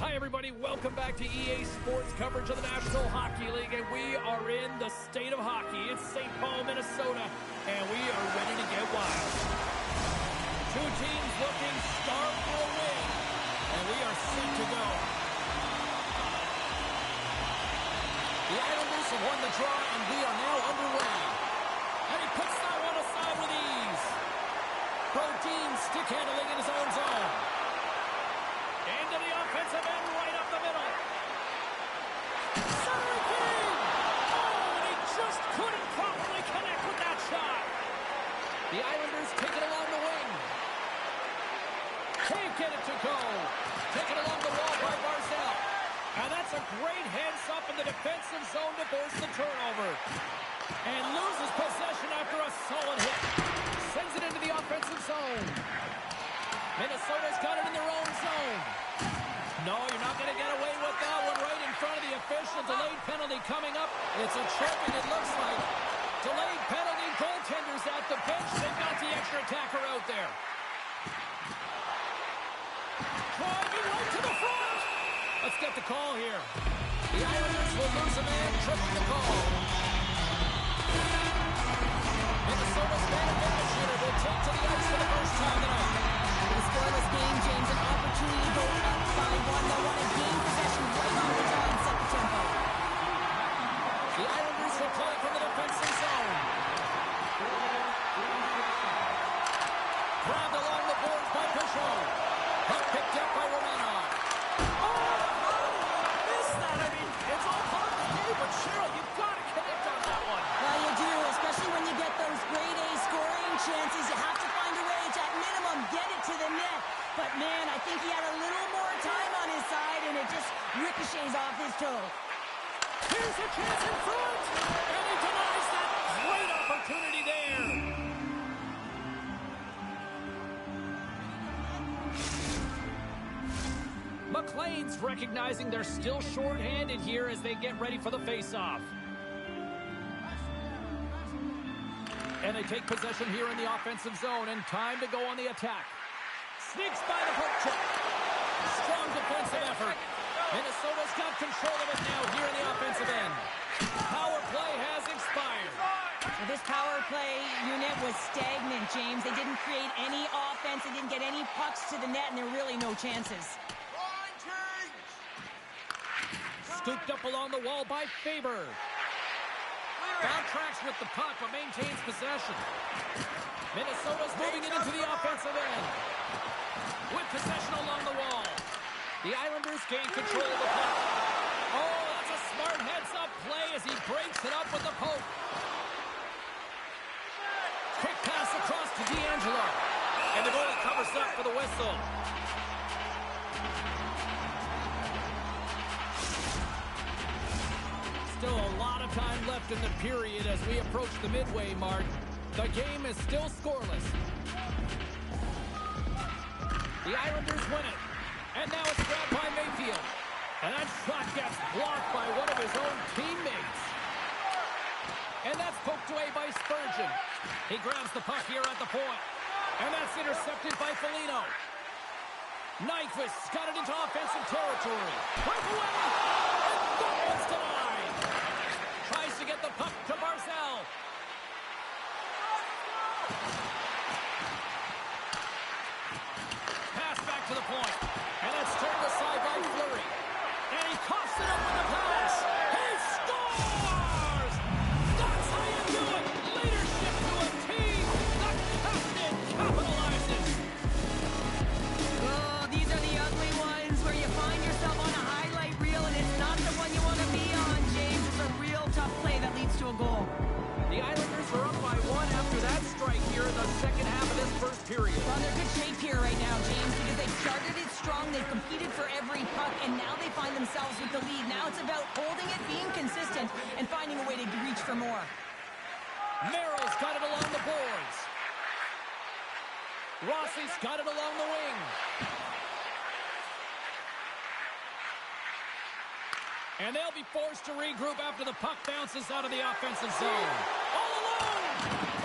Hi, everybody. Welcome back to EA Sports coverage of the National Hockey League, and we are in the state of hockey. It's St. Paul, Minnesota, and we are ready to get wild. Two teams looking starved for a win, and we are set to go. The Islanders have won the draw, and we are now underway. And he puts that one aside with ease. Brodin stick handling in his own zone. Into the offensive end, right up the middle. Center King! Oh, and he just couldn't properly connect with that shot. The Islanders take it along the wing. Can't get it to go. Taken along the wall by Barzal. And that's a great heads-up in the defensive zone to force the turnover. And loses possession after a solid hit. Sends it into the offensive zone. Minnesota's got it in their own zone. No, you're not going to get away with that one right in front of the official. Delayed penalty coming up. It's a tripping, it looks like. Delayed penalty, goaltenders at the bench. They've got the extra attacker out there. Driving right to the front. Let's get the call here. The Islanders will lose a man, tripping the call. Minnesota's man advantage hitter will take to the ice for the first time tonight. In a scoreless game, James, an opportunity to go up by one. They'll want to gain possession right on the draw and set the tempo. The Islanders will play from the defensive zone. Grabbed along the boards by Peugeot. Puck picked up by Romanov. Oh, missed that. I mean, it's all part of the game, but Cheryl, you've got to connect on that one. Well, you do, especially when you get those grade A scoring chances. You have to find a way to, at minimum, get it to the net. But, man, I think he had a little more time on his side, and it just ricochets off his toe. Here's a chance in front, and he denies that great opportunity there. McLean's recognizing they're still short-handed here as they get ready for the face-off. And they take possession here in the offensive zone, and time to go on the attack. Sneaks by the poke check. Strong defensive effort. Minnesota's got control of it now here in the offensive end. Power play has expired. Well, this power play unit was stagnant, James. They didn't create any offense. They didn't get any pucks to the net, and there were really no chances. Scooped up along the wall by Faber. Down tracks with the puck, but maintains possession. Minnesota's moving it into the offensive end. With possession along the wall. The Islanders gain control of the puck. Oh, that's a smart heads-up play as he breaks it up with the poke. Quick pass across to D'Angelo. And the goalie covers up for the whistle. Still a lot of time left in the period as we approach the midway mark. The game is still scoreless. The Islanders win it. And now it's grabbed by Mayfield. And that shot gets blocked by one of his own teammates. And that's poked away by Spurgeon. He grabs the puck here at the point. And that's intercepted by Foligno. Nyquist's got it into offensive territory. Breakaway! And goal's denied. Tries to get the puck to Barzal. Pass back to the point. And that's turned aside by Fleury. And he coughs it up with the pass. He scores! That's how you do it. Leadership to a team. The captain capitalizes. Oh, these are the ugly ones where you find yourself on a highlight reel, and it's not the one you want to be on, James. It's a real tough play that leads to a goal. The Islanders are up by one after that strike here in the second half of this first period. Well, they're good shape here right now, James, because they've started it strong. They've competed for every puck, and now they find themselves with the lead. Now it's about holding it, being consistent, and finding a way to reach for more. Merrill's got it along the boards. Rossi's got it along the wing. And they'll be forced to regroup after the puck bounces out of the offensive zone. All alone!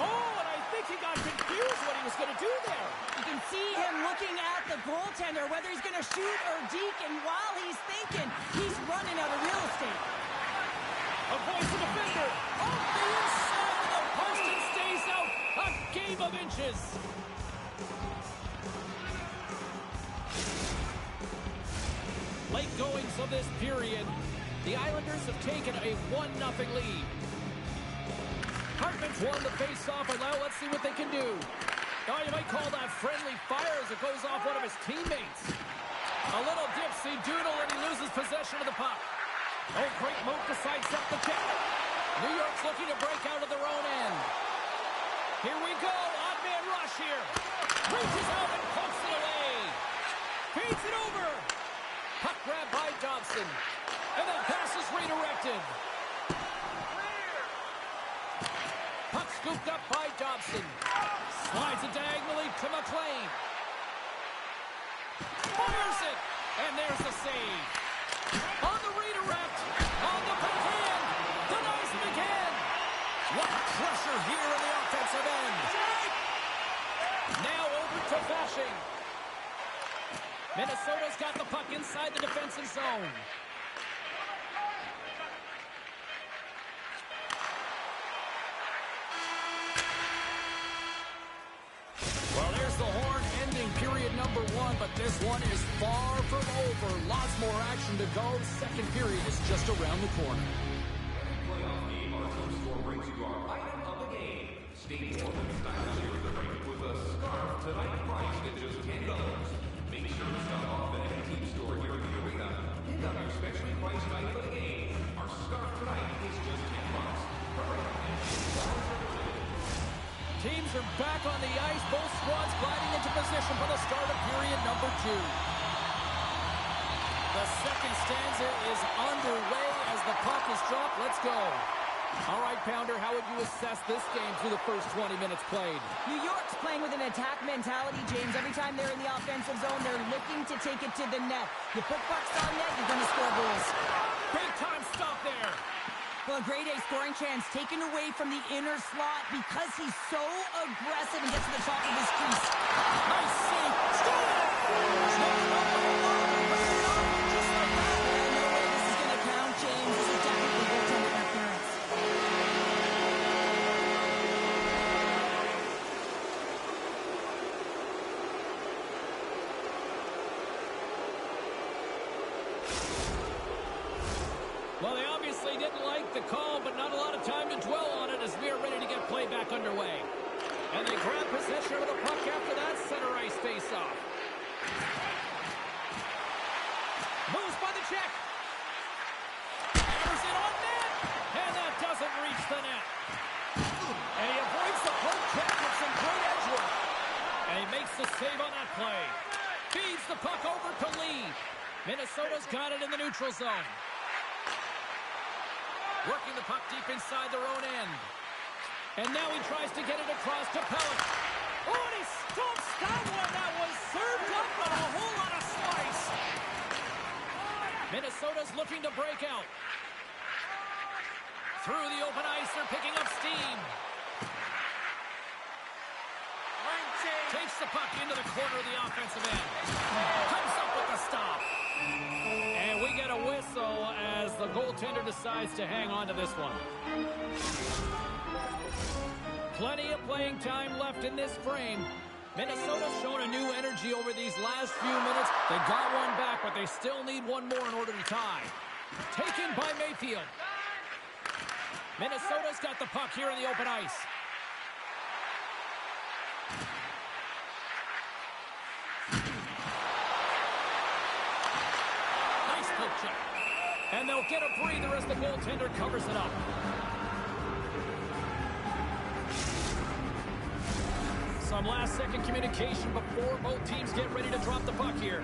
Oh, and I think he got confused when he was he's going to do there. You can see him looking at the goaltender, whether he's going to shoot or deke, and while he's thinking, he's running out of real estate. Avoids the defender. Off the inside of the post and stays out. A game of inches. Late goings of this period. The Islanders have taken a 1-0 lead. Hartman's won the face-off, and now let's see what they can do. Oh, you might call that friendly fire as it goes off one of his teammates. A little dipsy doodle, and he loses possession of the puck. Oh, great move to sidestep the kick. New York's looking to break out of their own end. Here we go. Odd man rush here. Reaches out and pokes it away. Feeds it over. Puck grab by Dobson. And then pass is redirected. Puck scooped up by Dobson. Slides it diagonally to McLean. Fires it. And there's the save. On the redirect. On the backhand. Denies him again. What pressure here in the offensive end. Now over to Fashing. Minnesota's got the puck inside the defensive zone. Well, there's the horn ending period number 1, but this one is far from over. Lots more action to go. Second period is just around the corner. Playoff game, our team score brings you our item of the game. Stay warm and stylish here at the rink with a scarf tonight price at just $10. Make sure to stop off at any team store here in the arena. Pick up your specially priced item of the game. Our scarf tonight is just $10. Teams are back on the ice. Both squads gliding into position for the start of period number 2. The second stanza is underway as the puck is dropped. Let's go. All right, Pounder, how would you assess this game through the first 20 minutes played? New York's playing with an attack mentality, James. Every time they're in the offensive zone, they're looking to take it to the net. You put pucks on net, you're going to score goals. Big time stop there. Well, a grade A scoring chance taken away from the inner slot because he's so aggressive and gets to the top of his crease. Nice save. Score! Just like that. Well, no way this is going to count, James. This is definitely goaltender interference. Well, they obviously didn't like the call, but not a lot of time to dwell on it as we are ready to get play back underway. And they grab possession of the puck after that center ice face-off. Moves by the check. Hammers it on net. And that doesn't reach the net. And he avoids the poke check with some great edge work. And he makes the save on that play. Feeds the puck over to Lee. Minnesota's got it in the neutral zone. Working the puck deep inside their own end. And now he tries to get it across to Pellick. Oh, and he stomps that one. That was served up on a whole lot of slice. Minnesota's looking to break out. Through the open ice, they're picking up steam. Takes the puck into the corner of the offensive end. Comes up with the stop. And we get a whistle as the goaltender decides to hang on to this one. Plenty of playing time left in this frame. Minnesota's shown a new energy over these last few minutes. They got one back, but they still need one more in order to tie. Taken by Mayfield. Minnesota's got the puck here in the open ice. Nice poke check. And they'll get a breather as the goaltender covers it up. Some last-second communication before both teams get ready to drop the puck here.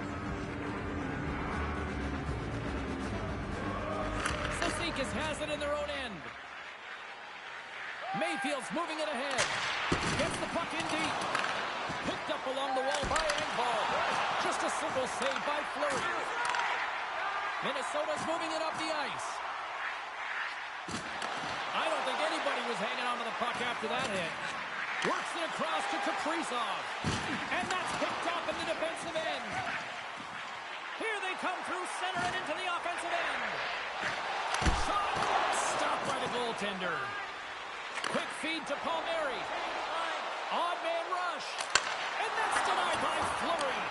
Sasikas has it in their own end. Mayfield's moving it ahead. Gets the puck in deep. Picked up along the wall by Engvall. Just a simple save by Fleury. Minnesota's moving it up the ice. I don't think anybody was hanging on to the puck after that hit. Works it across to Kaprizov. And that's picked up in the defensive end. Here they come through center and into the offensive end. Shot! Stopped by the goaltender. Quick feed to Palmieri. Odd man rush. And that's denied by Fleury.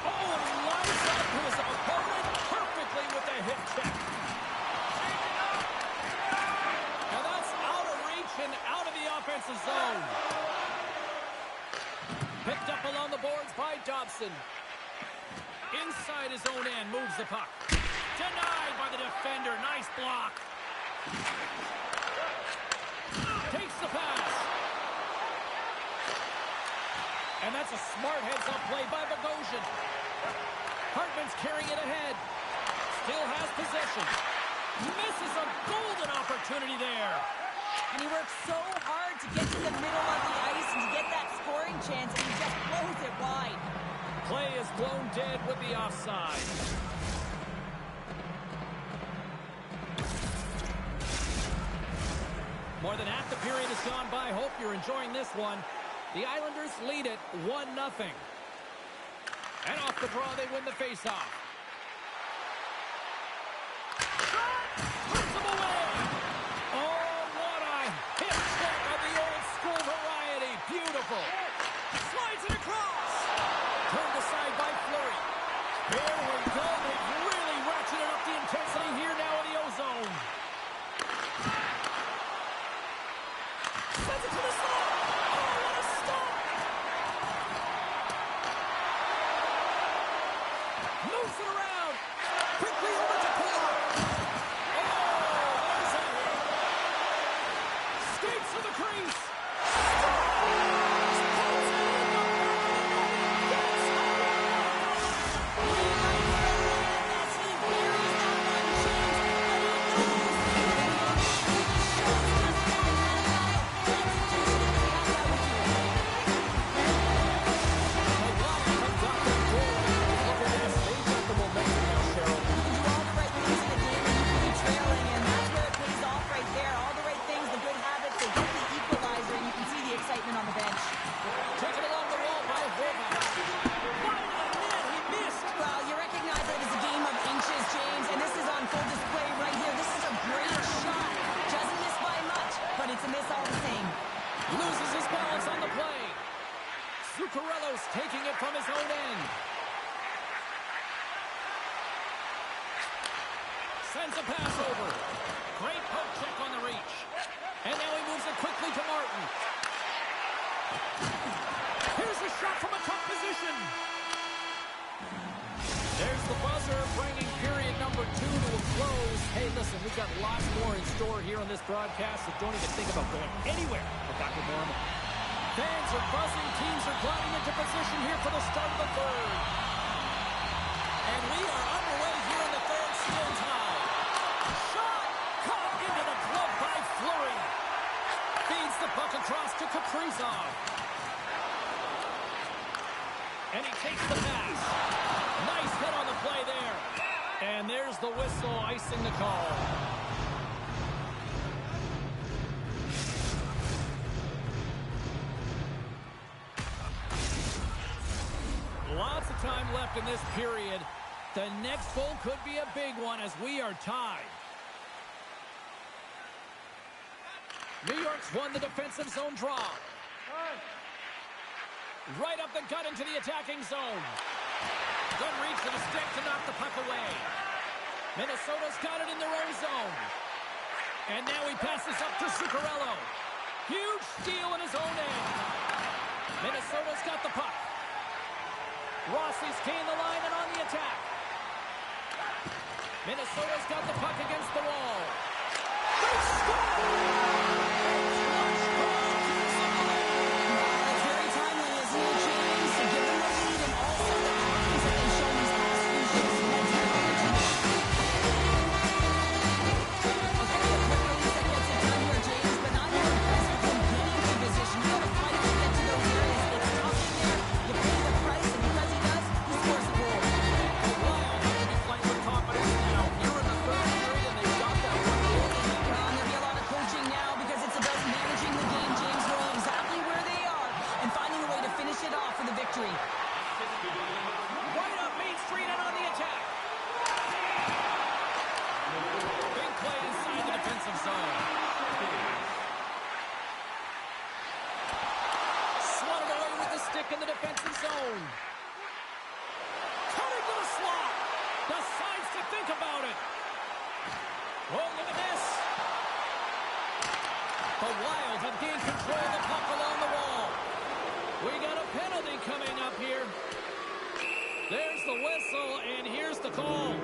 Oh, and he lines up his opponent perfectly with the hip check. And that's out of reach and out of the offensive zone. Picked up along the boards by Dobson. Inside his own end, moves the puck. Denied by the defender. Nice block. Takes the pass. And that's a smart heads-up play by Bogosian. Hartman's carrying it ahead. Still has possession. Misses a golden opportunity there. And he works so hard to get to the middle of the ice and to get that scoring chance, and he just blows it wide. Play is blown dead with the offside. More than half the period has gone by. Hope you're enjoying this one. The Islanders lead it 1-0. And off the draw, they win the faceoff. Puts him away. Oh, what a hip check of the old school variety. Beautiful. Slides it across. Turned aside by Fleury. Here we go. They've really ratcheted up the intensity here now in the O-zone. Sends it to the slot. Oh, what a stop. Moves it around. Quickly over to Pulock. Oh, there's a hit. Skates to the crease. Taking it from his own end. Sends a pass over. Great poke check on the reach. And now he moves it quickly to Martin. Here's a shot from a tough position. There's the buzzer, bringing period number 2 to a close. Hey, listen, we've got lots more in store here on this broadcast, so don't even think about going anywhere. We're back to normal. Fans are buzzing. Teams are gliding into position here for the start of the third. And we are underway here in the third, still tied. Shot! Caught into the glove by Fleury. Feeds the puck across to Kaprizov. And he takes the pass. Nice hit on the play there. And there's the whistle, icing the call. Lots of time left in this period. The next goal could be a big one as we are tied. New York's won the defensive zone draw. Right up the gut into the attacking zone. Good reach to the stick to knock the puck away. Minnesota's got it in their own zone. And now he passes up to Zuccarello. Huge steal in his own end. Minnesota's got the puck. Rossi's keying the line and on the attack. Minnesota's got the puck against the wall. They score! It's very timely, isn't it, James? To give them the lead and also the times that they've shown these past few shifts. I'll give you a quick release that gets it done here, James, but I'm more impressed with him getting to position. You gotta fight to get to those areas. It's tough in there. You pay the price, and because he does, he scores a goal. Wild have to be playing with confidence now. Here in the third period, and they've got that one goal. There'll be a lot of coaching now because it's a dozen back in the defensive zone. Cutting to the slot. Decides to think about it. Oh, look at this. The Wild have gained control of the puck along the wall. We got a penalty coming up here. There's the whistle, and here's the call.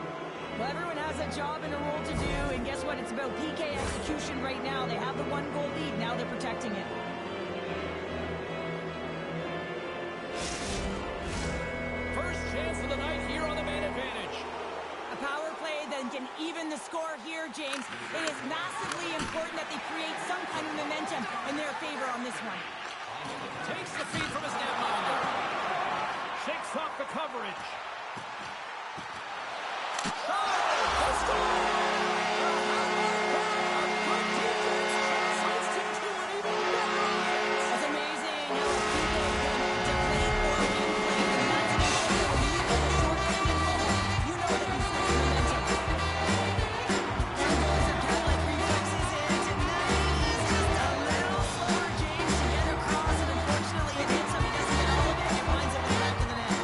Well, everyone has a job and a role to do, and guess what? It's about PK execution right now. They have the one-goal lead. Now they're protecting it. First chance of the night here on the man advantage. A power play that can even the score here, James. It is massively important that they create some kind of momentum in their favor on this one. Takes the feed from his netminder. Shakes off the coverage. It's amazing how a PK can deflate or win plays, and that's an issue. When you get a short-handed goal, you know that you switch momentum. Some goals are cat-like reflexes, and tonight he's just a little slower, James, to get across, and unfortunately it hits him. He doesn't get all of it, and he winds up in the back of the net.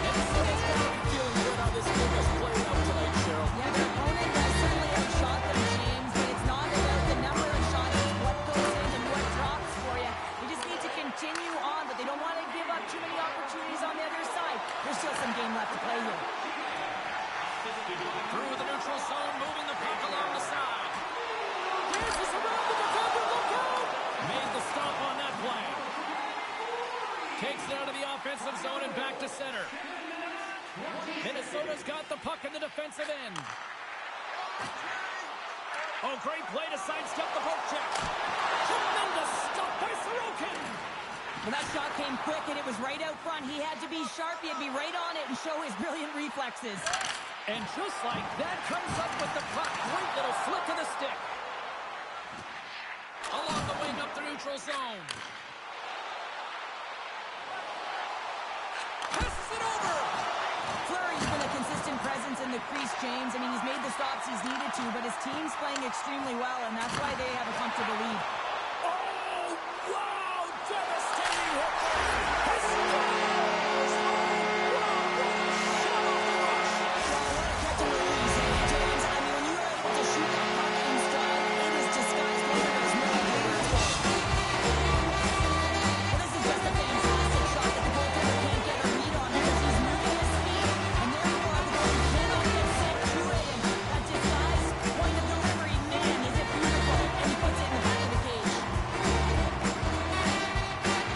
Minnesota's got to be feeling good how this game has played out tonight, Cheryl. Yeah, their opponent has certainly outshot them, James, but it's not about the number of shots, it's what goes in and what drops for you. They just need to continue on, but they don't want to give up too many opportunities on the other side. There's still some game left to play here. Through the neutral zone, moving the puck along the side. Dances around the defender, look out! Made the stop on that play. Takes it out of the offensive zone and back to center. Minnesota's got the puck in the defensive end. Oh, great play to sidestep the poke check. Tremendous stop by Sorokin. Well, that shot came quick, and it was right out front. He had to be sharp, he had to be right on it and show his brilliant reflexes. And just like that, comes up with the puck. Great little flick to the stick. Along the wing up the neutral zone. Passes it over. Fleury's been a consistent presence in the crease, James. I mean, he's made the stops he's needed to, but his team's playing extremely well, and that's why they have a comfortable lead. Oh, wow! Devastating hit. Catch and release, James. I mean, when you are able to shoot that puck in stride, it is disguised whether there's no players. Well, this is just a fantastic shot that the goaltender can't get a read on because he's moving his feet, and therefore the goalie cannot get set to it. And that disguised point of delivery, man, is it beautiful? And he puts it in the back of the cage.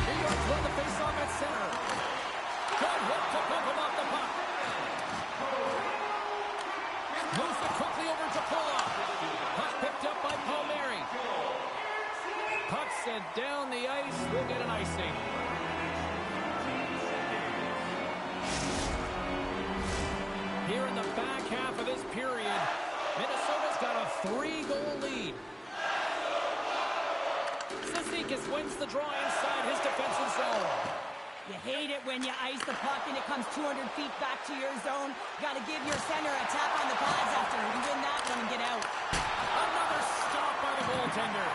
New York's won the face-off at center. Good hit to bump him off the puck. Moves it quickly over to Pula. Puck picked up by Palmieri. Puck sent down the ice. We'll get an icing. Here in the back half of this period, Minnesota's got a 3-goal lead. Cizikas wins the draw inside his defensive zone. You hate it when you ice the puck and it comes 200 feet back to your zone. You got to give your center a tap on the pads after you win that one and get out. Another stop by the goaltender.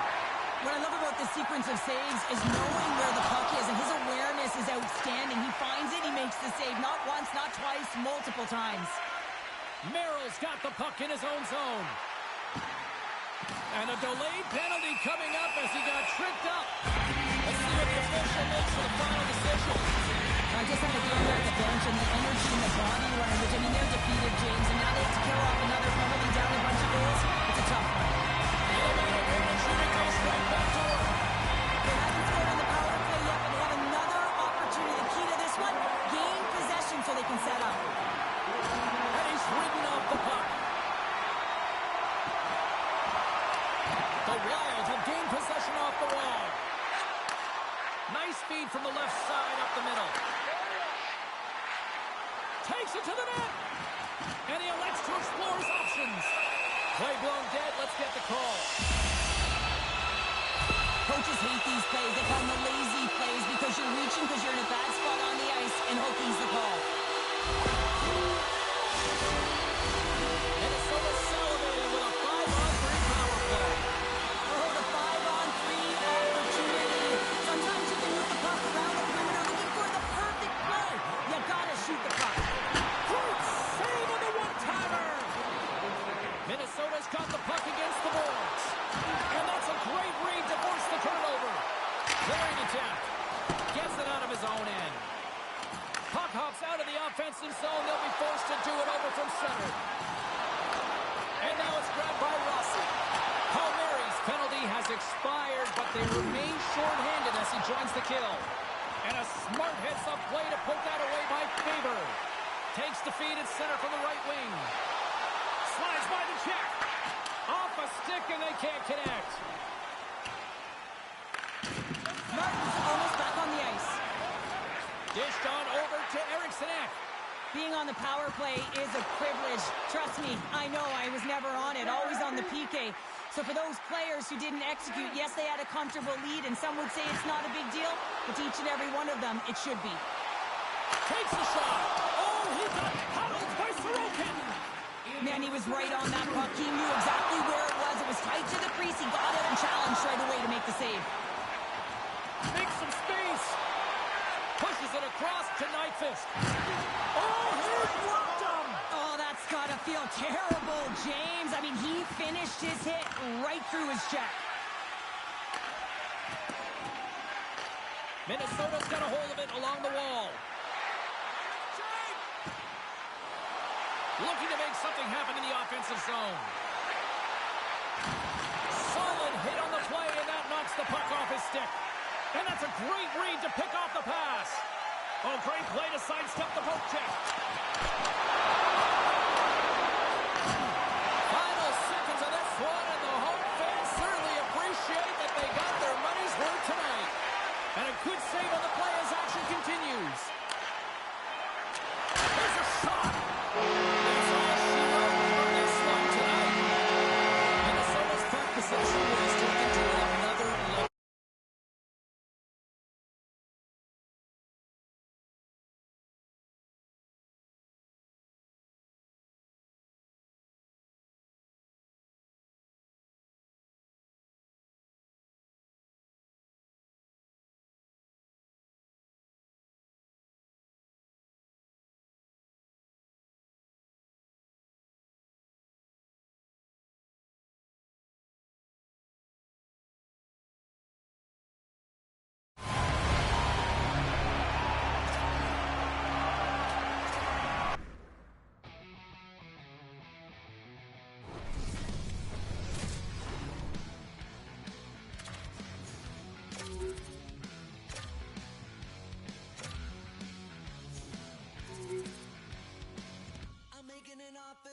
What I love about this sequence of saves is knowing where the puck is, and his awareness is outstanding. He finds it, he makes the save not once, not twice, multiple times. Merrill's got the puck in his own zone. And a delayed penalty coming up as he got tripped up. Let's see what the official makes for the final decision. I just had to gander at the bench and the energy and the body language. I mean, they're defeated, James, and now they have to kill off another penalty down a bunch of goals. It's a tough one. Shooting goes right back to work. They haven't scored on the power play yet, but they have another opportunity. The key to this one, gain possession so they can set up. And he's ridden off the puck. The Wild have gained possession off the wall. Nice feed from the left side up the middle. Takes it to the net. And he elects to explore his options. Play blown dead. Let's get the call. Coaches hate these plays. They call them the lazy plays because you're reaching because you're in a bad spot on the ice, and hokey's the call. Minnesota salivating with a 5-on-3 power play. Oh, the 5-on-3 opportunity. Clearing attempt. Gets it out of his own end. Puck hops out of the offensive zone. They'll be forced to do it over from center. And now it's grabbed by Rossi. Palmieri's penalty has expired, but they remain short-handed as he joins the kill. And a smart heads-up play to put that away by Faber. Takes the feed at center from the right wing. Slides by the check. Off a stick, and they can't connect. Martin's almost back on the ice. Dished on over to Eriksson. Being on the power play is a privilege. Trust me, I know I was never on it, always on the PK. So for those players who didn't execute, yes, they had a comfortable lead, and some would say it's not a big deal, but to each and every one of them, it should be. Takes the shot. Oh, he got paddled by Sorokin. Man, he was right on that puck. He knew exactly where it was. It was tight to the crease. He got it and challenged right away to make the save. Makes some space. Pushes it across to Nyquist. Oh, he blocked him. Oh, that's got to feel terrible, James. I mean, he finished his hit right through his check. Minnesota's got a hold of it along the wall. Looking to make something happen in the offensive zone. Solid hit on the play, and that knocks the puck off his stick. And that's a great read to pick off the pass. Oh, great play to sidestep the poke check. Final seconds of this one, and the home fans certainly appreciate that they got their money's worth tonight. And a good save on the play as action continues. There's a shot. That's all she wrote for this one tonight. Minnesota's puck possession was taken to another level.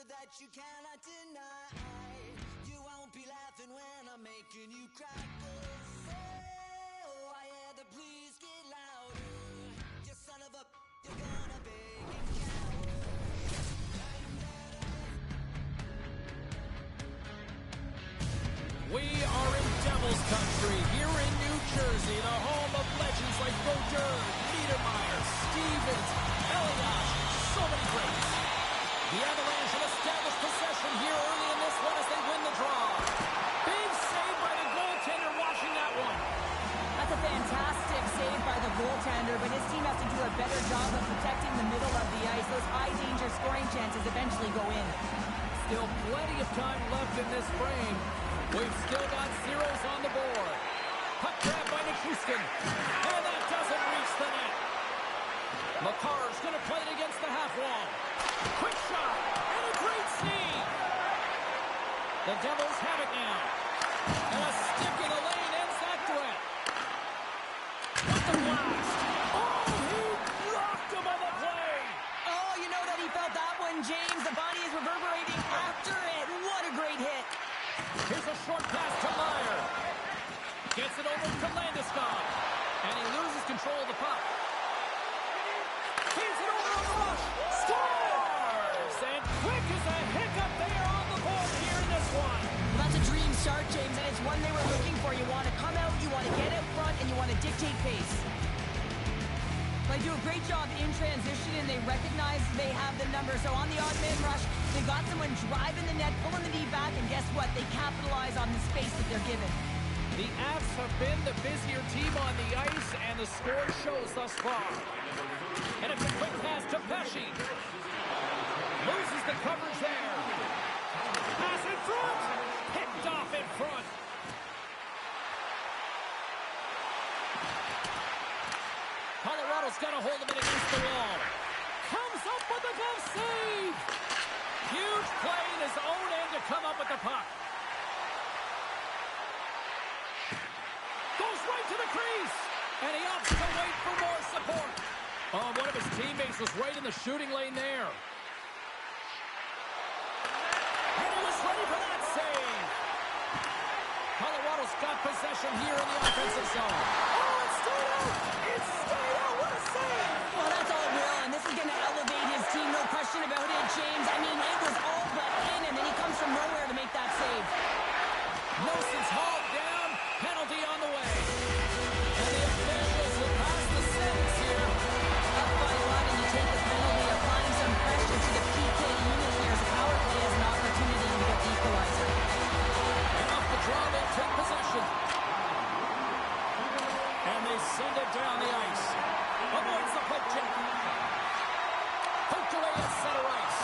That you cannot deny. You won't be laughing when I'm making you cry. Oh, I hear the please get louder. You son of a, you're gonna beg and cower. We are in Devil's Country, here in New Jersey, the home of legends like Brodeur, Niedermeyer, Stevens, Elliott, so many greats. The Avalanche have established possession here early in this one as they win the draw. Big save by the goaltender watching that one. That's a fantastic save by the goaltender, but his team has to do a better job of protecting the middle of the ice. Those high-danger scoring chances eventually go in. Still plenty of time left in this frame. We've still got zeros on the board. Puck grab by Nichushkin, and that doesn't reach the net. Makar's going to play it against the half wall. Quick shot, and a great save. The Devils have it now. And a stick in the lane ends that threat. What the blast. Oh, he blocked him on the play. Oh, you know that he felt that one, James. The body is reverberating after it. What a great hit. Here's a short pass to Meyer. Gets it over to Landeskog. And he loses control of the puck. Feeds it over on the rush. Scores! And quick as a hiccup, they are on the board here in this one. Well, that's a dream start, James, and it's one they were looking for. You want to come out, you want to get out front, and you want to dictate pace. They do a great job in transition, and they recognize they have the number. So on the odd man rush, they got someone driving the net, pulling the knee back, and guess what? They capitalize on the space that they're given. The Avs have been the busier team on the ice, and the score shows thus far. And it's a quick pass to Pesci. Loses the coverage there. Pass in front. Picked off in front. Colorado's got a hold of it against the wall. Comes up with the glove save. Huge play in his own end to come up with the puck. Goes right to the crease. And he opts to wait for more support. Oh, one of his teammates was right in the shooting lane there. And he was ready for that save. Colorado's got possession here in the offensive zone. Oh, it's stayed out. It's stayed out. What a save. Well, that's all real, and this is going to elevate his team, no question about it, James. I mean, it was all but in, and then he comes from nowhere to make that save. Nelson's hauled down. Penalty on the way. And the officials will pass the sentence here. Up by one, and you take the penalty, applying some pressure to the PK unit here as the power play has an opportunity to get the equalizer. And off the draw, they take possession. And they send it down the ice. Avoids the poke check. Poked away at center ice.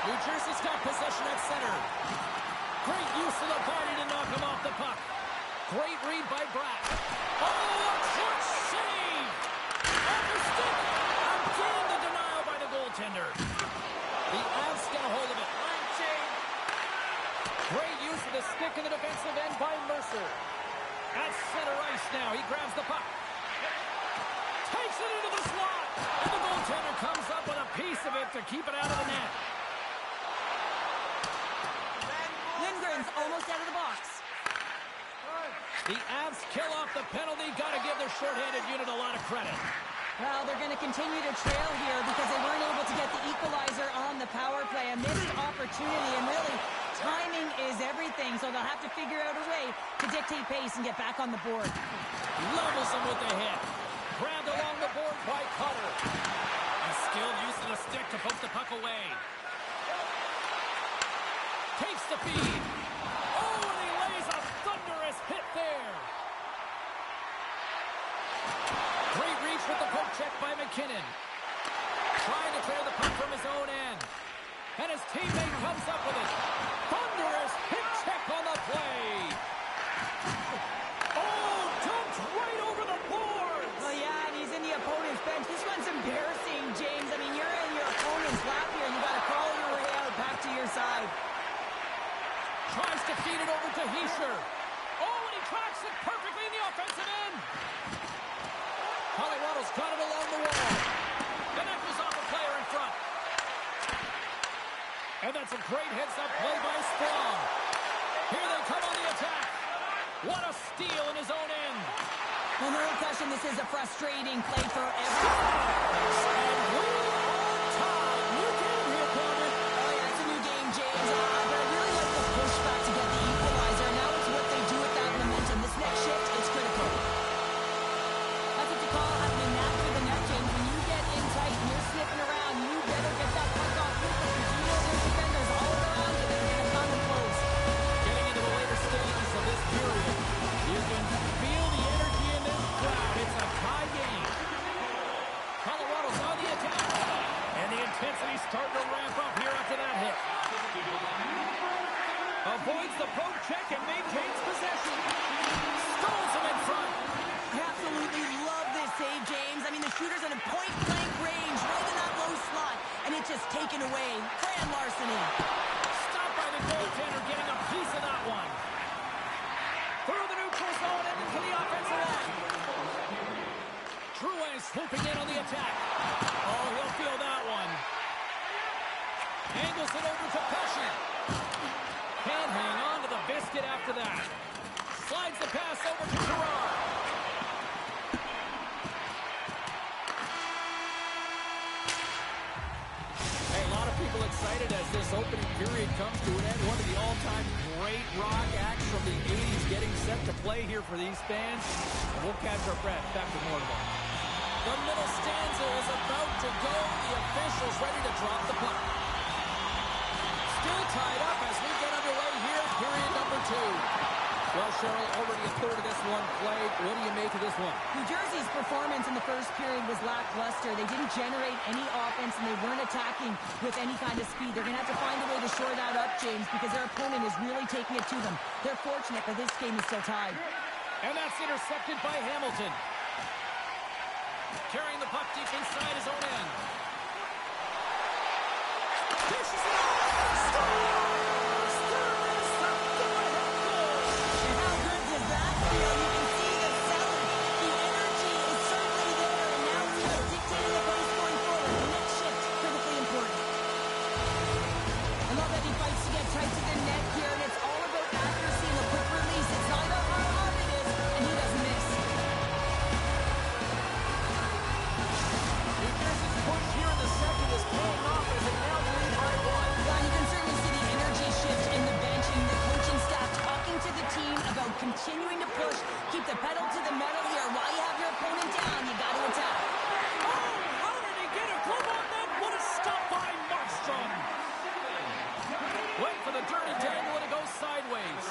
New Jersey's got possession at center. Great use of the body to knock him off the puck. Great read by Bratt. Oh, a clutch save! Off the stick! Again, the denial by the goaltender. The Avs get a hold of it. Great use of the stick in the defensive end by Mercer. At center ice now, he grabs the puck. Takes it into the slot. And the goaltender comes up with a piece of it to keep it out of the net. Lindgren's almost out of the box. The Avs kill off the penalty. Got to give their shorthanded unit a lot of credit. Well, they're going to continue to trail here because they weren't able to get the equalizer on the power play. A missed opportunity, and really, timing is everything, so they'll have to figure out a way to dictate pace and get back on the board. Levels him with the hit. Grabbed along the board by Cutter. A skilled use of the stick to poke the puck away. Takes the feed. Oh, and he lays a thunderous hit there. Great reach with the poke check by McKinnon. Trying to clear the puck from his own end. And his teammate comes up with it. Thunderous hit check on the play. Oh, dumped right over the boards. Well, yeah, and he's in the opponent's bench. This one's embarrassing, James. I mean, you're in your opponent's lap here. You got to crawl your way out back to your side. Tries to feed it over to Heischer. Oh, and he tracks it perfectly in the offensive end. Colorado's got it along the wall. The net was off a player in front. And that's a great heads-up play by Sprong. Here they come on the attack. What a steal in his own end. Well, no question, this is a frustrating play for everyone. And we are tied. New game here, Corbin. Oh, yeah, it's a new game, James. But I really like the pushback to get the equalizer. Now it's what they do with that momentum. This next shift, it's critical. That's what you call having a knack for the net, James. When you get in tight and you're sniffing around, you better get that puck off quickly because you know there's defenders all around you that are going to come and close. Getting into the later stages of this period, you can feel the energy in this crowd. It's a tie game. Colorado's on the attack. And the intensity's starting to ramp up here after that hit. Avoids the poke check and maintains possession. Stalls him in front. I absolutely love this save, James. I mean, the shooter's in a point-blank range, right in that low slot, and it's just taken away. Grand larceny. Stopped by the goaltender, getting a piece of that one. Through the neutral zone and into the offensive end. Drouin swooping in on the attack. Oh, he'll feel that one. Angles it over to Pesci. Can't hang on to the biscuit after that. Slides the pass over to Gerard. Hey, a lot of people excited as this opening period comes to an end. One of the all-time great rock acts from the 80s getting set to play here for these fans. We'll catch our breath. Back to more of them. The middle stanza is about to go. The officials ready to drop the puck. Still tied up as we get underway here at period number 2. Well, Cheryl, already a third of this one played. What do you make of this one? New Jersey's performance in the first period was lackluster. They didn't generate any offense, and they weren't attacking with any kind of speed. They're going to have to find a way to shore that up, James, because their opponent is really taking it to them. They're fortunate that this game is still tied. And that's intercepted by Hamilton. Carrying the puck deep inside his own end. Pushes it off. Scores! There is the go-ahead goal. And how good does that feel? You can see the selling. The energy is certainly there, and now it's about dictating the pace going forward. The next shift, critically important. I love that he fights to get tight to the net here, and it's all about accuracy and a quick release. It's not about how hard it is, and he doesn't miss. New Jersey's push here in the second is paying off as they now lead by one. Yeah, you can certainly see the energy shift in the bench and the coaching staff talking to the team about continuing to push, keep the pedal to the metal here. While you have your opponent down, you got to attack. Oh, how did he get a glove on that? What a stop by Markstrom. Wait for the dirty dangle and it goes sideways.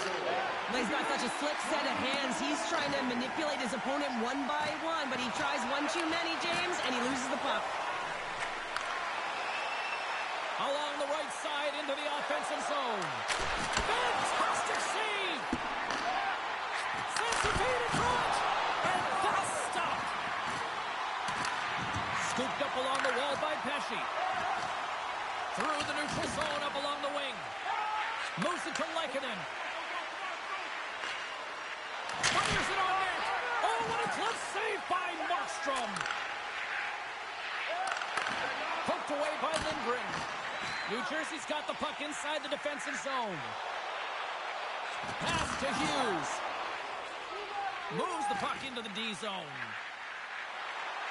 Well, he's got such a slick set of hands. He's trying to manipulate his opponent one by one, but he tries one too many, James, and he loses the puck. Along the right side into the offensive zone. Fantastic save! Sends the feet in front! And fast stop! Scooped up along the wall by Pesci. Through the neutral zone up along the wing. Moves it to Lehkonen. Fires it on net! Oh, what a glove save by Markstrom! Poked away by Lindgren. New Jersey's got the puck inside the defensive zone. Pass to Hughes. Moves the puck into the D zone.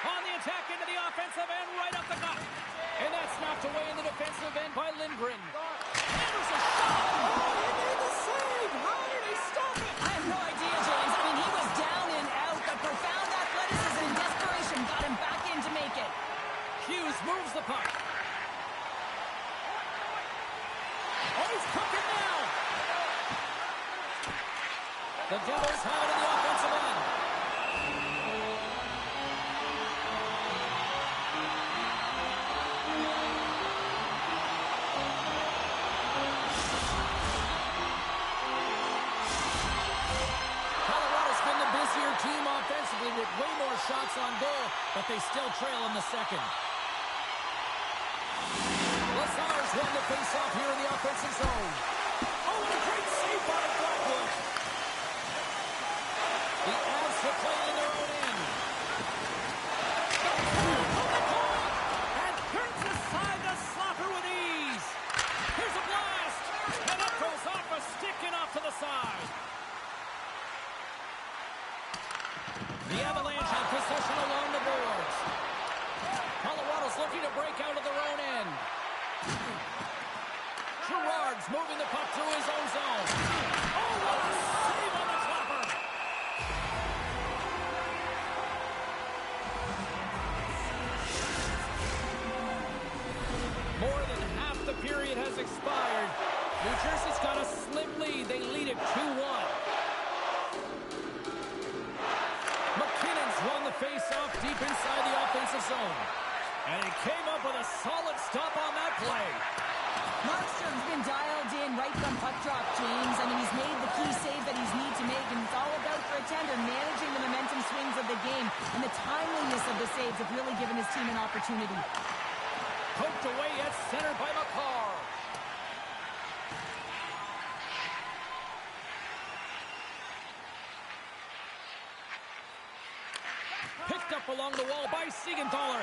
On the attack into the offensive end, right up the gut. And that's knocked away in the defensive end by Lindgren. Hammers a shot. Oh, he made the save. How did he stop it? I have no idea, James. I mean, he was down and out, but profound athleticism and desperation got him back in to make it. Hughes moves the puck. Oh, he's cooking now. The Devils have it in the offensive end. Colorado's been the busier team offensively with way more shots on goal, but they still trail in the second. Lazar's won the face-off here in the offensive zone. Oh, what a great save by Blackwood. The Avs are playing in their own end. And turns aside the slapper with ease. Here's a blast. And that goes off a stick and off to the side. The Avalanche have possession along the boards. Colorado's looking to break out of their own end. Gerard's moving the puck through his own zone. Oh, what a save on the clapper! More than half the period has expired. New Jersey's got a slim lead. They lead it 2-1. McKinnon's won the face-off deep inside the offensive zone. And he came up with a solid stop on that play. Markstrom's been dialed in right from puck drop, James. I mean, he's made the key save that he's need to make, and it's all about for a tender managing the momentum swings of the game, and the timeliness of the saves have really given his team an opportunity. Poked away at center by McCarr. Picked up along the wall by Siegenthaler.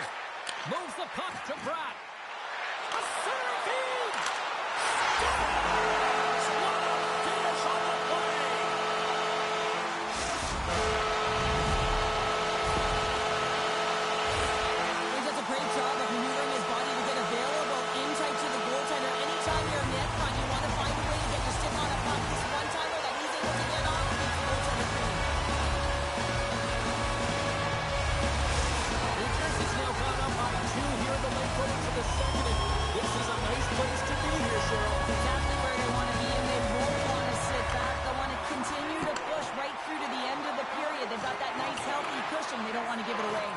Moves the puck to Bratt. A center feed! Scores! What a finish on the play! He does a great job of maneuvering his body to get available in tight to the goaltender. Anytime you're net front, you want to find a way to get your stick on a puck. This one-timer that he's able to get off makes the goaltender free. New Jersey's now gone up by 2 here in the late quarter to the second. This is a nice place to be here, Cheryl. Exactly where they want to be, and they won't want to sit back. They want to continue to push right through to the end of the period. They've got that nice, healthy cushion. They don't want to give it away.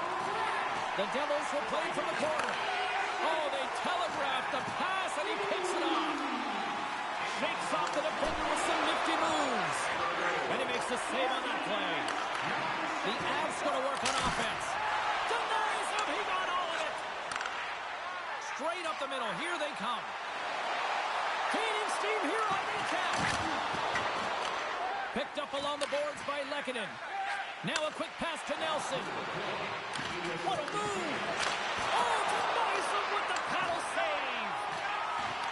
The Devils will play from the corner. Oh, they telegraphed the pass, and he picks it off. Shakes off the defender with some nifty moves. And he makes the save on that play. The Avs going to work on offense. Denied! straight up the middle. Here they come. Gaining steam here on the attack. Picked up along the boards by Lehkonen. Now a quick pass to Nelson. What a move! Oh, denies him with the paddle save.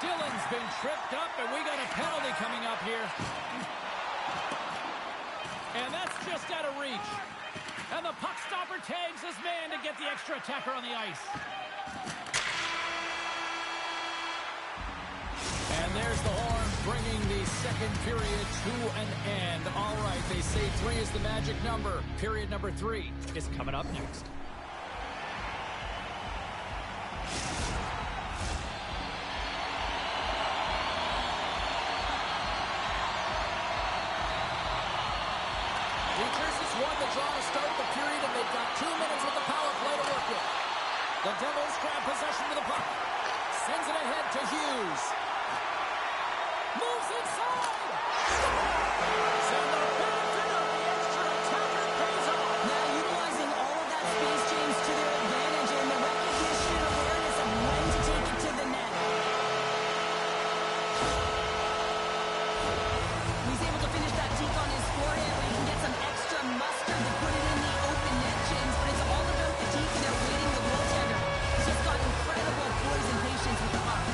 Dillon's been tripped up, and we got a penalty coming up here. And that's just out of reach. And the puck stopper tags his man to get the extra attacker on the ice. And there's the horn, bringing the second period to an end. All right, they say 3 is the magic number. Period number 3 is coming up next. New Jersey's won the draw to start the period, and they've got 2 minutes with the power play to work with. The Devils grab possession of the puck. Sends it ahead to Hughes. Moves inside! And the benefit of the extra attacker pays off. Now utilizing all of that space, James, to their advantage and the recognition and awareness of when to take it to the net. He's able to finish that deke on his forehand where he can get some extra mustard to put it in the open net, James, but it's all about the deke and outweighing the goaltender. He's just got incredible poise and patience with the puck.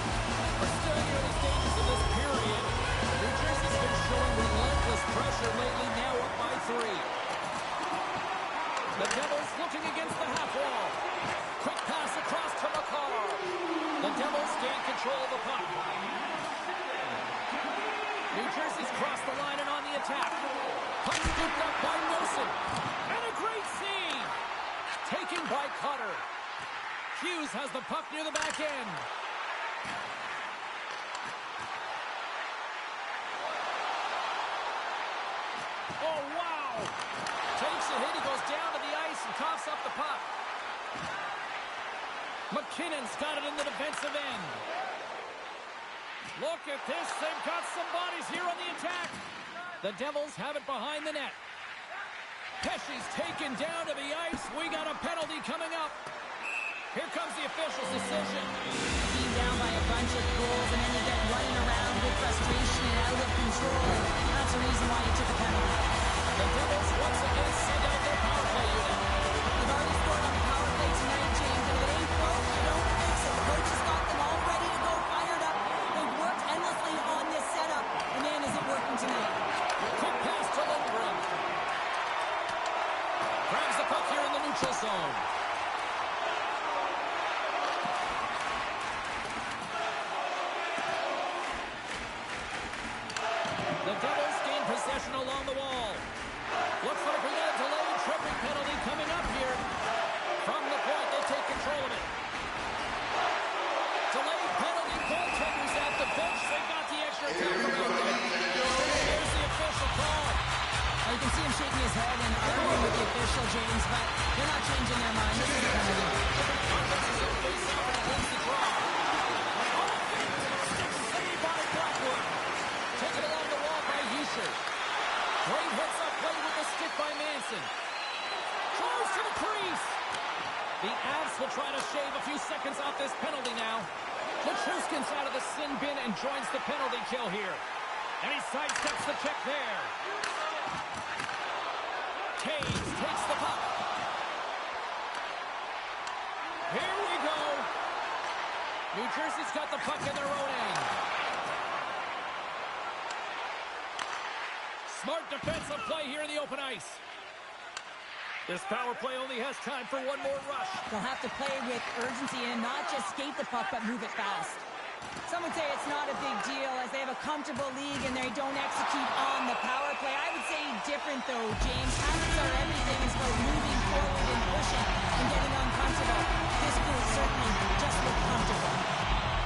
We're still in the early stages of this period. New Jersey's been showing relentless pressure lately, now up by 3. The Devils looking against the half wall. Quick pass across to McCarr. The Devils gain control of the puck. New Jersey's crossed the line and on the attack. Puck scooped up by Wilson. And a great save. Taken by Cutter. Hughes has the puck near the back end. Oh, wow! Takes a hit, he goes down to the ice and coughs up the puck. McKinnon's got it in the defensive end. Look at this, they've got some bodies here on the attack. The Devils have it behind the net. Pesci's taken down to the ice. We got a penalty coming up. Here comes the official's decision. Being down by a bunch of goals, and then you get running around with frustration and out of control. That's the reason why you took a penalty. The Devils once again send out their power play unit. They've already scored on the power play tonight, James, and if it ain't broke, you don't fix it. Coach has got them all ready to go, fired up. They've worked endlessly on this setup, and man, is it working tonight. Quick pass to Lindgren. Grabs the puck here in the neutral zone. The Devils gain possession along the wall. Looks like we got a delayed tripping penalty coming up here. From the point, they take control of it. Delayed penalty, goaltenders at the bench. They got the extra attack around them. Here's the official call. You can see him shaking his head and arguing with the official, James, but they're not changing their mind. This is a penalty. Offense is in face-off and wins the draw. Oh, fantastic save by Blackwood. Taken along the wall by Huscher. Great hits up play with the stick by Manson. Close to the crease. The Avs will try to shave a few seconds off this penalty now. Matruskin's out of the sin bin and joins the penalty kill here. And he sidesteps the check there. Caves takes the puck. Here we go. New Jersey's got the puck in their own end. Smart defensive play here in the open ice. This power play only has time for one more rush. They'll have to play with urgency and not just skate the puck, but move it fast. Some would say it's not a big deal as they have a comfortable league and they don't execute on the power play. I would say different though, James. Habits are everything. It's about moving forward and pushing and getting uncomfortable. This group certainly just looked comfortable.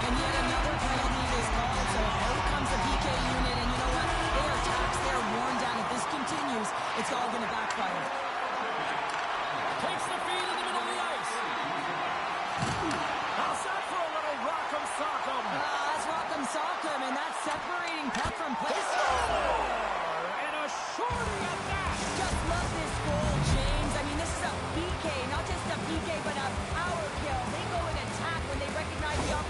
And yet another penalty is called, so out comes the PK unit, and you know what? They are taxed, they are worn down. If this continues, it's all going to backfire. Takes the feed in the middle of the ice. How's that for a little rock'em sock'em? That's rock'em sock'em, and that's separating puck from play. And a shorty at that. Just love this goal, James. I mean, this is a PK, not just a PK, but a power kill. They go and attack when they recognize the opportunity.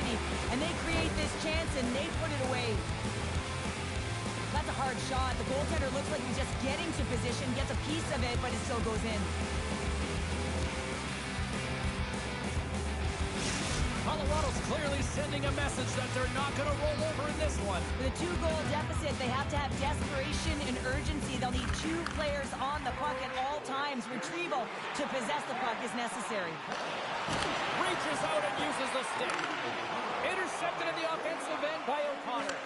opportunity, and they create this chance, and they put it away. That's a hard shot. The goaltender looks like he's just getting to position, gets a piece of it, but it still goes in. Colorado's clearly sending a message that they're not going to roll over in this one. With a 2-goal deficit, they have to have desperation and urgency. They'll need 2 players on the puck at all times. Retrieval to possess the puck is necessary. Reaches out and uses the stick. Intercepted in the offensive end by O'Connor.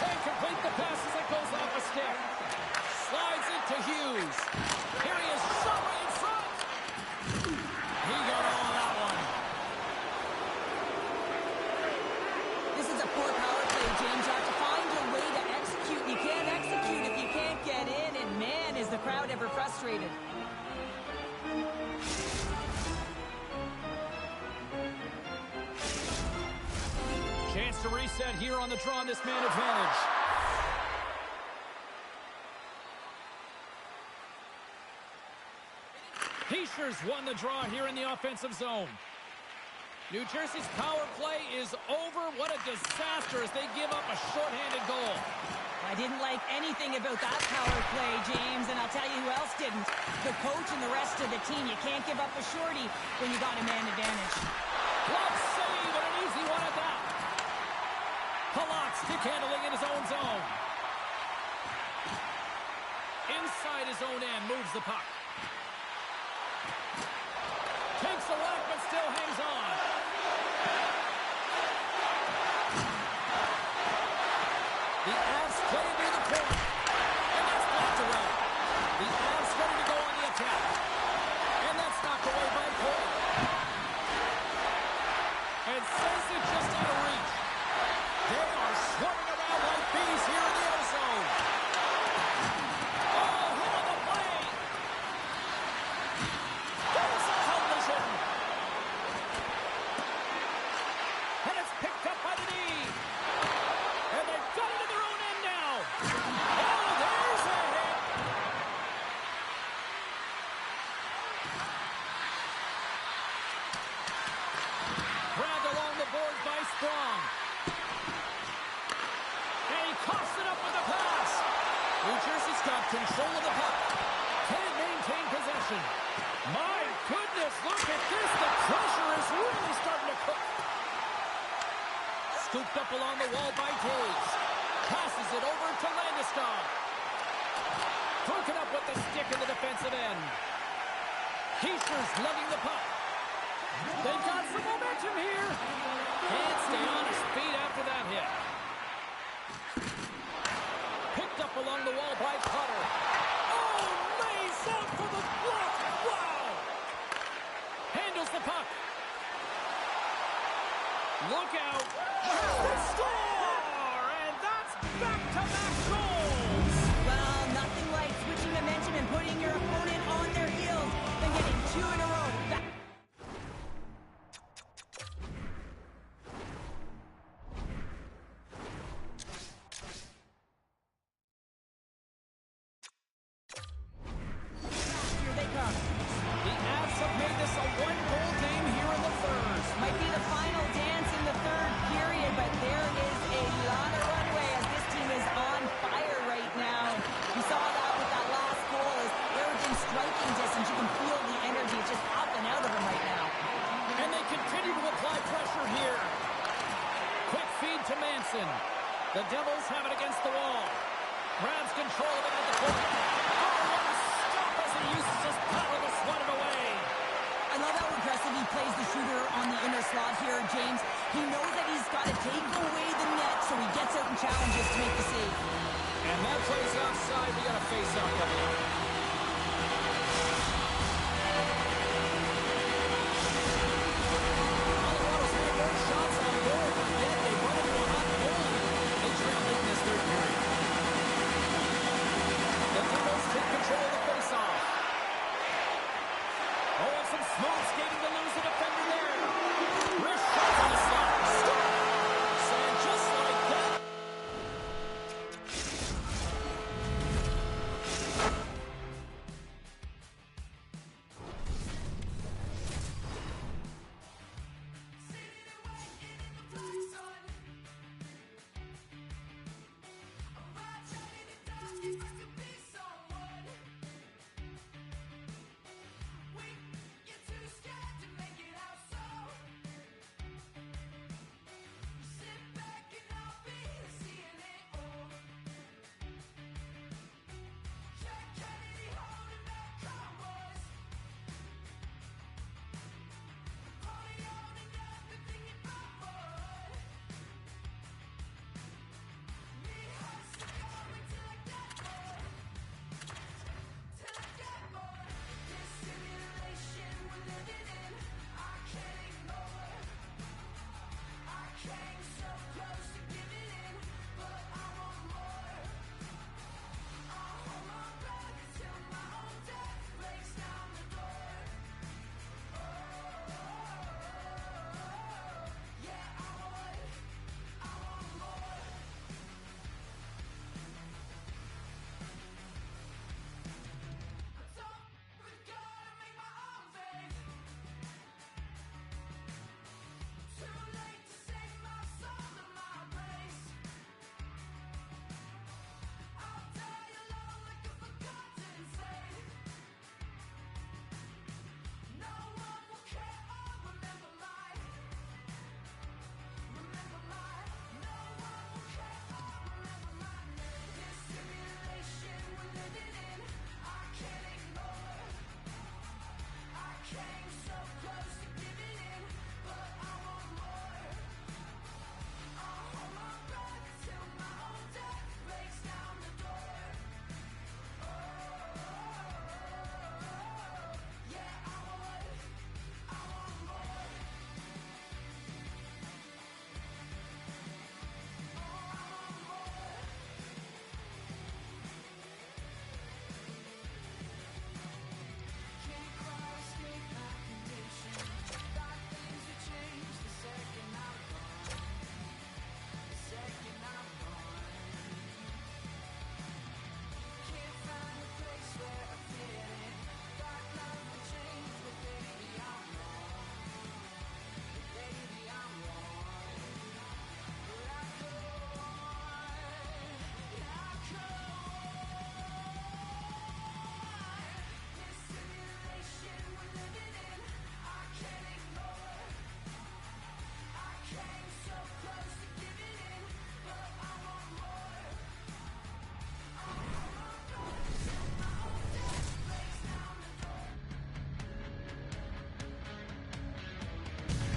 Can't complete the pass as it goes off a stick. Slides it to Hughes. Here he is, shot right in front. He got all of that one. This is a poor power play, James. You have to find a way to execute. You can't execute if you can't get in, and man, is the crowd ever frustrated. Chance to reset here on the draw on this man advantage. Heischer's won the draw here in the offensive zone. New Jersey's power play is over. What a disaster as they give up a shorthanded goal. I didn't like anything about that power play, James, and I'll tell you who else didn't. The coach and the rest of the team. You can't give up a shorty when you got a man advantage. Block save and an easy one at that. Palat stick handling in his own zone. Inside his own end, moves the puck. Takes a whack, but still hangs on. The Avs play near the corner. And that's blocked away. The Avs ready to go on the attack. And that's knocked away by Cole. And sends it just out of reach. They are swarming around like bees here in the ozone. Oh, hit on the play. There's a collision. And it's picked up by the knee. And they've got it in their own end now. Oh, there's a hit. Grabbed along the board by Sprong. And he coughs it up with a pass. New Jersey's got control of the puck. Can it maintain possession? My goodness, look at this. The pressure is really starting to cook. Scooped up along the wall by Taves. Passes it over to Landeskog. Broken up with the stick in the defensive end. Heischer's lugging the puck. They've got some momentum here. Can't stay on his feet after that hit. Picked up along the wall by Cutter. Oh, lays out for the block. Wow. Handles the puck. Look out. They score! And that's back-to-back goals. Well, nothing like switching momentum and putting your opponent on their heels than getting 2 in a row. Here they come. The Avs have made this a one-goal game here in the third. Might be the final dance in the third period, but there is a lot of runway as this team is on fire right now. You saw that with that last goal as they're within striking distance. You can feel the energy just popping out of them right now. And they continue to apply pressure here. Quick feed to Manson. The Devils have it against the wall. Grabs control of it at the point. Oh, what a stop as he uses his power to swat it away. I love how aggressive he plays the shooter on the inner slot here, James. He knows that he's got to take away the net, so he gets out and challenges to make the save. And that plays offside. We got a face-off coming up. Colorado's made more shots on goal, but yet they run into a hot goal. They trail late in this third period. The Devils take control of the face-off. Oh, and some smooth skating to lose the defender there. Wrist shot on the slot. And just like that.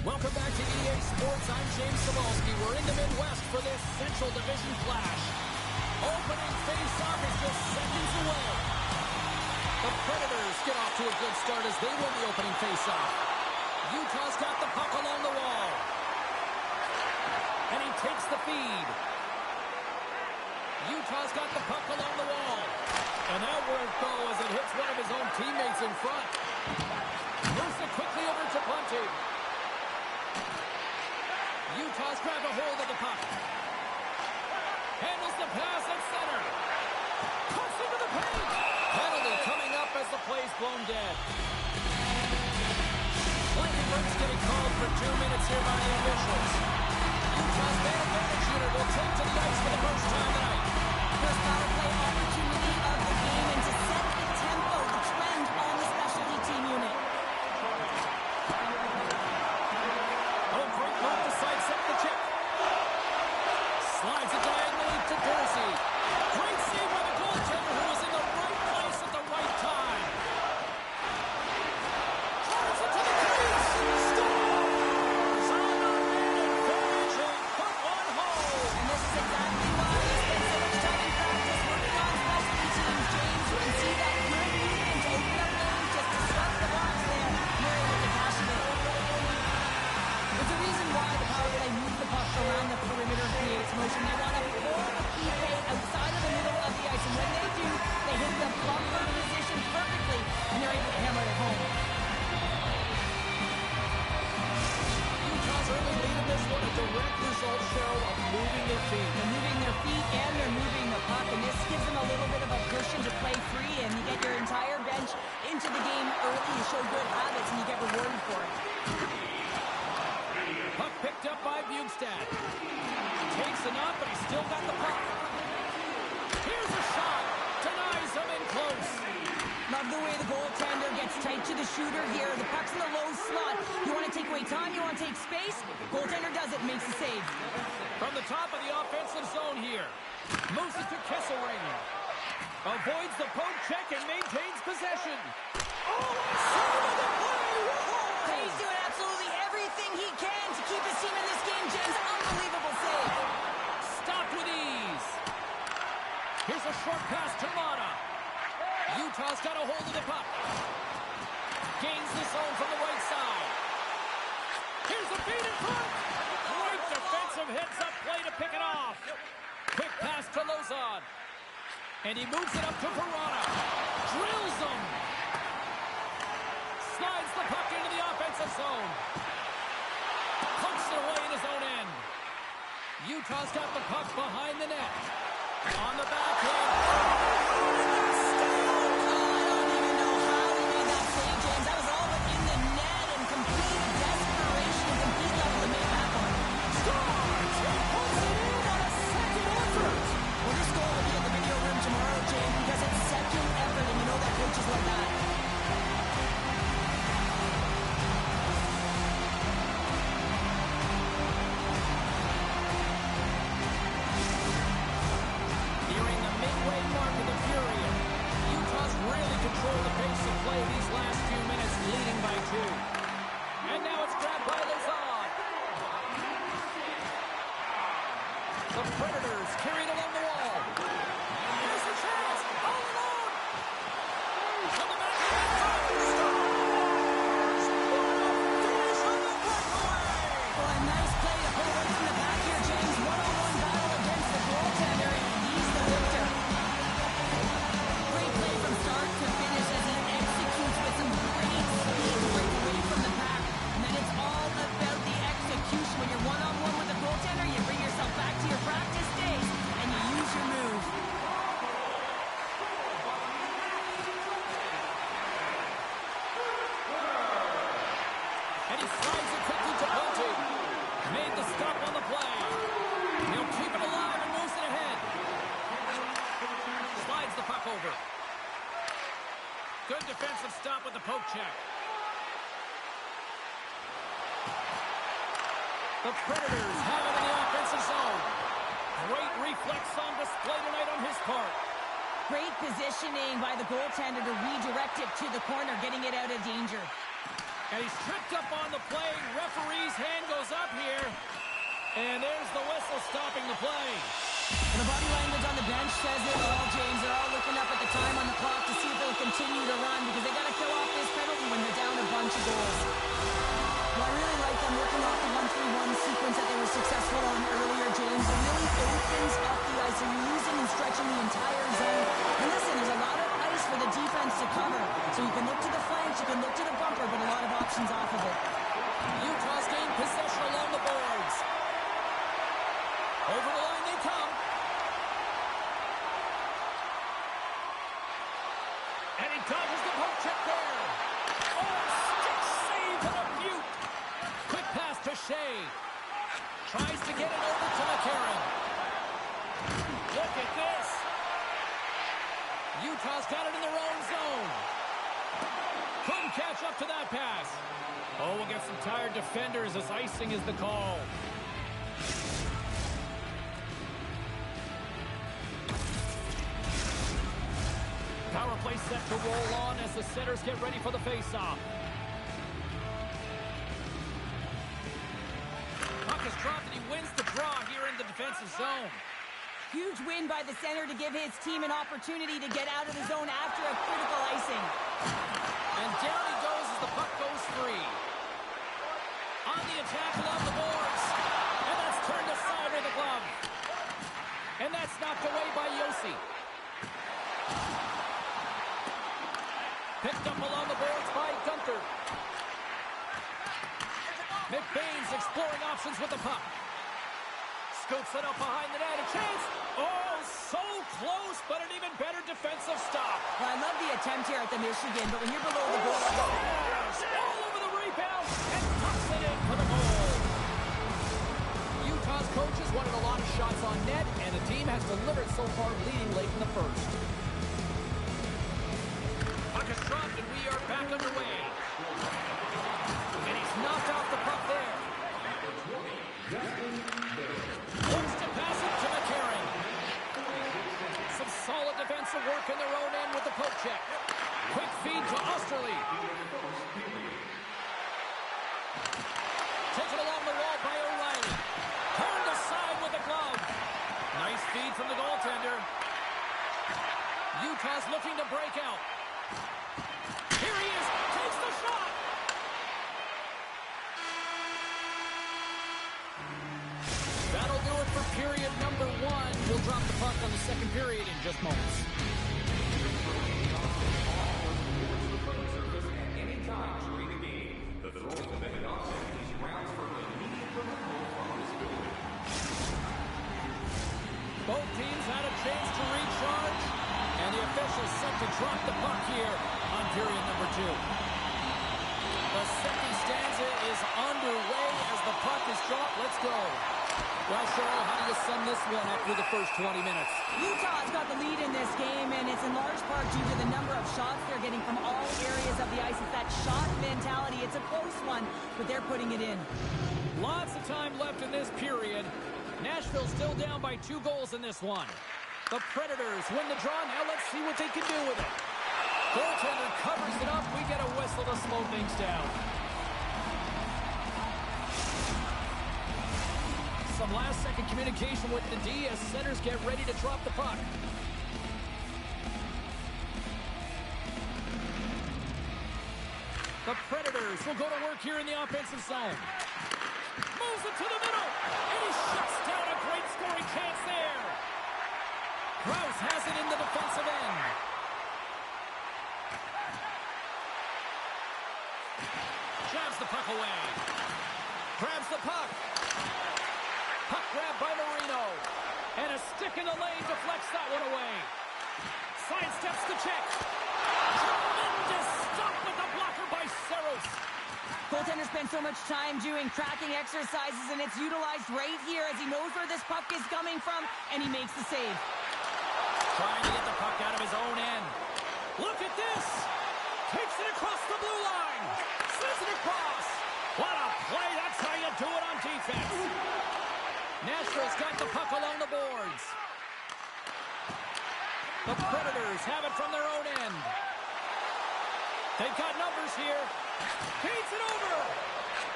Welcome back to EA Sports. I'm James Cebulski. We're in the Midwest for this Central Division clash. Opening face-off is just seconds away. The Predators get off to a good start as they win the opening face-off. Utah's got the puck along the wall. And he takes the feed. Utah's got the puck along the wall. And that won't go as it hits one of his own teammates in front. Moves it quickly over to Bunting. Utah's grabbed a hold of the puck. Handles the pass at center. Cuts into the paint. Penalty coming up as the play's blown dead. Blankenberg's getting called for 2 minutes here by the officials. Utah's man advantage unit will take to the ice for the first time tonight. First power play opportunity of the game and to set the tempo, the trend on the specialty team unit. Oh, great move to sidestep the check. Slides it diagonally to Dorsey. Great save by the goaltender who was in the right place at the right time. Drives it to the crease. Scores! On the advantage. Put one home. And this is exactly why he spent so much time in practice working on specialty teams, James. You can see that good movement to open up lanes, just disrupt the box there. You're able to cash it in. There's a reason why the power play moves the puck around the perimeter and creates motion. They want to pull the PK outside of the middle of the ice, and when they do, they hit the bumper position perfectly, and they're able to hammer it home. Utah's early lead in this one, a direct result show of moving their feet. They're moving their feet and they're moving the puck, and this gives them a little bit of a cushion to play free, and you get your entire bench into the game early. You show good habits, and you get rewarded for it. Puck picked up by Bjugstad. Takes a knock, but he's still got the puck. Here's a shot. Denies him in close. Love the way the goaltender gets tight to the shooter here. The puck's in the low slot. You want to take away time, you want to take space. Goaltender does it, makes the save. From the top of the offensive zone here. Moves it to Kesselring. Avoids the poke check and maintains possession. Oh, save of the play! Whoa! He's doing absolutely everything he can to keep his team in this game, James. Unbelievable save. Stopped with ease. Here's a short pass to Mata. Utah's got a hold of the puck. Gains the zone from the right side. Here's the feed in front. Great defensive heads-up play to pick it off. Quick pass to Lozon. And he moves it up to Verona. Drills him. Slides the puck into the offensive zone. Pumps it away in his own end. Utah's got the puck behind the net. On the backhand. Like that. Nearing the midway mark of the period. Utah's really controlled the pace of play these last few minutes, leading by 2. And now it's grabbed by Lozon. The Predators carried along the wall. Here's a chance. All alone. On the back of the net. Scores! Finish on the breakaway. Well, a nice play to pull away from the back here, James. One-on-one battle against the goaltender, and he's the victor. Great play from start to finish as he executes with some great speed to break away from the pack. And then it's all about the execution. When you're one-on-one with the goaltender, you bring yourself back to your practice days, and you use your move. And he slides it quickly to Bunting. Made the stop on the play. He'll keep it alive and moves it ahead. Slides the puck over. Good defensive stop with the poke check. The Predators have it in the offensive zone. Great reflex on display tonight on his part. Great positioning by the goaltender to redirect it to the corner, getting it out of danger. And he's tripped up on the play. Referee's hand goes up here. And there's the whistle stopping the play. And the body language on the bench says it all, James. They're all looking up at the time on the clock to see if they'll continue to run because they got to kill off this penalty when they're down a bunch of goals. Well, I really like them working off the 1-3-1 sequence that they were successful on earlier, James. It really opens up the ice. So you're using and stretching the entire zone. And listen, there's a lot of ice for the defense to cover. So you can look to the flanks, you can look to the bumper, but a lot of options off of it. Utah's gained possession along the boards. Over the line they come. And he dodges the poke check there. Oh, stick save and a beaut. Quick pass to Shea. Tries to get it over to McCarron. Look at this. Utah's got it in their own zone. Couldn't catch up to that pass. Oh, we'll get some tired defenders as icing is the call. Power play set to roll on as the centers get ready for the face-off. Puck is dropped and he wins the draw here in the defensive zone. Huge win by the center to give his team an opportunity to get out of the zone after a critical icing. And down he goes as the puck goes free. On the attack along the boards. And that's turned aside with a glove. And that's knocked away by Yossi. Picked up along the boards by Gunther. McBain's exploring options with the puck. Scoops it up behind the net. A chance. Oh, so close, but an even better defensive stop. Well, I love the attempt here at the Michigan, but when you're below the goal, All over the rebound and tucks it in for the goal. Utah's coaches wanted a lot of shots on net, and the team has delivered so far, leading late in the first. Puck is dropped, and we are back underway. And he's knocked off the puck there. Looks to pass it to McCarron. Some solid defensive work in their own end with the poke check. Quick feed to Osterley. Taken along the wall by O'Reilly. Turned aside with the glove. Nice feed from the goaltender. Utah's looking to break out. Here he is. Takes the shot. That'll do it for period number 1. We'll drop the puck on the second period in just moments. Both teams had a chance to recharge, and the officials set to drop the puck here on period number 2. The second stanza is underway as the puck is dropped. Let's go. Well, Cheryl, how do you sum this one up through the first 20 minutes? Utah's got the lead in this game, and it's in large part due to the number of shots they're getting from all areas of the ice. It's that shot mentality. It's a close one, but they're putting it in. Lots of time left in this period. Nashville's still down by 2 goals in this one. The Predators win the draw. Now let's see what they can do with it. Goaltender covers it up. We get a whistle to slow things down. Some last-second communication with the D as centers get ready to drop the puck. The Predators will go to work here in the offensive zone. Moves it to the middle, and he shuts down a great scoring chance there. Krause has it in the defensive end. Jabs the puck away. Grabs the puck. Puck grab by Marino. And a stick in the lane deflects that one away. Sidesteps the check. Tremendous stop with the blocker by Saros. Goaltender spends so much time doing tracking exercises, and it's utilized right here as he knows where this puck is coming from, and he makes the save. Trying to get the puck out of his own end. Look at this. Takes it across the blue line. Sends it across. What a play. That's how you do it on defense. Nashville's got the puck along the boards. The Predators have it from their own end. They've got numbers here. Feeds it over.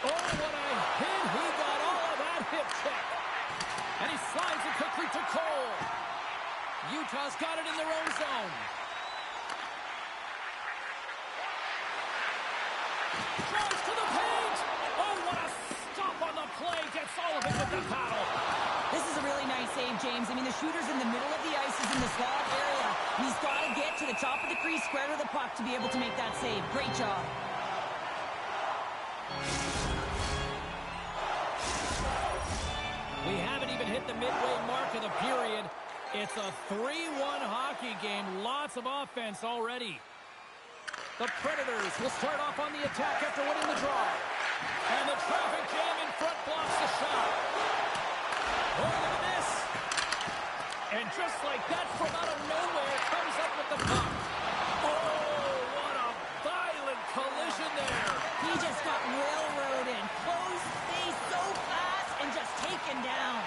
Oh, what a hit. He got all of that hip check. And he slides it quickly to Cole. Utah's got it in their own zone. Drives to the paint. Oh, what a stop on the play. Gets all of it with the paddle. This is a really nice save, James. I mean, the shooter's in the middle of the ice, is in the slot area. And he's got to get to the top of the crease, square to the puck to be able to make that save. Great job. We haven't even hit the midway mark of the period. It's a 3-1 hockey game. Lots of offense already. The Predators will start off on the attack after winning the draw. And the traffic jam in front blocks the shot. Oh, look at this. And just like that, from out of nowhere, comes up with the puck. Oh, what a violent collision there. He just got railroaded. Close face so fast and just taken down.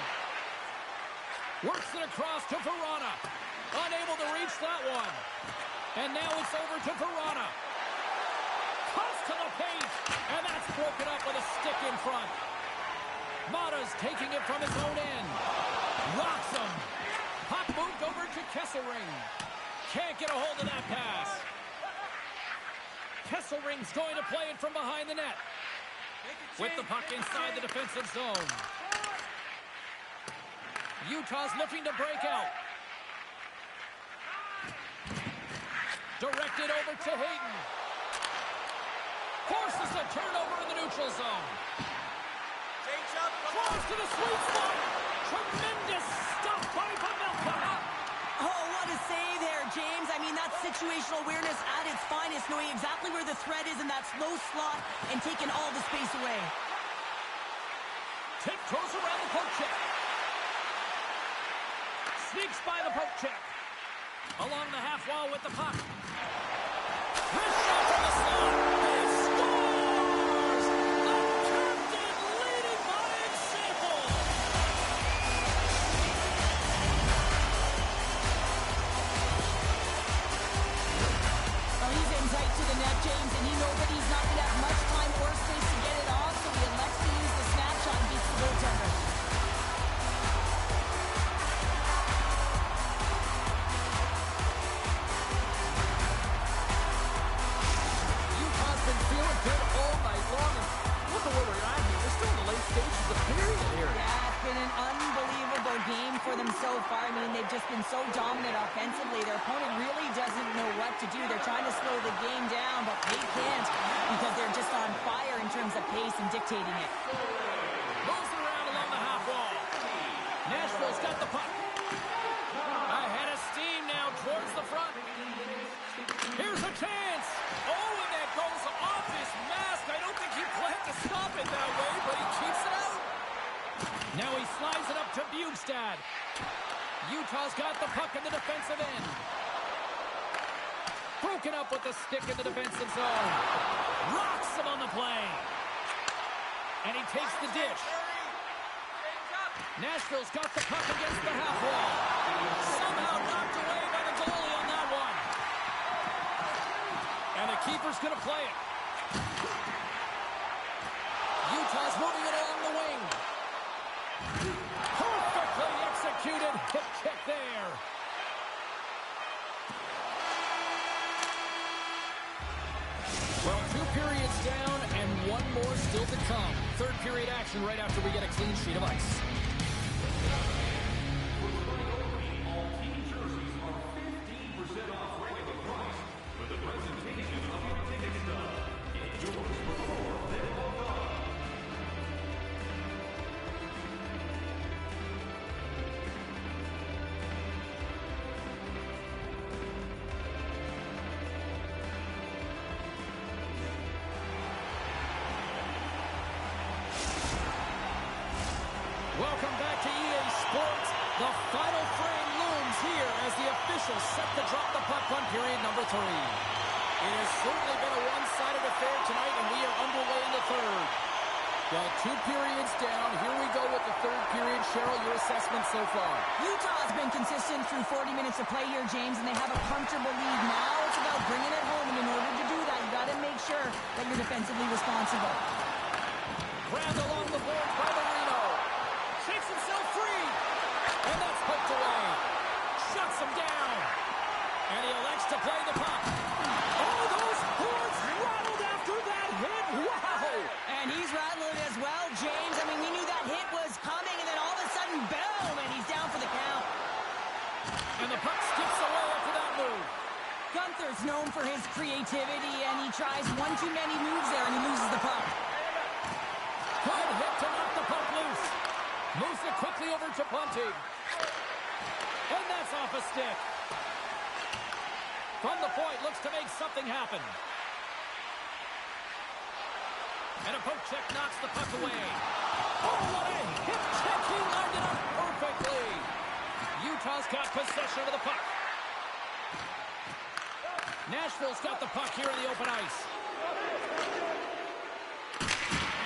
Works it across to Verona. Unable to reach that one. And now it's over to Verona. Cuts to the paint. And that's broken up with a stick in front. Mata's taking it from his own end. Rocks him. Puck moved over to Kesselring. Can't get a hold of that pass. Kesselring's going to play it from behind the net. With the puck inside the defensive zone. Utah's looking to break out. Directed over to Hayden. Forces a turnover in the neutral zone. Cross to the sweet spot. Tremendous stop by Pavelka. Oh, what a save there, James. I mean, that's situational awareness at its finest, knowing exactly where the threat is in that slow slot and taking all the space away. Tiptoes around the poke check. Sneaks by the poke check. Along the half wall with the puck. Wrist shot from the slot. And scores! The captain leading by example. Well, he's in tight to the net, James, and you know that he's not going to have much time or space to get it off, so he elects to use the snapshot and beats the goaltender. Utah's been feeling good all night long. And look at where we're at here. We're still in the late stages of the period here. Yeah, it's been an unbelievable game for them so far. I mean, they've just been so dominant offensively. Their opponent really doesn't know what to do. They're trying to slow the game down, but they can't because they're just on fire in terms of pace and dictating it. Moves it around along the half wall. Nashville's got the puck. Ahead of steam now towards the front. Here's a chance. Oh, and that goes off his mask. I don't think he planned to stop it that way, but he keeps it out. Now he slides it up to Bjugstad. Utah's got the puck in the defensive end. Broken up with the stick in the defensive zone. Rocks him on the play. And he takes the dish. Nashville's got the puck against the half wall. Somehow knocked away by the goalie on that one. And the keeper's going to play it. Utah's moving it along the wing. Perfectly executed hip check there. Well, 2 periods down and 1 more still to come. Third period action right after we get a clean sheet of ice. All team jerseys are 15% off regular price with the presentation of your ticket stub. Get yours before they're all gone. Welcome back to EA Sports. The final frame looms here as the officials set to drop the puck on period number 3. It has certainly been a one-sided affair tonight, and we are underway in the third. Well, 2 periods down. Here we go with the third period. Cheryl, your assessment so far? Utah has been consistent through 40 minutes of play here, James, and they have a comfortable lead. Now it's about bringing it home, and in order to do that, you got to that you're defensively responsible. Grabbed along the boards by Marino. Shakes himself free. And that's poked away. Shuts him down. And he elects to play the puck. Oh, those boards rattled after that hit. Wow. And he's rattling as well, James. I mean, we knew that hit was coming, and then all of a sudden, boom, and he's down for the count. And the puck skips away after that move. Gunther's known for his creativity, and he tries one too many moves there, and he loses the puck. Good hit to knock the puck loose. Moves it quickly over to Bunting. And that's off a stick. From the point, looks to make something happen. And a poke check knocks the puck away. Oh, what a hip check. He lined it up perfectly. Utah's got possession of the puck. Nashville's got the puck here in the open ice.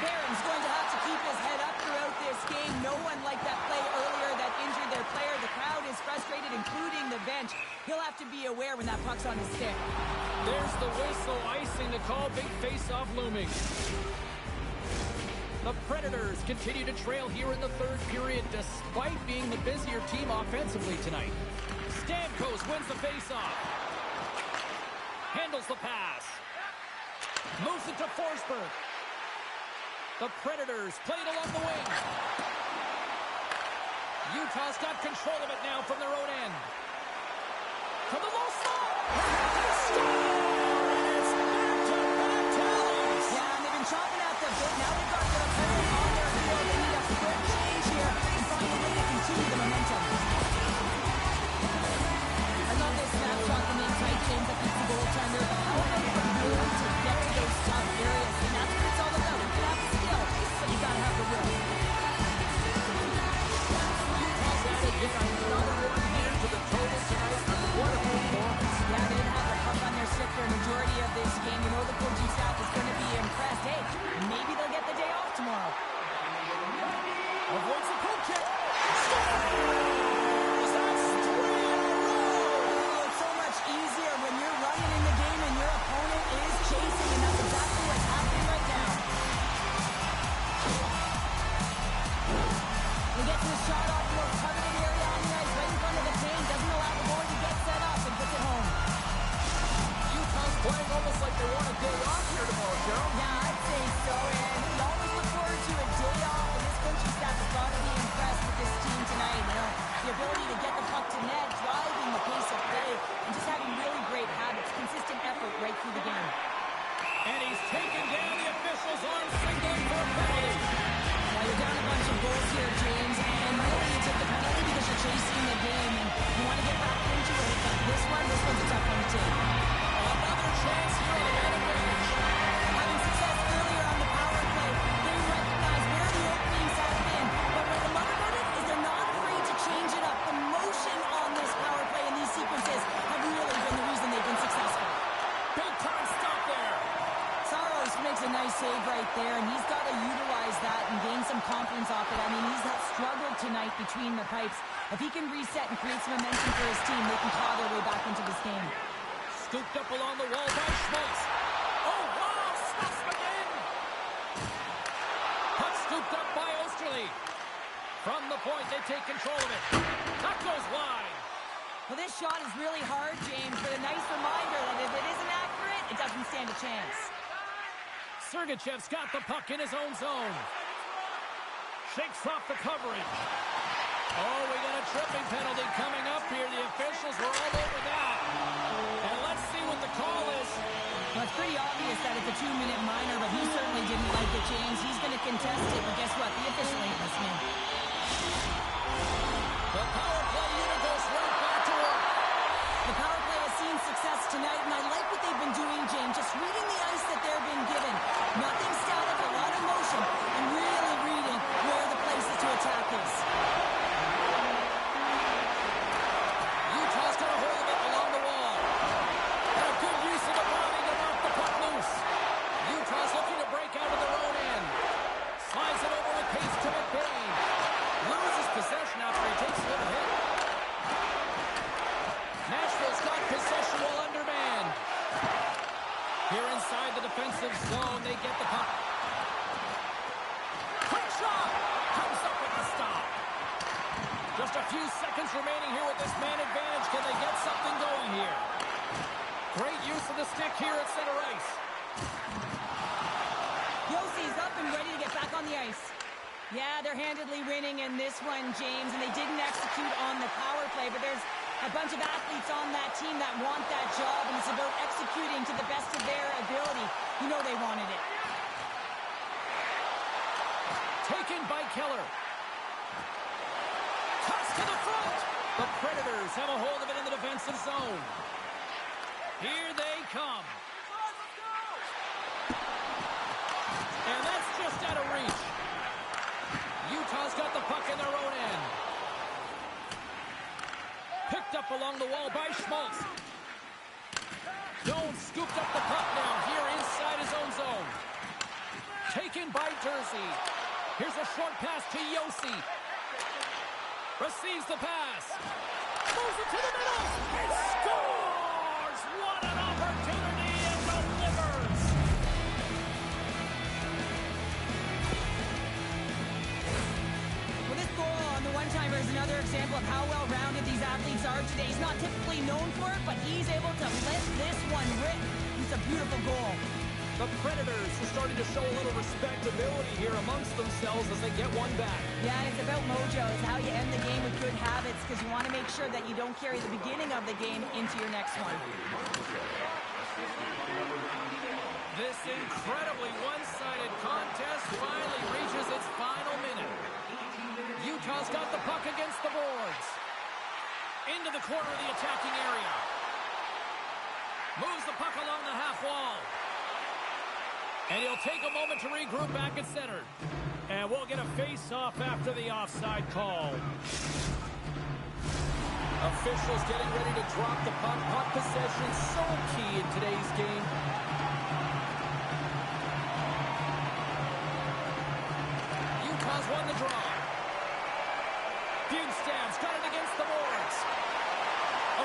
Barron's going to have to keep his head up throughout this game. No one like that play earlier that injured their player. The crowd is frustrated, including the bench. He'll have to be aware when that puck's on his stick. There's the whistle, icing the call. Big face-off looming. The Predators continue to trail here in the third period despite being the busier team offensively tonight. Stamkos wins the face-off. Handles the pass. Moves it to Forsberg. The Predators play it along the wing. Utah's got control of it now from their own end. From the low slot. And it's back-to-back tallies. Yeah, and they've been chopping at the bit. Now they've got to get a play on their field. They need a quick change here and find a way to continue the momentum. I love this snapshot from the inside, James, that beats the goaltender. How about the will to get to those tough areas? And that's what it's all about. You can have the skill, but you got to have the will. Utah's added yet another one here to the total tonight. What a performance. Yeah, they didn't have the puck on their stick for a majority of this game. You know the coaching staff is going to be impressed. Hey, maybe they'll get the day off tomorrow. Avoids the poke check. Scores! That's 3 in a row! It's so much easier when you're running in the game and your opponent is chasing, and that's exactly what's happening right now. He gets his shot off the most coveted area on the ice, right in front of the paint, doesn't allow the board to get set up, and puts it home. Utah's playing almost like they want a day off here tomorrow, Joe. Yeah, I'd say so, and we always look forward to a day off, and this coaching staff has got to be impressed with this team tonight. You know, the ability to get the puck to net, driving the pace of play, and just having really great habits, consistent effort right through the game. And he's taken down the official's arm, signaling for a penalty. Now you're down a bunch of goals here, James, and really you took the penalty because you're chasing the game, and you want to get back into it, but this one's a tough one to take. Another chance here on the man advantage. Having success earlier on the power play, they recognize where the openings have been, but what I love about it is they're not afraid to change it up. The motion on this power play and these sequences have really been the reason they've been successful. Big time stop there. Saros makes a nice save right there, and he's got to utilize that and gain some confidence off it. I mean, he's struggled tonight between the pipes. If he can reset and create some momentum for his team, they can claw their way back into this game. Scooped up along the wall by Schmaltz. Oh, wow! Smuts again! Puck scooped up by Osterley. From the point, they take control of it. That goes wide. Well, this shot is really hard, James, but a nice reminder that if it isn't accurate, it doesn't stand a chance. Sergachev's got the puck in his own zone. Shakes off the coverage. Oh, we got a tripping penalty coming up here. The officials were all over that. And let's see what the call is. Well, it's pretty obvious that it's a 2-minute minor, but he certainly didn't like it, James. He's going to contest it, but guess what? The official ain't listening. The power play unit goes right back to work. The power play has seen success tonight, and I like what they've been doing, James. Just reading the ice that they're being given. Nothing static, a lot of motion, and really reading where the places to attack is. Utah's got a hold of it along the wall. And a good use of the body to knock the puck loose. Utah's looking to break out of their own end. Slides it over with pace to McBain. Loses possession after he takes a little hit. Nashville's got possession while undermanned. inside the defensive zone. They get the puck. Quick shot! Comes up with the stop. Just a few seconds remaining here with this man advantage. Can they get something going here? Great use of the stick here at center ice. Yossi's up and ready to get back on the ice. Yeah, they're handedly winning in this one, James, and they didn't execute on the power play, but there's a bunch of athletes on that team that want that job, and it's about executing to the best of their ability. You know they wanted it. Taken by Keller. Toss to the front. The Predators have a hold of it in the defensive zone. Here they come. And that's just out of reach. Utah's got the puck in their own end. Picked up along the wall by Schmaltz. Jones scooped up the puck now here inside his own zone. Taken by Jersey. Here's a short pass to Yossi. Receives the pass. Moves it to the middle. And scores! What an opportunity and delivers! Well, this goal on the one-timer is another example of how well-rounded these athletes are today. He's not typically known for it, but he's able to let this one rip. It's a beautiful goal. The Predators are starting to show a little respectability here amongst themselves as they get one back. Yeah, and it's about mojo. It's how you end the game with good habits, because you want to make sure that you don't carry the beginning of the game into your next one. This incredibly one-sided contest finally reaches its final minute. Utah's got the puck against the boards. Into the corner of the attacking area. Moves the puck along the half wall. And he'll take a moment to regroup back at center. And we'll get a face-off after the offside call. Officials getting ready to drop the puck. Puck possession so key in today's game. Utah's won the draw. Bjugstad's got it against the boards.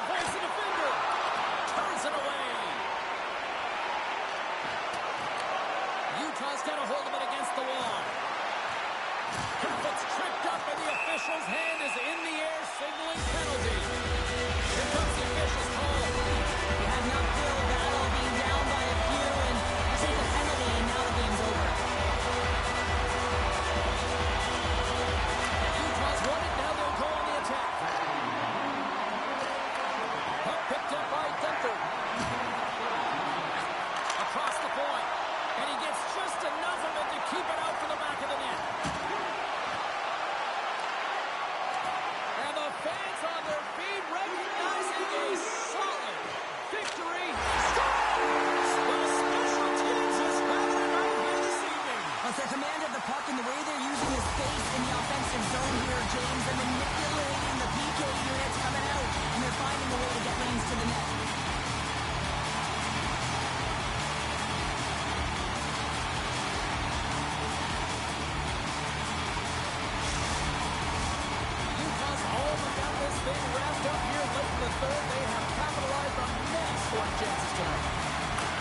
Avoids the defender. Turns it away. Utah's got a hold of it against the wall. Kerfoot's tripped up and the official's hand is in the air signaling penalty. Here comes the official's call. They had an uphill battle, being down by a few, and take a penalty, and now the game's over. Utah's won it, now they'll go on the attack. Puck picked up by Gunther. Across the point. And he gets just enough of it to keep it out to the back of the net. And the fans on their feet recognizing a solid victory. Scores! The special teams is having it right here this evening. Well, it's their command of the puck and the way they're using the space in the offensive zone here, James. They're manipulating the PK units coming out, and they're finding a way to get lanes to the net. Wrapped up here late in the third. They have capitalized on many scoring chances tonight.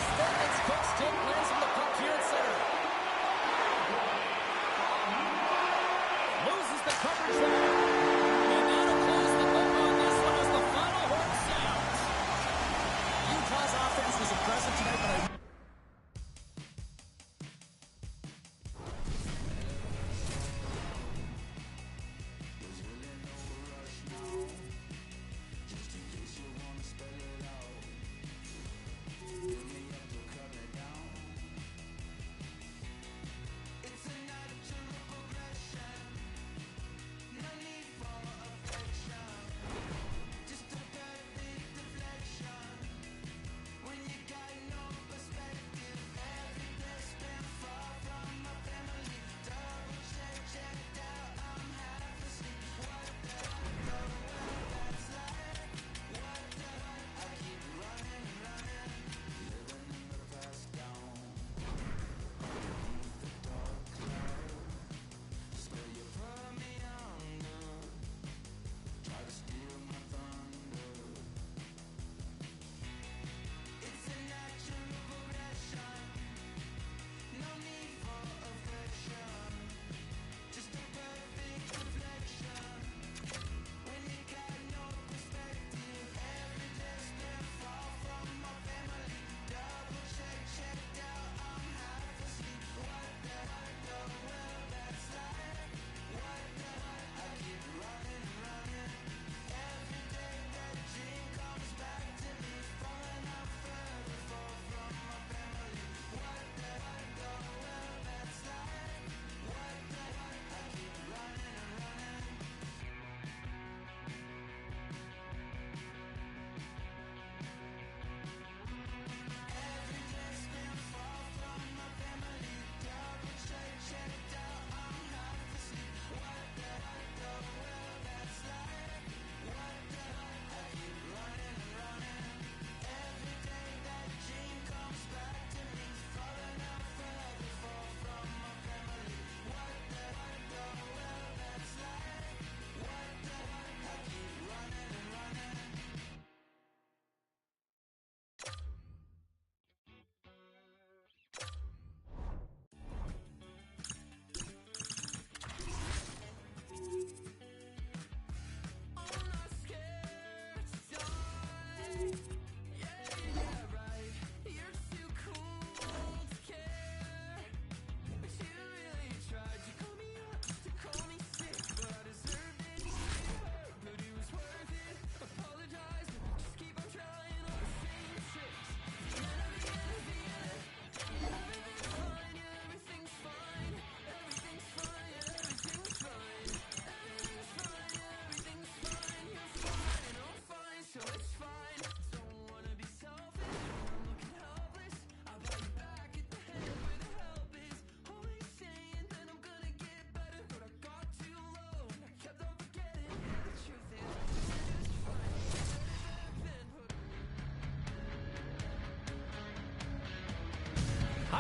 Stanton's quick stick lands from the puck here at center. Loses the coverage there. And that'll close the book on this one as the final horn sounds. Utah's offense was impressive tonight, but I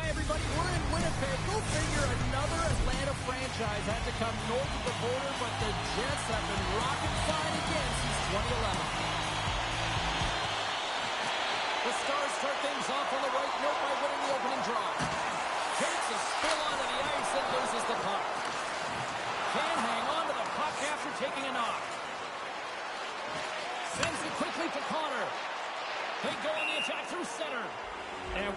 Hi, everybody. We're in Winnipeg. Go figure, another Atlanta franchise had to come north of the border, but the Jets have been rocking fine again since 2011. The Stars start things off on the right note by winning the opening draw. Takes a spill onto the ice and loses the puck. Can hang on to the puck after taking a knock. Sends it quickly to Connor. They go on the attack through center. And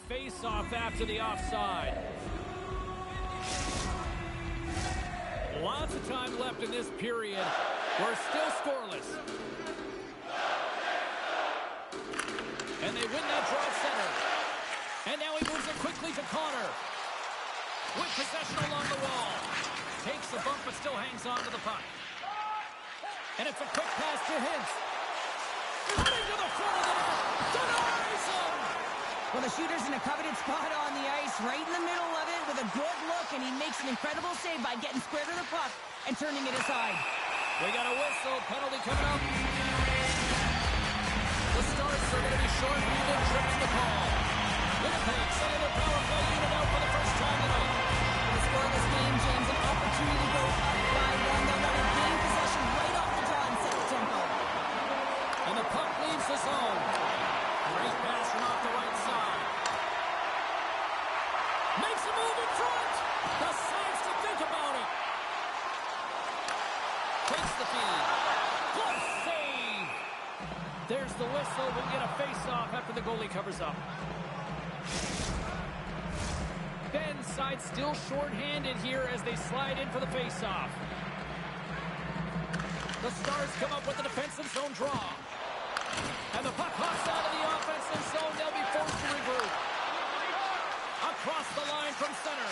face-off after the offside. Lots of time left in this period. We're still scoreless. And they win that draw center. And now he moves it quickly to Connor. With possession along the wall. Takes the bump but still hangs on to the puck. And it's a quick pass to Hintz. Running to the front of the net. Denies him! Well, the shooter's in a coveted spot on the ice, right in the middle of it with a good look, and he makes an incredible save by getting square to the puck and turning it aside. We got a whistle. Penalty coming up. The Stars are going to be short and even trips the call. Winnipeg sending their power play unit out for the first time tonight. In a scoreless game, James, an opportunity to go up by one. They'll want to gain possession right off the draw and set the tempo. And the puck leaves the zone. Great pass from off the right side. Makes a move in front. Decides to think about it. Takes the feed. Close save. There's the whistle. We'll get a face-off after the goalie covers up. Ben's side still short-handed here as they slide in for the face-off. The Stars come up with the defensive zone draw. And the puck hops out of the offensive zone. They'll be forced to regroup. Across the line from center.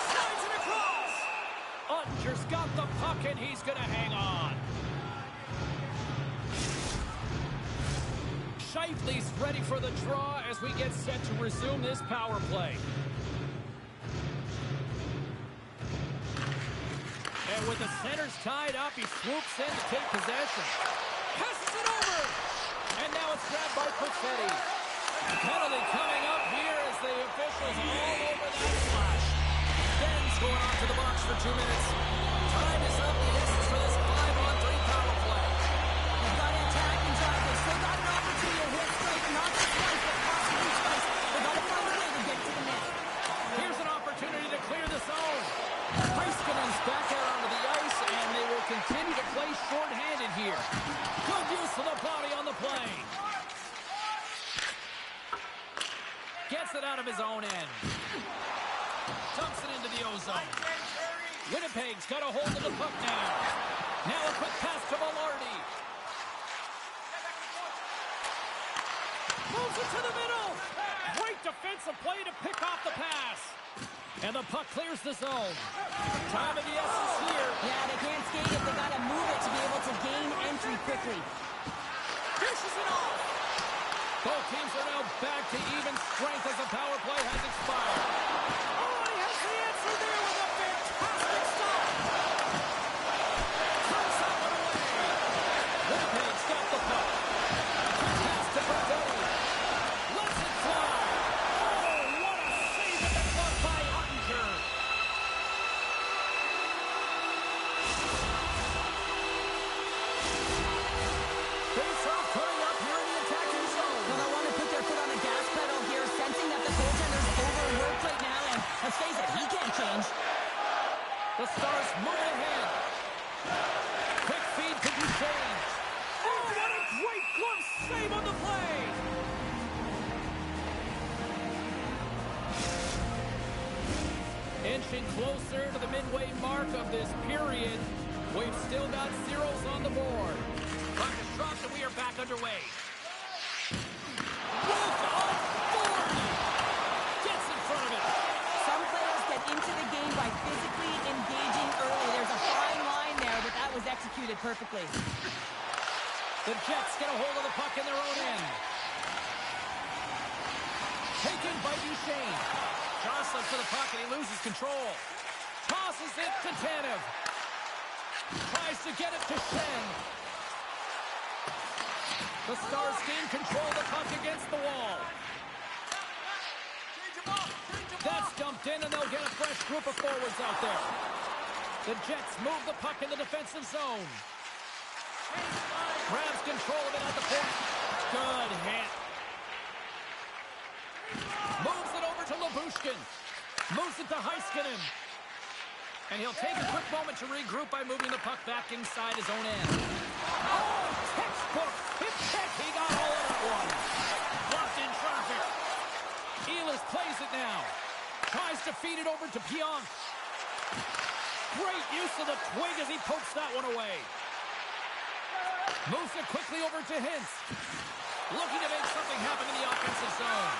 Slides it across. Utger's got the puck, and he's going to hang on. Scheifele's ready for the draw as we get set to resume this power play. And with the centers tied up, he swoops in to take possession. Passes it over. And now it's grabbed by Perfetti. Penalty coming up here as the officials all over that flash. Ben's going on to the box for 2 minutes. Time is up. This is for this 5-on-3 power play. They've got to attack and drive. They've still got an opportunity to hit straight, not just once, but possibly twice. They've got to find a way to get to the net. Here's an opportunity to clear the zone. Heiskanen's back out onto the ice, and they will continue to play short-handed here. Good use of the body on the play. Gets it out of his own end. Dumps it into the ozone. Winnipeg's got a hold of the puck now. Now a quick pass to Velarde. Moves it to the middle. Great defensive play to pick off the pass. And the puck clears the zone. Time of the essence here. Yeah, they can't skate it. They got to move it to be able to gain entry quickly. Dishes it off. Both teams are now back to even strength as the power play has expired. Oh, he has the answer there with a fantastic stop. Comes up and away. Winnipeg's got the puck. Pass to Perfetti. Lets it fly. Oh, what a save at the glove by Ottinger. Face-off coming up here in the attacking zone. Well, they'll want to put their foot on the gas pedal here, sensing that the goaltender's overworked right now, and let's face it, he can't change. The Stars moving ahead. Quick feed to Duchesne. Oh, what a great glove save on the play. Inching closer to the midway mark of this period. We've still got zeros on the board. Puck is dropped and we are back underway. With authority. perfectly. The Jets get a hold of the puck in their own end. Taken by Duchesne. Jostling for the puck, and he loses control. Tosses it to Tanev. Tries to get it to Shen. The Stars gain control of the puck against the wall. That's dumped in, and they'll get a fresh group of forwards out there. The Jets move the puck in the defensive zone. Grabs control of it at the point. Good hit. Moves it over to Labushkin. Moves it to Heiskanen. And he'll take a quick moment to regroup by moving the puck back inside his own end. Oh, textbook. Hit check. He got all of that one. Blocked in traffic. Ehlers plays it now. Tries to feed it over to Pionk. Great use of the twig as he pokes that one away. Moves it quickly over to Hintz. Looking to make something happen in the offensive zone.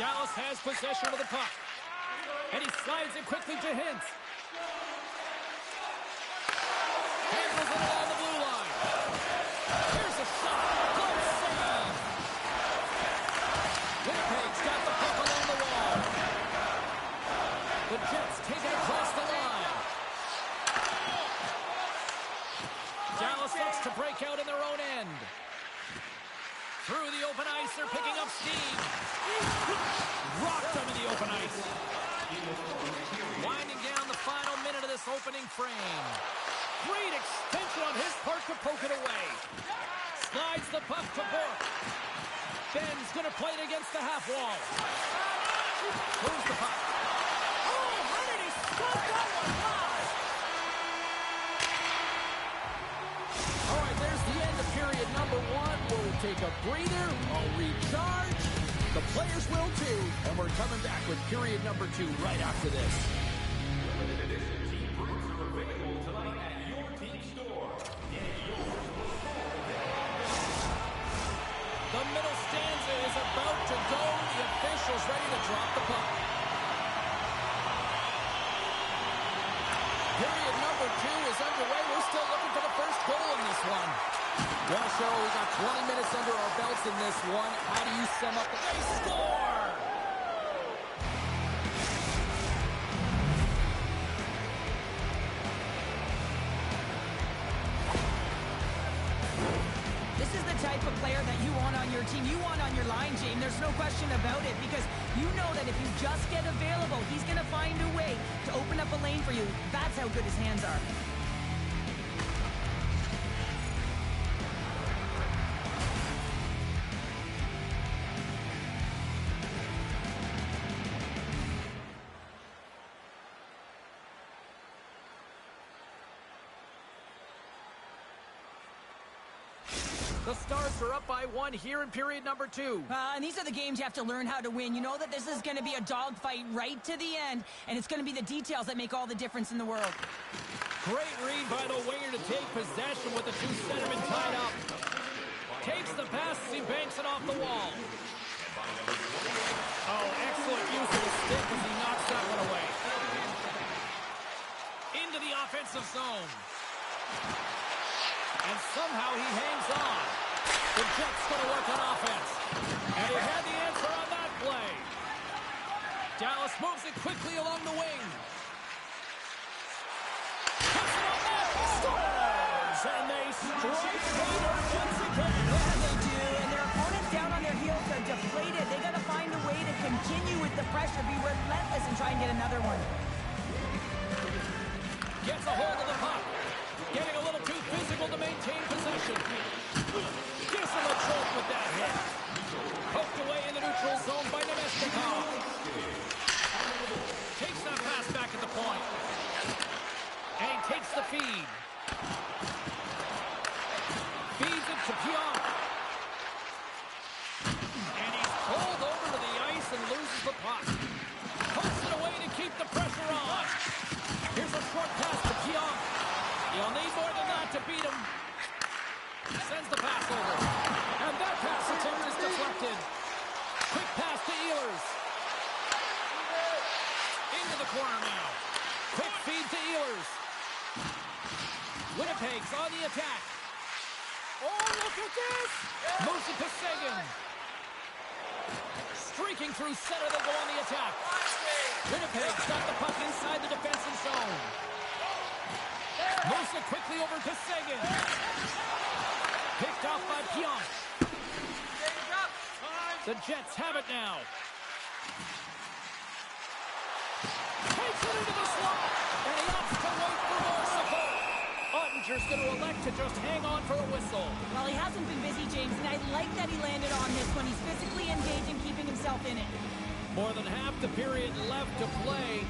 Dallas has possession of the puck. And he slides it quickly to Hintz. Handles it along the blue line. Here's a shot. Close save. Winnipeg's got the puck along the wall. The Jets take it across the line. Dallas looks to break out in their own end. Through the open ice, they're picking up steam. Rocked them in the open ice. Winding down the final minute of this opening frame. Great extension on his part to poke it away. Slides the puck to Bourque. Ben's going to play it against the half wall. Moves the puck. Oh, how did he scoop that one? All right, there's the end of period number one. We'll take a breather, I'll recharge. The players will too, and we're coming back with period number two right after this. Limited edition team fruits are available tonight at your team store. Get yours before The middle stanza is about to go. The officials ready to drop the puck. Period number two is underway. We're still looking for the first goal in this one. Well, Cheryl, we got 20 minutes under our belts in this one. How do you sum up the... They score! This is the type of player that you want on your team. You want on your line, James. There's no question about it, because you know that if you just get available, he's going to find a way to open up a lane for you. That's how good his hands are. The Stars are up by one here in period number two. And these are the games you have to learn how to win. You know that this is going to be a dogfight right to the end, and it's going to be the details that make all the difference in the world. Great read by the winger to take possession with the two centermen tied up. Takes the pass as he banks it off the wall. Oh, excellent use of the stick as he knocks that one away. Into the offensive zone. And somehow he hangs on. The Jets going to work on offense. And he had the answer on that play. Dallas moves it quickly along the wing. Puts it on net. Scores! And they strike later once again. Yeah, they do. And their opponents down on their heels are deflated. They got to find a way to continue with the pressure, be relentless, and try and get another one. Gets a hold of the puck. Getting a little too physical to maintain possession. Gives him a choke with that hit. Poked away in the neutral zone by Nemestikov. Takes that pass back at the point. And he takes the feed. Feeds it to Pionk. And he's pulled over to the ice and loses the puck. Pokes it away to keep the pressure on. Here's a short pass to Pionk. You'll need more than that to beat him. Sends the pass over. And that pass attempt is deflected. Quick pass to Ehlers. into the corner now. Quick feed to Ehlers. Winnipeg's on the attack. Oh, look at this! Musa Pasegan. Streaking through center, they go on the attack. Winnipeg's got the puck inside the defensive zone. Musa quickly over to Pasegan. Picked off by Pionk. The Jets have it now. Takes it into the slot, and he opts to wait for more support. Ottinger's going to elect to just hang on for a whistle. Well, he hasn't been busy, James, and I like that he landed on this one. He's physically engaged and keeping himself in it. More than half the period left to play.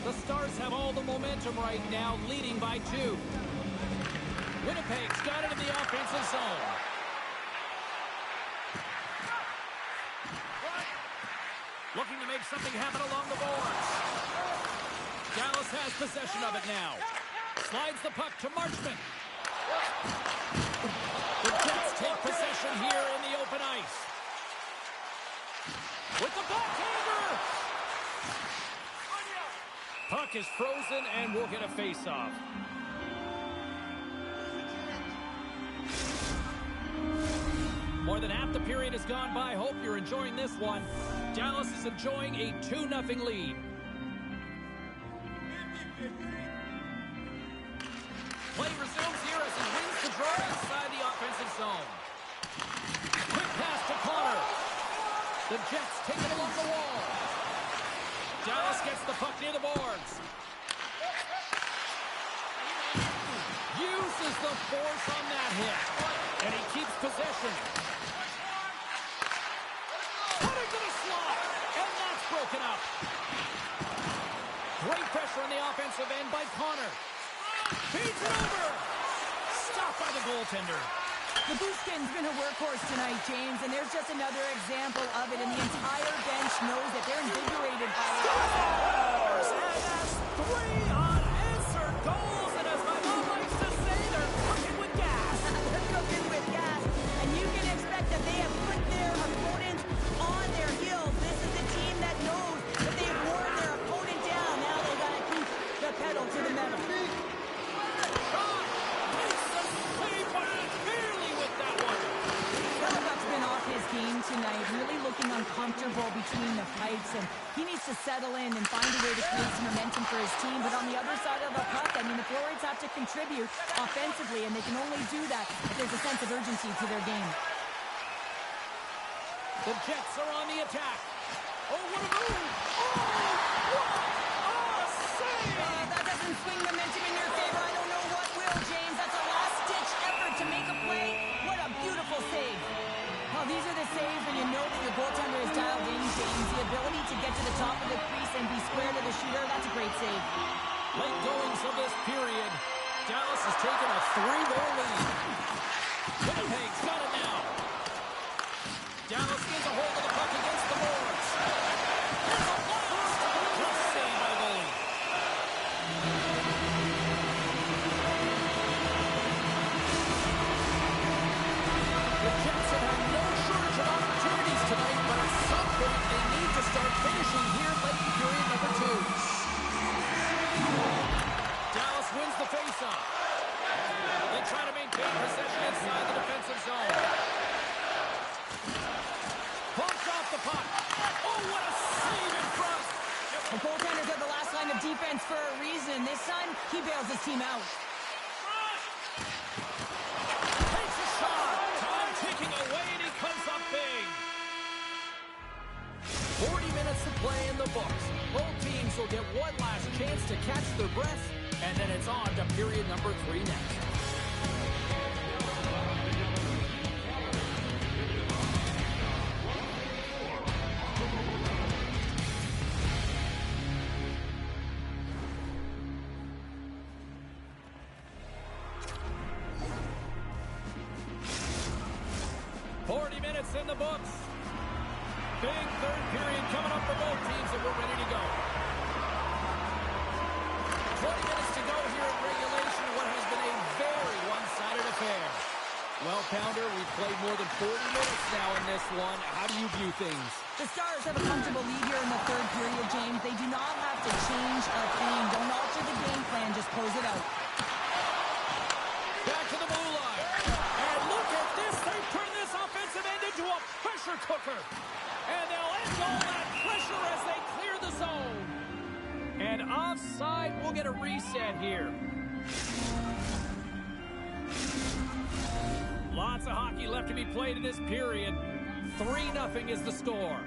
The Stars have all the momentum right now, leading by 2. Winnipeg's got it in the offensive zone. Looking to make something happen along the boards. Dallas has possession of it now. Slides the puck to Marchment. The Jets take possession here in the open ice. With the backhander! Puck is frozen and we'll get a face-off. More than half the period has gone by. Hope you're enjoying this one. Dallas is enjoying a 2-0 lead. Play resumes here as he wins the draw inside the offensive zone. Quick pass to Connor. The Jets take it along the wall. Dallas gets the puck near the boards. Uses the force on that hit. And he keeps possession. Cutting to the slot. And that's broken up. Great pressure on the offensive end by Connor. Feeds it over. Stopped by the goaltender. The Bushkin's been a workhorse tonight, James, and there's just another example of it, and the entire bench knows that they're invigorated by it. Scores! And that's 3 unanswered goals, and as my mom likes to say, they're cooking with gas. They're cooking with gas, and you can expect that they have put their opponents on their heels. This is a team that knows that they've worn their opponent down. Now they got to keep the pedal to the metal. Tonight, really looking uncomfortable between the pipes, and he needs to settle in and find a way to create some momentum for his team. But on the other side of the puck, I mean, the forwards have to contribute offensively, and they can only do that if there's a sense of urgency to their game. The Jets are on the attack. Oh, what a move! Oh, what a save! That doesn't swing momentum in your favor. I don't know what will, James. That's a last-ditch effort to make a play. What a beautiful save. Well, these are the saves when you know that your goaltender is dialed in, James. The ability to get to the top of the crease and be square to the shooter, that's a great save. Late goings of this period. Dallas has taken a 3-goal lead. Winnipeg's got it now. Dallas gets a hold of the puck against the boards. There's a blast! Just saved by the goalie. The Jets have had no shortage of opportunities tonight, but at some point they need to start finishing here late in period number 2. Dallas wins the faceoff. They try to maintain possession inside the defensive zone. Bumped off the puck. Oh, what a save in front. The goaltenders are the last line of defense for a reason. This time, he bails his team out. Takes a shot. Time ticking away, and he comes up big. 40 minutes to play in the books. Both teams will get one last chance to catch their breath, and then it's on to period number 3 next. In the books. Big third period coming up for both teams, and we're ready to go. 20 minutes to go here in regulation, what has been a very one-sided affair. Well pounder. We've played more than 40 minutes now in this one. How do you view things? The Stars have a comfortable lead here in the third period, James. They do not have to change a thing. Don't alter the game plan. Just close it out. Back to the blue line. And look at this. They turn this offensive end into a pressure cooker. And they'll end all that pressure as they clear the zone. And offside, we'll get a reset here. Lots of hockey left to be played in this period. 3-0 is the score.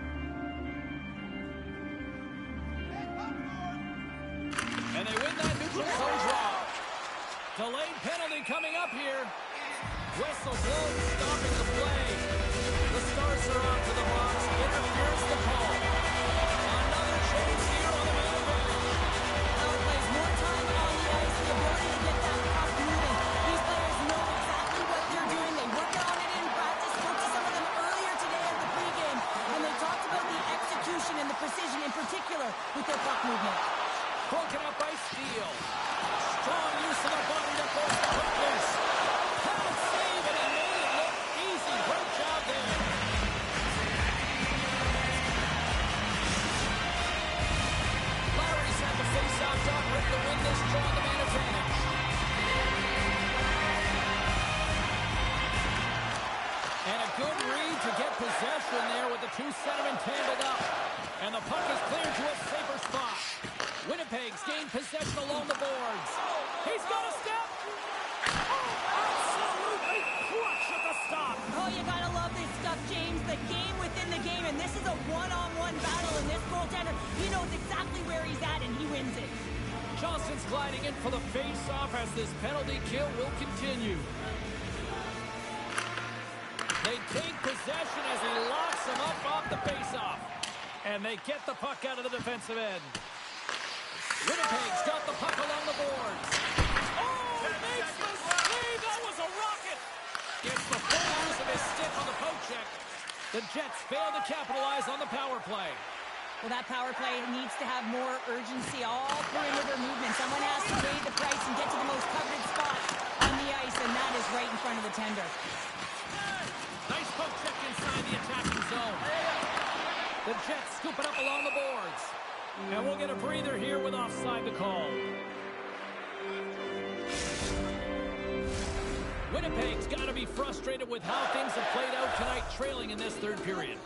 And they win that neutral zone draw. Delayed penalty coming up here. Whistle blows, stopping the play. The Stars are off to the box. Interferes the call. Another change here on the man advantage. Power plays more time on the ice, the ability to get that puck moving. These players know exactly what they're doing. They worked on it in practice. Spoke to some of them earlier today at the pregame, and they talked about the execution and the precision in particular with their puck movement. Broken up by Steele. Strong use of the body to force the puck loose. Pound save, and he made it look easy. Great job there. Lowry's had the face-off done, ready to win this draw on the man advantage. And a good read to get possession there with the two centermen tangled up. And the puck is cleared to a safer spot. Winnipeg's gained possession along the boards. He's got a step. Oh, absolutely clutch at the stop. Oh, you gotta love this stuff, James. The game within the game, and this is a one-on-one battle, and this goaltender, he knows exactly where he's at, and he wins it. Johnson's gliding in for the face-off as this penalty kill will continue. They take possession as he locks him up off the face-off. And they get the puck out of the defensive end. Winnipeg's got the puck along the boards. Oh, makes the save. That was a rocket. Gets the full use of his stick on the poke check. The Jets fail to capitalize on the power play. Well, that power play needs to have more urgency, all perimeter movement. Someone has to pay the price and get to the most coveted spot on the ice, and that is right in front of the tender. Nice poke check inside the attacking zone. The Jets scoop it up along the boards. And we'll get a breather here with offside the call. Winnipeg's got to be frustrated with how things have played out tonight, trailing in this third period.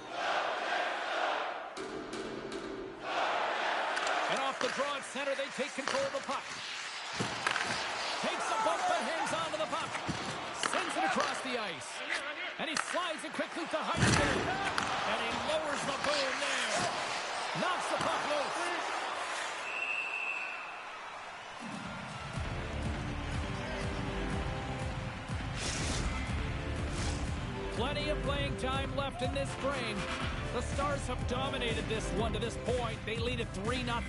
And off the draw at center, they take control of the puck. Takes a bump but hangs on to the puck. Sends it across the ice. And he slides it quickly to Heisman. And he lowers the boom there. Knocks the puck loose. Plenty of playing time left in this frame. The Stars have dominated this one to this point. They lead at 3-0. Oh,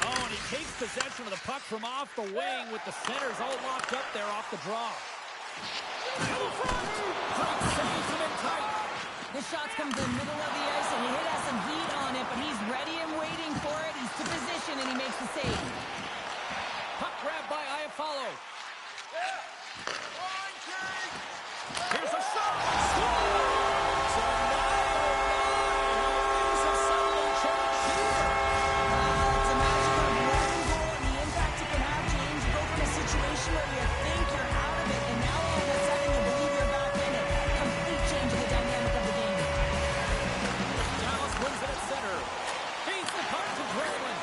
and he takes possession of the puck from off the wing with the centers all locked up there off the draw. Great saves him in tight. His shots come to the middle of the ice, and he has some heat on it, but he's ready and waiting for it. He's to position, and he makes the save. Puck grab by Iafallo. Here's a shot. So things have suddenly changed here. It's a matter of one goal and the impact it can have, James. You go from a situation where you think you're out of it, and now all of a sudden you believe you're back in it. Complete change of the dynamic of the game. Dallas wins it at center. Feeds the puck to Grayling.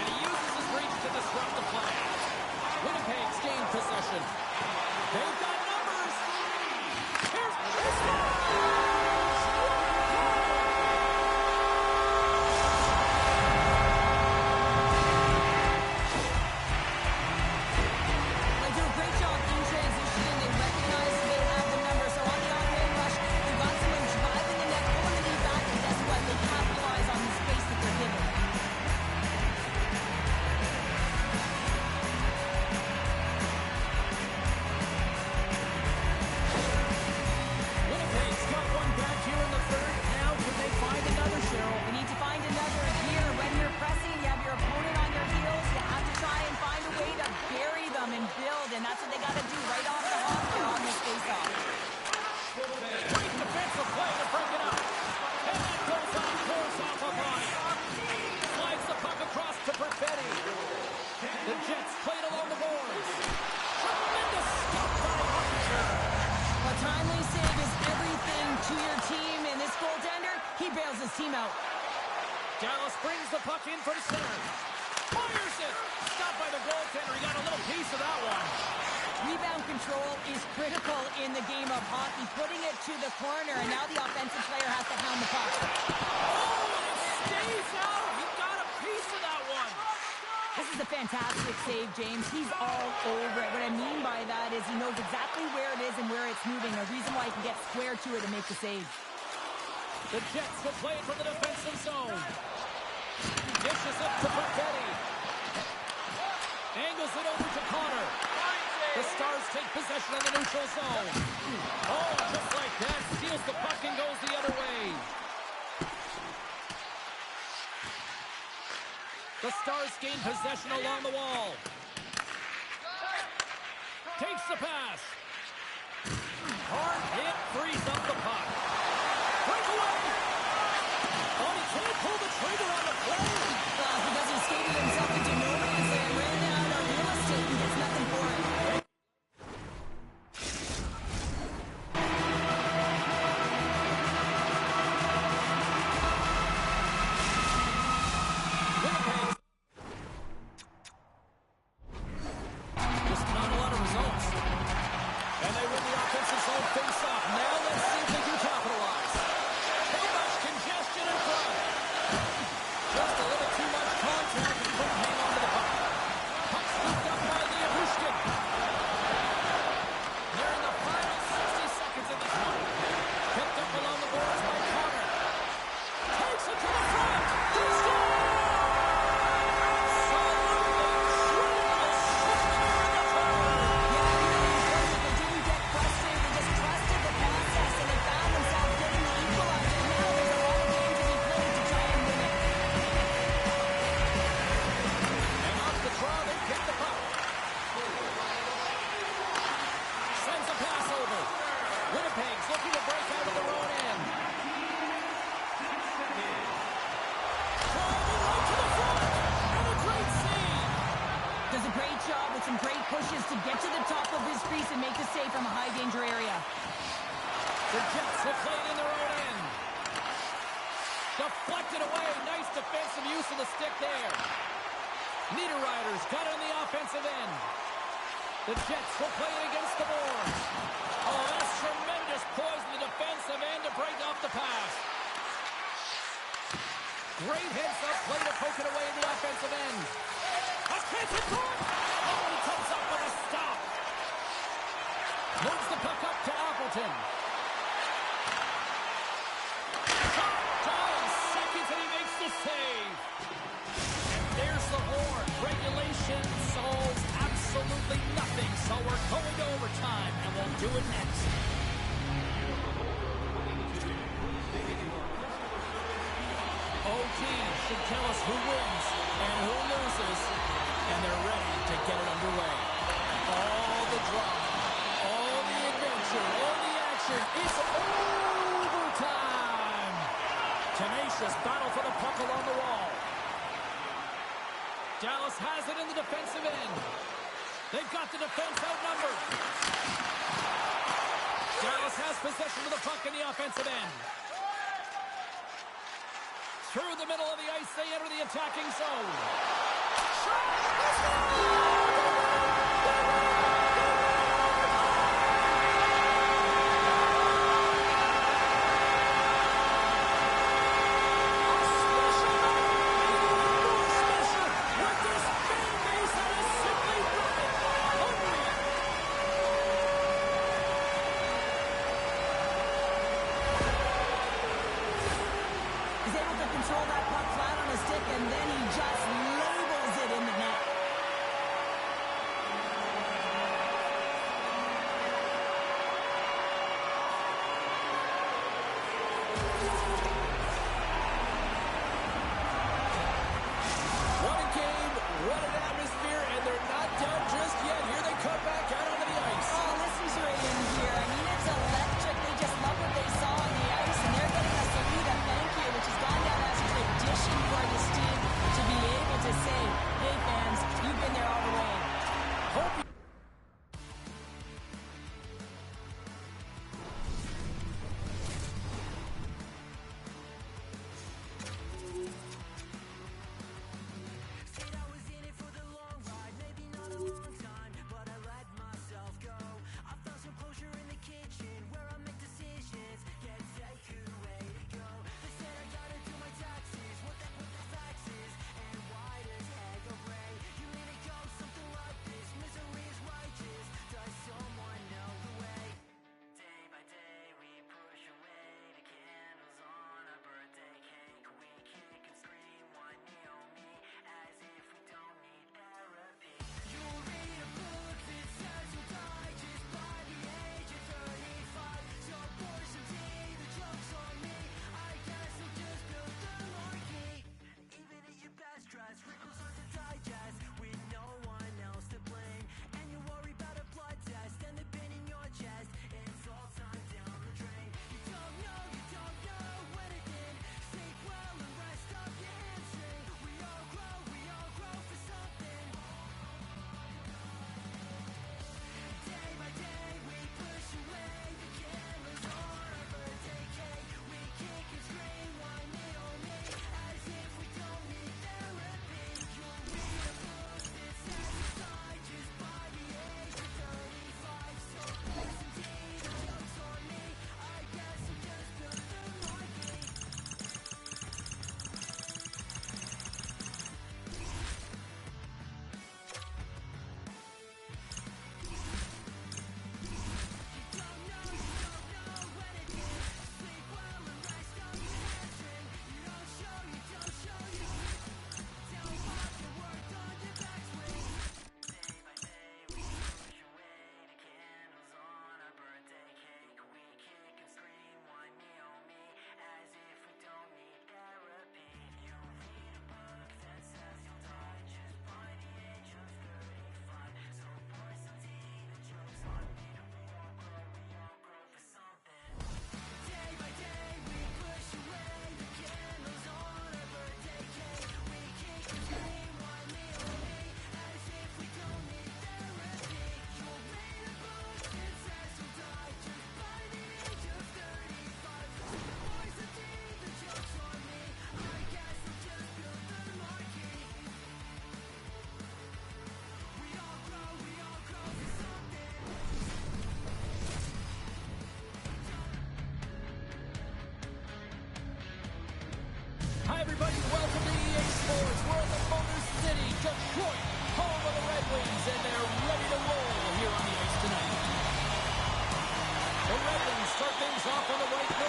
And he uses his reach to disrupt the play. Winnipeg's gained possession. They've got numbers. Here's They do a great job in transition, and they recognize they have the numbers. So on the on-man rush, they've got someone driving the net, pulling the knee back, and guess what? They capitalize on the space that they're given. Winnipeg's got one back here in the third. Now can they find another, Cheryl? You need to find another here. When you're pressing, you have your opponent on your heels. You have to try and find a way to bury them and build, and that's what they got to do right off control is critical in the game of hockey. Putting it to the corner, and now the offensive player has to hound the puck. Oh, and it stays out. He got a piece of that one. This is a fantastic save, James. He's all over it. What I mean by that is he knows exactly where it is and where it's moving. A reason why he can get square to it and make the save. The Jets will play it from the defensive zone. Dishes up to Perfetti. Angles it over to Connor. The Stars take possession of the neutral zone. Oh, just like that, steals the puck and goes the other way. The Stars gain possession along the wall. Takes the pass. Hard hit, frees up the puck. Breakaway! Oh, he can't pull the trigger on the play. Because he skated himself into no man's land, ran out of real estate and gets nothing for it. Just not a lot of results. And they win the offensive zone face-off. Now let's see if they can capitalize. Too much congestion in front. Just a little too much contact and couldn't hang on to the puck. Puck scooped up by Liabushkin. They're in the final 60 seconds of this one. Picked up along the boards by Connor. Takes it to the front. He scores! Pushes to get to the top of his crease and make the save from a high danger area. The Jets will play it in their own end. Deflected away. Nice defensive use of the stick there. Niederreiter's got it on the offensive end. The Jets will play it against the boards. Oh, that's tremendous poise in the defensive end to break off the pass. Great heads-up play to poke it away in the offensive end. A chance at front. Oh, he comes up with a stop. Moves the puck up to Appleton. Shot down seconds and he makes the save. And there's the horn. Regulation solves absolutely nothing, so we're going to overtime, and we'll do it next. OT should tell us who wins and who loses, and they're ready to get it underway. All the drama, all the adventure, all the action, it's overtime! Tenacious battle for the puck along the wall. Dallas has it in the defensive end. They've got the defense outnumbered. Dallas has possession of the puck in the offensive end. Through the middle of the ice, they enter the attacking zone. Control that puck flat on a stick, and then he just labels it in the net. What a game, what an atmosphere, and they're not done just yet. Here they come back out onto the ice. Oh, listen to it in here. I mean, it's electric. They just love what they saw on the ice, and they're getting a salute, a thank you, which has gone down as a tradition for this team to be able to say, hey, fans, you've been there all the way. Hope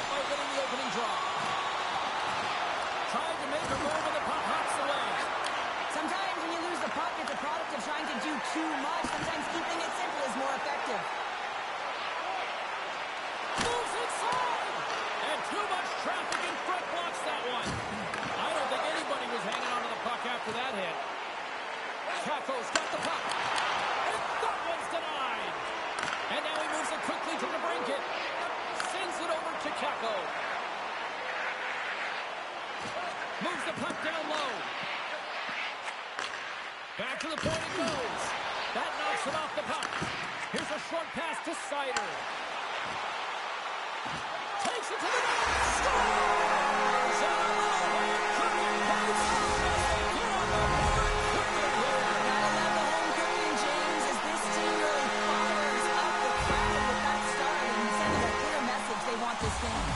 point by winning the opening draw. Trying to make a move and the puck hops away. Sometimes when you lose the puck, it's a product of trying to do too much. Sometimes keeping it simple is more effective. Moves inside! And too much traffic in front blocks that one. I don't think anybody was hanging on to the puck after that hit. Kako's got the puck. And that one's denied. And now he moves it quickly to the brink it. Sends it over to Kako. Moves the puck down low. Back to the point it goes. That knocks it off the puck. Here's a short pass to Sider. Takes it to the net. Scores! And a little home cooking comes through as they get on the board quickly here. Gotta love the home cooking, James, as this team really fires up the crowd with that start and sending a clear message they want this game.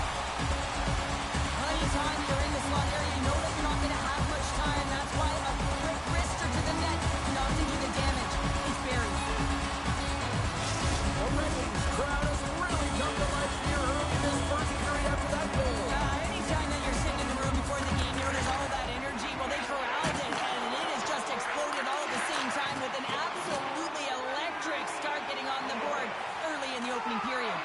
Anytime you're in the slot area, you know that you're not going to have much time. That's why a quick wrister to the net can often do the damage. It's buried. The Red Wings crowd has really come to life here early in this first period after that goal. Anytime that you're sitting in the room before the game, you know there's all of that energy. Well, they corralled it, and it has just exploded all at the same time with an absolutely electric start getting on the board early in the opening period.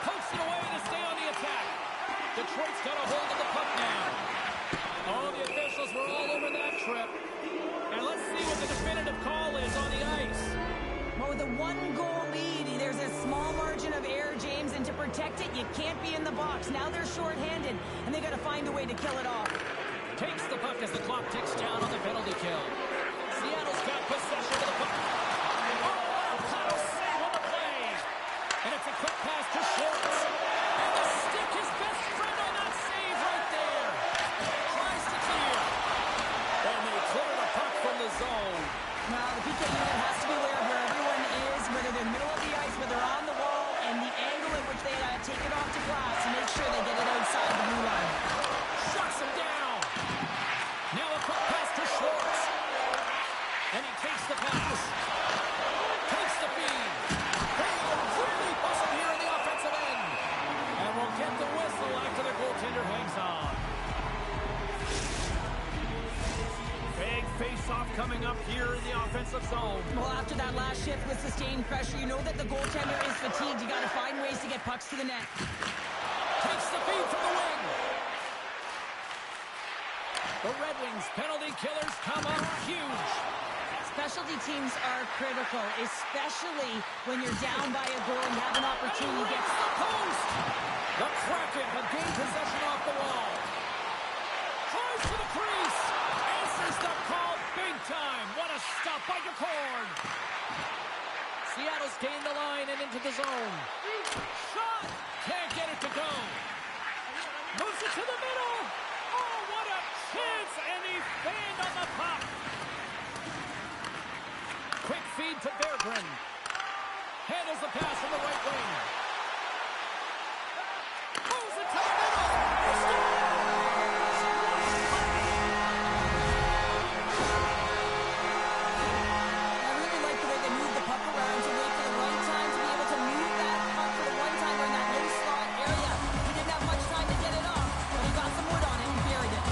Pokes it away to stay on the attack. Detroit's got a hold of the puck now. Oh, the officials were all over that trip. And let's see what the definitive call is on the ice. Well, with a one-goal lead, there's a small margin of error, James, and to protect it, you can't be in the box. Now they're shorthanded, and they got to find a way to kill it off. Takes the puck as the clock ticks down on the penalty kill. Seattle's got possession of the puck. Oh, what a power save on the play. And it's a quick pass to Schwartz. And the stick his best friend on that save right there. Tries to clear. And they clear the puck from the zone. Well, the PK unit has to be aware of where everyone is, whether they're in the middle of the ice, whether they're on the wall, and the angle at which they take it off to glass to make sure they get it outside the blue line. Shuts him down. Now a quick pass to Schwartz. And he takes the pass. Takes the feed. They are really buzzing here in the offensive end. And we'll get the whistle after the goaltender hangs on. Big face-off coming up here in the offensive zone. Well, after that last shift with sustained pressure, you know that the goaltender is fatigued. You got to find ways to get pucks to the net. Takes the feed from the wing. The Red Wings penalty killers come up huge. Specialty teams are critical, especially when you're down by a goal and you have an opportunity to get the post. The Kraken have gained possession off the wall. Tries to the crease. Answers the call big time. What a stop by Decord. Seattle's gained the line and into the zone. Shot. Can't get it to go. Moves it to the middle. Oh, what a chance. And he fanned on the puck. Quick feed to Berggren. Handles the pass from the right wing. Moves it to the middle. He scores! I really like the way they move the puck around to wait for the right time to be able to move that puck for the one-timer in that low slot area. He didn't have much time to get it off, but he got some wood on it and buried it.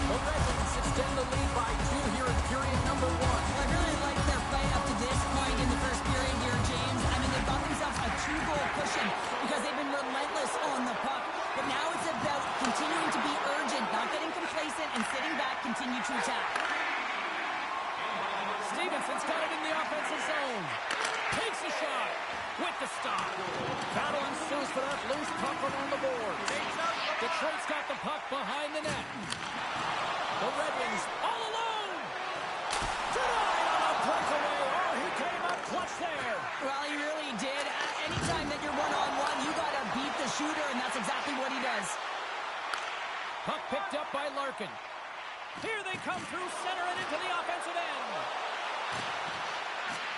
The Red Wings extend the lead by 2 here in period number 1. I really like their play up to this point in the first period here, James. I mean, they've got themselves a 2-goal cushion because they've been relentless on the puck. But now it's about continuing to be urgent, not getting complacent, and sitting back, continue to attack. Stevenson's got it in the offensive zone. Takes a shot with the stop. Battle ensues for that loose puck along the boards. Detroit's got the puck behind the net. The Red Wings all alone. Denied on a breakaway. Oh, he came up clutch there. Well, he really did. Anytime that you're one-on-one, you got to beat the shooter, and that's exactly what he does. Puck picked up by Larkin. Here they come through center and into the offensive end.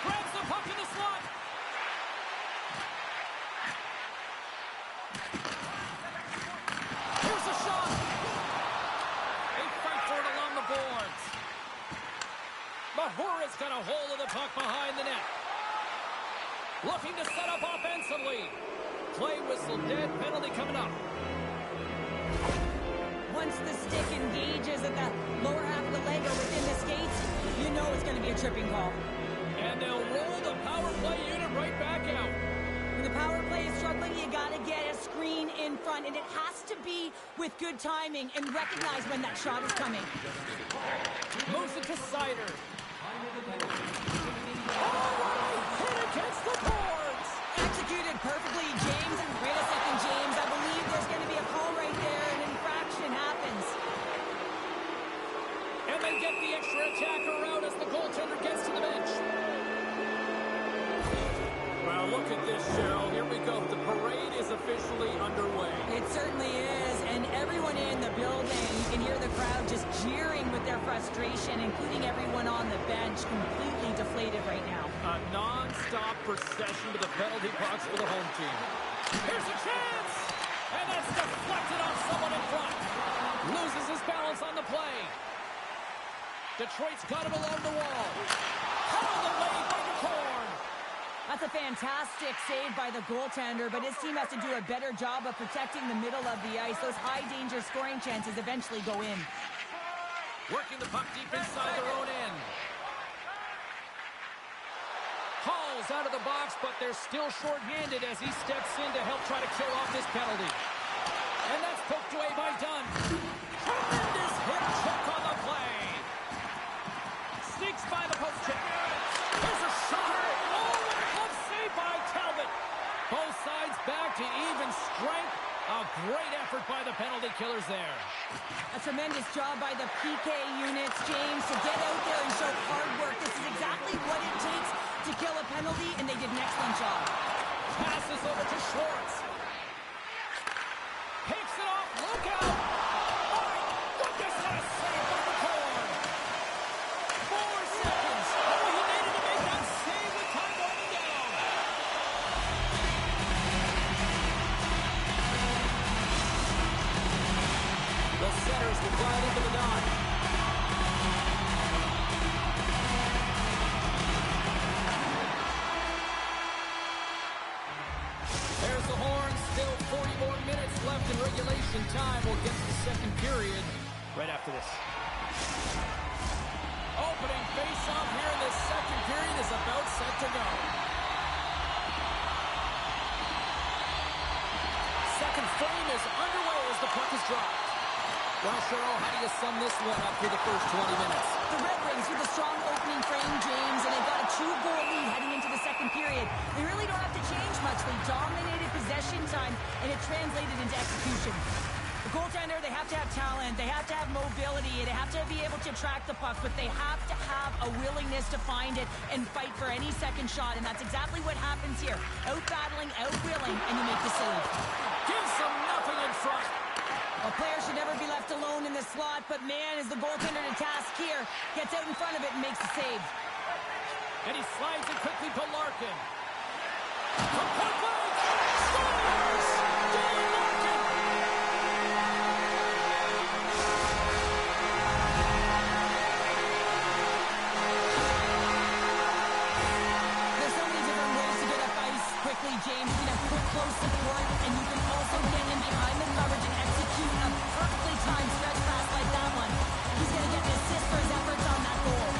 Grabs the puck in the slot. Here's a shot. They fight for it along the boards. Mahura's got a hold of the puck behind the net. Looking to set up offensively. Play whistle dead. Penalty coming up. Once the stick engages at the lower half of the leg or within the skates, you know it's going to be a tripping call. And they'll roll the power play unit right back out. When the power play is struggling, you got to get a screen in front, and it has to be with good timing and recognize when that shot is coming. Moves it to Sider. All right, hit against the boards. Executed perfectly, James. Wait a second, James. I believe there's going to be a call right there. An infraction happens. And they get the extra attacker out as the goaltender gets to the bench. Well, look at this, Cheryl. Here we go. The parade is officially underway. It certainly is, and everyone in the building, you can hear the crowd just jeering with their frustration, including everyone on the bench, completely deflated right now. A non-stop procession to the penalty box for the home team. Here's a chance! And that's deflected off someone in front. Loses his balance on the play. Detroit's got him along the wall. Held away by the corn. That's a fantastic save by the goaltender, but his team has to do a better job of protecting the middle of the ice. Those high-danger scoring chances eventually go in. Working the puck deep inside their own end. Hall's out of the box, but they're still short-handed as he steps in to help try to kill off this penalty. And that's poked away by Dunn. Tremendous hip check on the play. Sneaks by the post check. There's a shot. Oh, what a glove save by Talbot. Both sides back to even strength. A great effort by the penalty killers there. A tremendous job by the PK units, James, to get out there and show hard work. This is exactly what it takes to kill a penalty, and they did an excellent job. Passes over to Schwartz. Picks it off. Look out. My goodness, what a save by the corn. 4 seconds. Oh, he needed to make that save with time going down. The Setters will glide into the dot. There's the horn. Still 40 more minutes left in regulation time. We'll get to the second period right after this. Opening face-off here in the second period is about set to go. Second frame is underway as the puck is dropped. Well, Cheryl, how do you sum this one up through the first 20 minutes? The Red Wings with a strong opening frame, James, and they've got a 2-goal lead heading into the second period. They really don't have to change much. They dominated possession time, and it translated into execution. The goaltender, they have to have talent, they have to have mobility, they have to be able to track the puck, but they have to have a willingness to find it and fight for any second shot, and that's exactly what happens here. Out-battling, out-willing, and you make the save. Gives them nothing in front. A player should never be left alone in the slot, but man, is the goaltender to task here. Gets out in front of it and makes the save. And he slides it quickly to Larkin. From point blank, scores! Dale Larkin! There's so many different ways to get up ice quickly, James. You can have quick, close support, and you can also get in behind the coverage and execute a perfectly timed stretch pass like that one. He's going to get an assist for his efforts on that goal.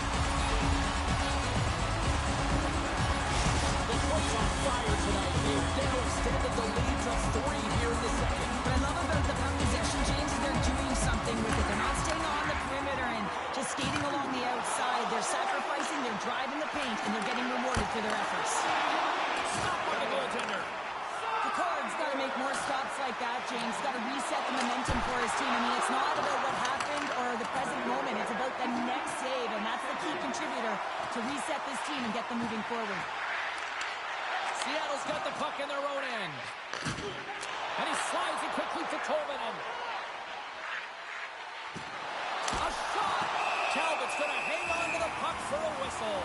Detroit's on fire tonight. They've now extended the lead to 3 here in the second. What I love about the puck possession, James, is they're doing something with it. They're not staying on the perimeter and just skating along the outside. They're sacrificing, they're driving the paint, and they're getting rewarded for their efforts. Stop by the goaltender. The Card's got to make more stops like that, James. Got to reset the momentum for his team. I mean, it's not about what happened or the present moment. It's about the next save, and that's the key contributor to reset this team and get them moving forward. Seattle's got the puck in their own end. And he slides it quickly to Tolvanen. A shot! Talbot's going to hang on to the puck for a whistle.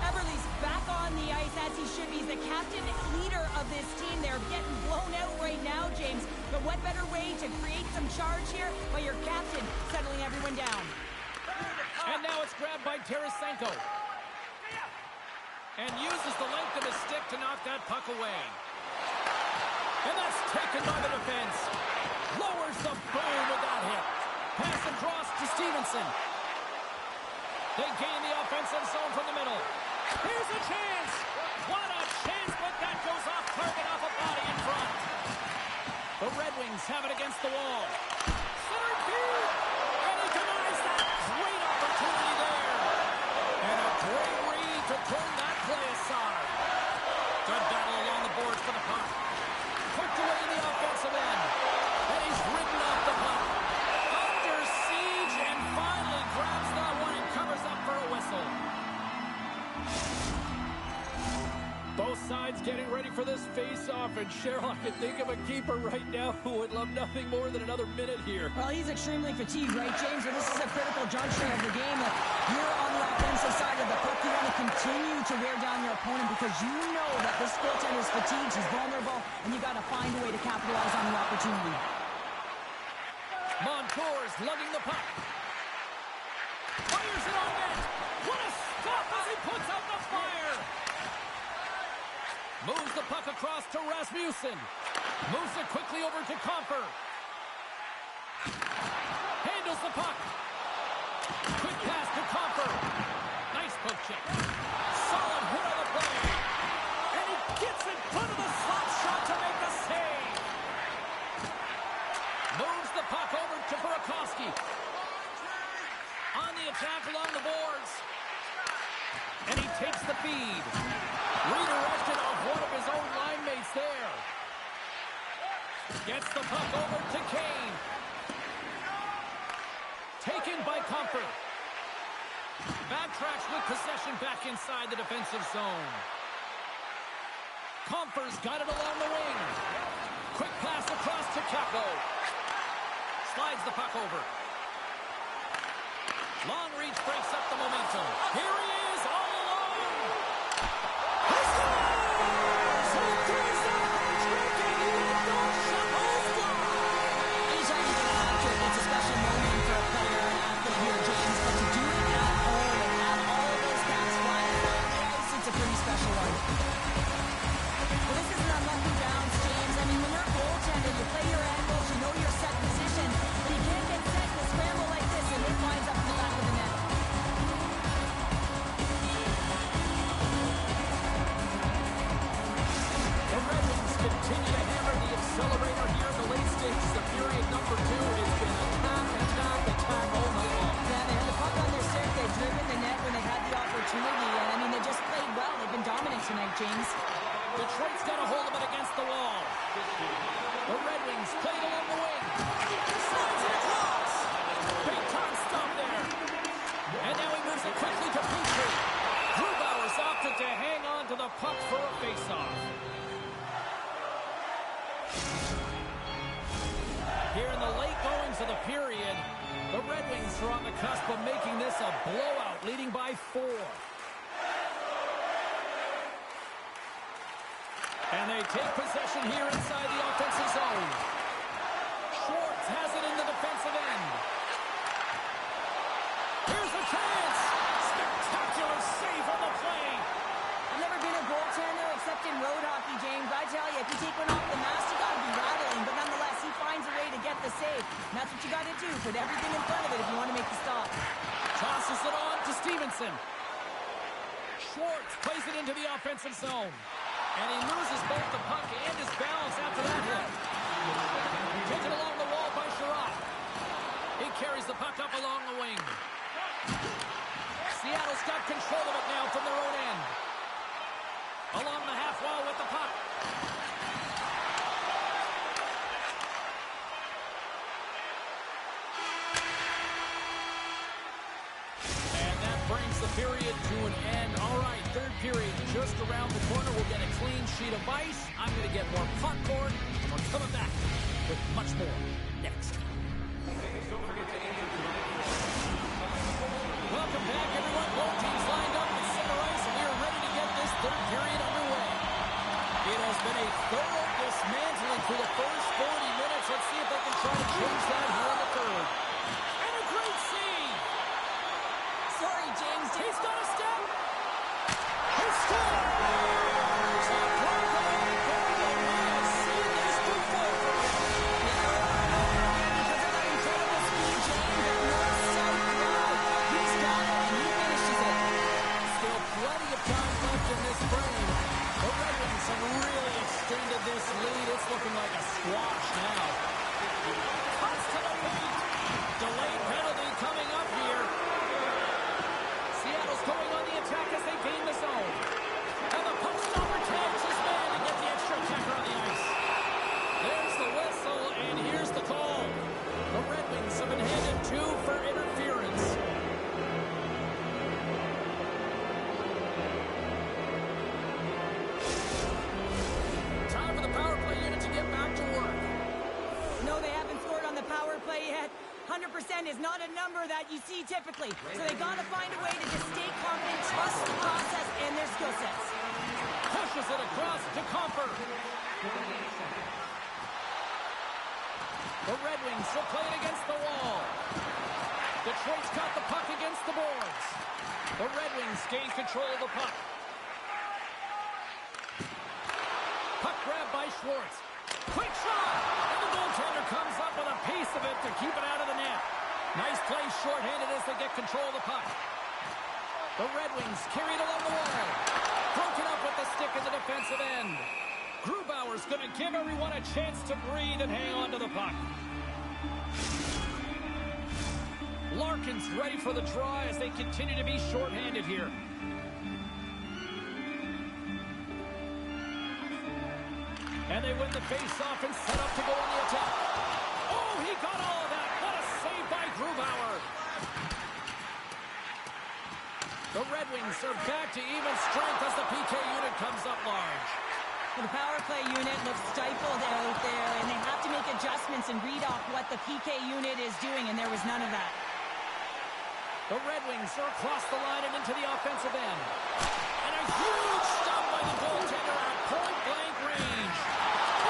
Everly's back on the ice as he should be. He's the captain leader of this team. They're getting blown out right now, James. But what better way to create some charge here by your captain settling everyone down? And now it's grabbed by Tarasenko. And uses the length of his stick to knock that puck away. And that's taken by the defense. Lowers the boom with that hit. Pass across to Stevenson. They gain the offensive zone from the middle. Here's a chance. What a chance, but that goes off target off a body in front. The Red Wings have it against the wall. Center field. And he denies that. Great opportunity there. And a great read to turn that play aside. Good battle along the boards for the puck. Poked away in the offensive end. And he's ridden off the puck. Under siege and finally grabs that one and covers up for a whistle. Both sides getting ready for this face-off, and Cheryl, I can think of a keeper right now who would love nothing more than another minute here. Well, he's extremely fatigued, right, James? And this is a critical juncture of the game. You're on the offensive side of the puck. You want to continue to wear down your opponent because you know that this goaltender is fatigued, he's vulnerable, and you got to find a way to capitalize on the opportunity. Montour's lugging the puck. Fires it on net. What a stop as he puts out the fire. Moves the puck across to Rasmussen. Moves it quickly over to Comfer. Handles the puck. Quick pass to Comfer. Nice poke check. Solid hit on the play. And he gets in front of the slot shot to make the save. Moves the puck over to Burakovsky. On the attack along the boards. And he takes the feed. Redirected off one of his own line mates there. Gets the puck over to Kane. Taken by Comfort. Backtracks with possession back inside the defensive zone. Comfort's got it along the wing. Quick pass across to Capo. Slides the puck over. Long reach breaks up the momentum. Here he is all alone. He scores! He throws out the trick and he goes Anytime you get an hat-trick, it's a special moment for a player and athlete here, James. But to do it at home and have all of those cats flying around the ice, it's a pretty special one. Well, this is an unlucky bounce, James. I mean, when you're a goaltender, you play your angles, you know your set position, but you can't get set to scramble like this, and it winds up in the back of the net. The Red Wings continue to hammer the accelerator here in the late stages of period number 2. It's been attack all night long. Yeah, they had the puck on their stick. They've driven the net when they've had the opportunity. And, I mean, they just played well. They've been dominant tonight, James. Detroit's got a hold of it against the wall. The Red Wings played along the wing. Slides it across. Big time stop there. And now he moves it quickly to Petrie. Grubauer's opted to hang on to the puck for a faceoff. Here in the late goings of the period, the Red Wings are on the cusp of making this a blowout, leading by 4. And they take possession here inside the offensive zone. Schwartz has it in the defensive end. Here's a chance. Spectacular save on the play. I've never been a goaltender except in road hockey, James. I tell you, if you take one off the mask, you got to be rattling. But nonetheless, he finds a way to get the save. And that's what you got to do. Put everything in front of it if you want to make the stop. Tosses it on to Stevenson. Schwartz plays it into the offensive zone. And he loses both the puck and his balance after that hit. Taken along the wall by Sherratt. He carries the puck up along the wing. Seattle's got control of it now from their own end. Along the half wall with the puck. And that brings the period to an end. All right, third period just around the corner. We'll get a clean sheet of ice. I'm going to get more popcorn. And we're coming back with much more next. Welcome back, everyone. Both teams lined up at center ice, and we are ready to get this third period underway. It has been a thorough dismantling through the first 40 minutes. Let's see if they can try to change that here in the third. And a great save. Sorry, James. He's got a step. He scores! A breakaway goal, and we have seen this before from him. Because of that incredible speed, James, that north-south throw. He's got it, and he finishes it. Still plenty of time left in this frame. The Red Wings have really extended this lead. It's looking like a squash now. Cuts to the paint. Delayed penalty coming up here. Seattle's going on the attack as they gain the zone. And the puck stopper tags his man to get the extra attacker on the ice. There's the whistle, and here's the call. The Red Wings have been handed 2 for interference. Time for the power play unit to get back to work. No, they haven't scored on the power play yet. 100% is not a number that you see typically. So they got to find a way to just stay confident, trust the process and their skill sets. Pushes it across to Comfort. The Red Wings will play it against the wall. Detroit's got the puck against the boards. The Red Wings gain control of the puck. Puck grabbed by Schwartz. Quick shot! And the goaltender comes up with a piece of it to keep it out of the net. Nice play shorthanded as they get control of the puck. The Red Wings carry it along the wall. Broken up with the stick in the defensive end. Grubauer's going to give everyone a chance to breathe and hang on to the puck. Larkin's ready for the draw as they continue to be shorthanded here. And they win the face-off and set up to go on the attack. Oh, he got all of that. What a save by Grubauer. The Red Wings are back to even strength as the PK unit comes up large. The power play unit looks stifled out there, and they have to make adjustments and read off what the PK unit is doing, and there was none of that. The Red Wings are across the line and into the offensive end. And a huge stop by the goaltender at point-blank range.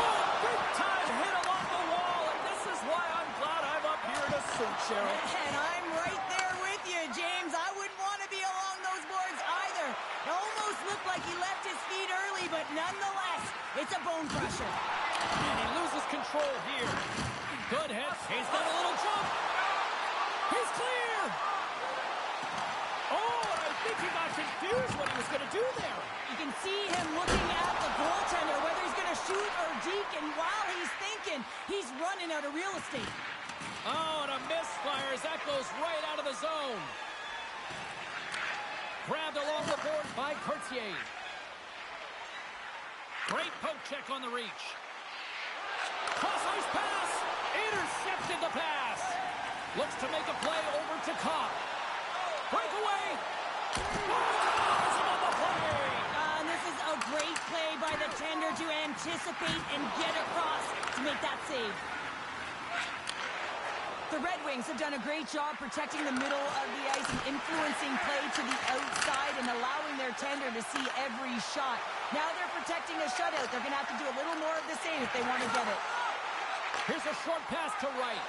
Oh, big-time hit along the wall, and this is why I'm glad I'm up here in a suit, Cheryl. And I'm right there with you, James. I wouldn't want to be along those boards either. It almost looked like he left his feet early, but nonetheless, it's a bone crusher. And he loses control here. Good hit. He's got a little jump. He's clear. Oh, and I think he got confused what he was going to do there. You can see him looking at the goaltender, whether he's going to shoot or deke, and while he's thinking, he's running out of real estate. Oh, and a misfire as that goes right out of the zone. Grabbed along the board by Courtier. Great poke check on the reach. Cross-ice pass. Intercepted the pass. Looks to make a play over to Kopp. Breakaway. On the play. And this is a great play by the tender to anticipate and get across to make that save. The Red Wings have done a great job protecting the middle of the ice and influencing play to the outside and allowing their tender to see every shot. Now they're protecting a shutout. They're going to have to do a little more of the same if they want to get it. Here's a short pass to right.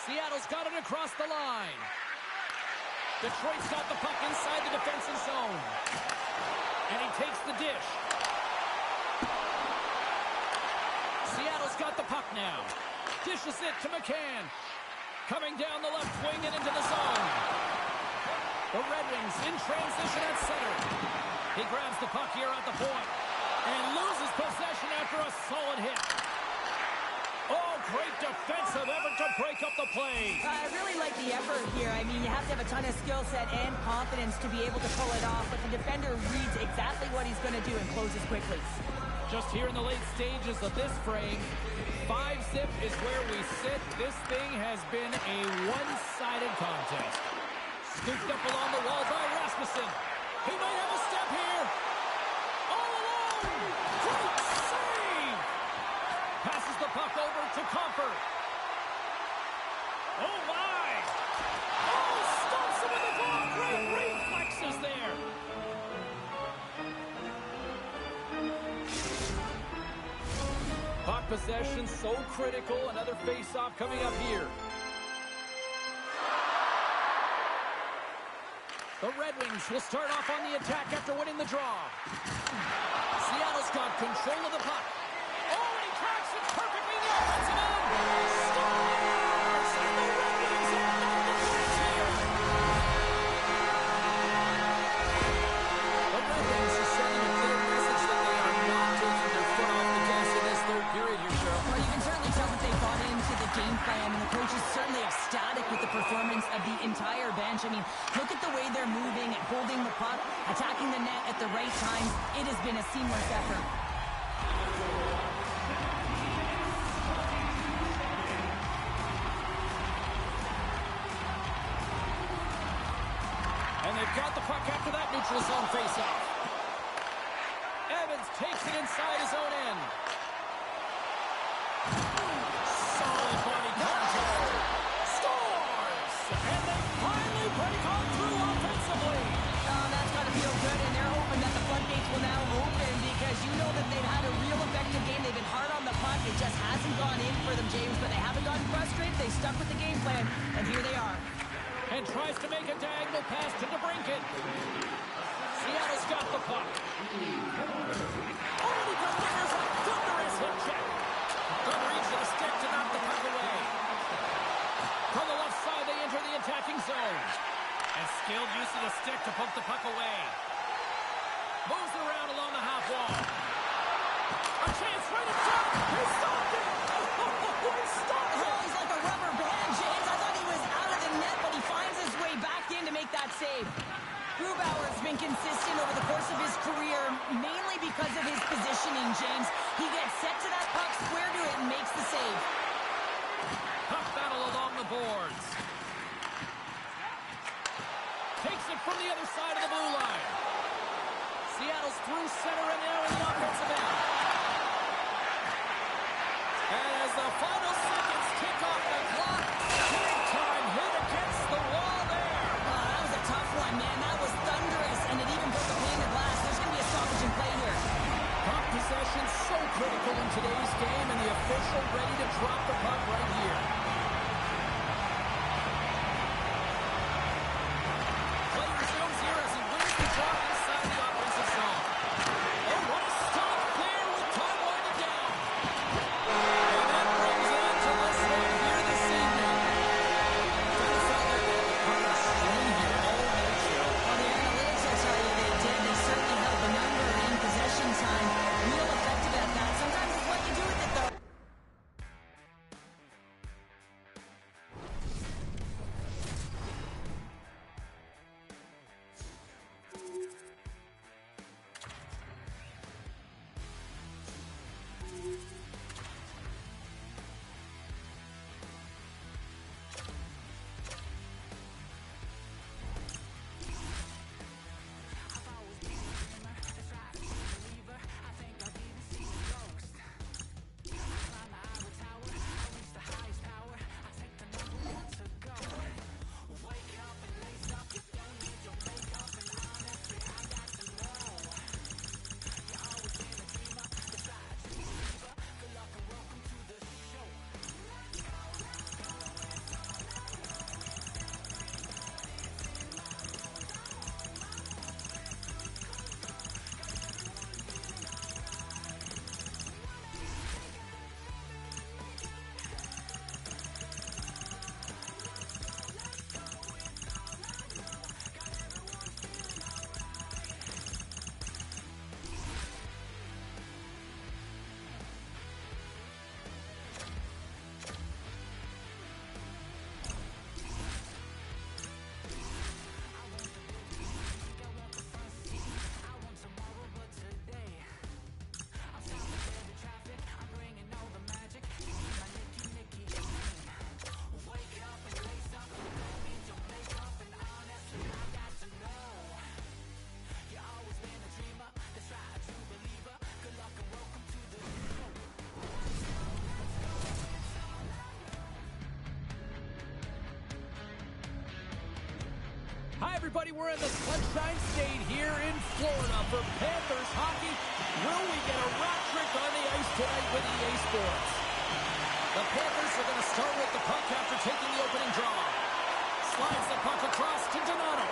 Seattle's got it across the line. Detroit's got the puck inside the defensive zone. And he takes the dish. Seattle's got the puck now. Dishes it to McCann. Coming down the left wing and into the zone. The Red Wings in transition at center. He grabs the puck here at the point. And loses possession after a solid hit. Oh, great defensive effort to break up the play. I really like the effort here. I mean, you have to have a ton of skill set and confidence to be able to pull it off, but the defender reads exactly what he's going to do and closes quickly. Just here in the late stages of this frame, 5-zip is where we sit. This thing has been a one-sided contest. Scooped up along the wall by Rasmussen. He might have a step here. All alone. Great save. Passes the puck over to Comfort. Oh, my. Oh, stops him with the ball. Great reflexes there. Puck possession so critical. Another face-off coming up here. The Red Wings will start off on the attack after winning the draw. Seattle's got control of the puck. Oh, and he tracks it perfectly in the offensive end. Scores! And the Red Wings have done the points here. The Red Wings are sending a clear message that they are not taking their foot off the gas in this third period here, Cheryl. Well, you can certainly tell that they bought into the game plan, and the coach is certainly ecstatic with the performance of the entire bench. I mean, look at the way they're moving and holding the puck, attacking the net at the right times. It has been a seamless effort. And they've got the puck after that neutral zone faceoff. Evans takes it inside his own end. Solid body contact. Scores! And they finally break on through offensively. Oh, that's got to feel good, and they're hoping that the floodgates will now open because you know that they've had a real effective game. They've been hard on the puck. It just hasn't gone in for them, James, but they haven't gotten frustrated. They stuck with the game plan, and here they are. And tries to make a diagonal pass to DeBrincat. Seattle's got the puck. Oh, he delivers a thunderous hip check. Good reach of the stick to knock the puck away. From the left side, they enter the attacking zone. And skilled use of the stick to poke the puck away. Moves it around along the half wall. A chance right in front. He stopped it. He stopped it. Oh, he's like a rubber band, James. I thought he was out of the net, but he finds his way back in to make that save. Grubauer's been consistent over the course of his career, mainly because of his positioning, James. He gets set to that puck, square to it, and makes the save. Puck battle along the boards. Takes it from the other side of the blue line. Seattle's through center and now in the offensive end. And as the final seconds tick off the clock, big time hit against the wall there. Oh, that was a tough one, man. That was thunderous, and it even broke a pane of glass. There's going to be a stoppage in play here. Puck possession so critical in today's game, and the official ready to drop the puck right here. Play resumes here as he wins the draw inside the offensive zone. Oh, what a stop there with time winding down. And that brings an end to this one here this evening. Doesn't sound like they have a puck on string here all night, Joe. Well, the analytics will tell you they did. They certainly held the number in possession time. Real effective at that. Sometimes it's what you do with it, though. Hi, everybody. We're in the Sunshine State here in Florida for Panthers hockey. Will we get a rock trick on the ice tonight with EA Sports? The Panthers are going to start with the puck after taking the opening draw. Slides the puck across to Donato.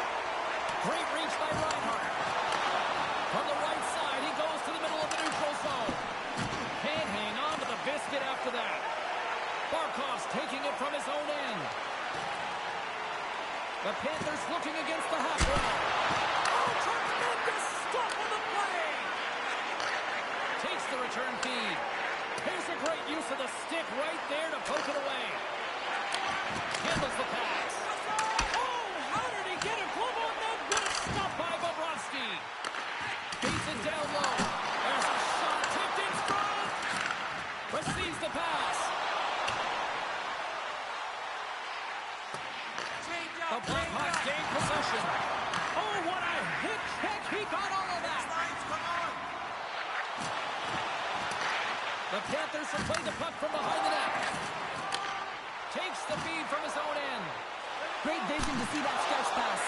him to see that stretch pass.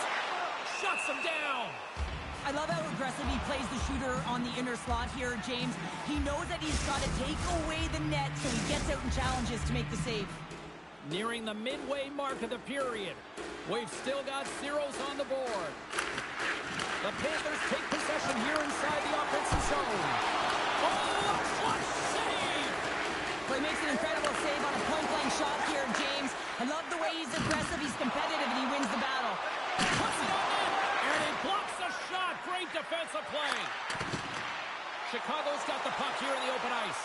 Shuts him down. I love how aggressive he plays the shooter on the inner slot here, James. He knows that he's got to take away the net, so he gets out and challenges to make the save. Nearing the midway mark of the period. We've still got zeros on the board. The Panthers take possession here inside the offensive zone. Oh, clutch save! Well, he makes an incredible save on a point-blank shot here, James. I love the way he's aggressive, he's competitive, and he wins the battle. Puts it on in, and he blocks the shot. Great defensive play. Chicago's got the puck here in the open ice.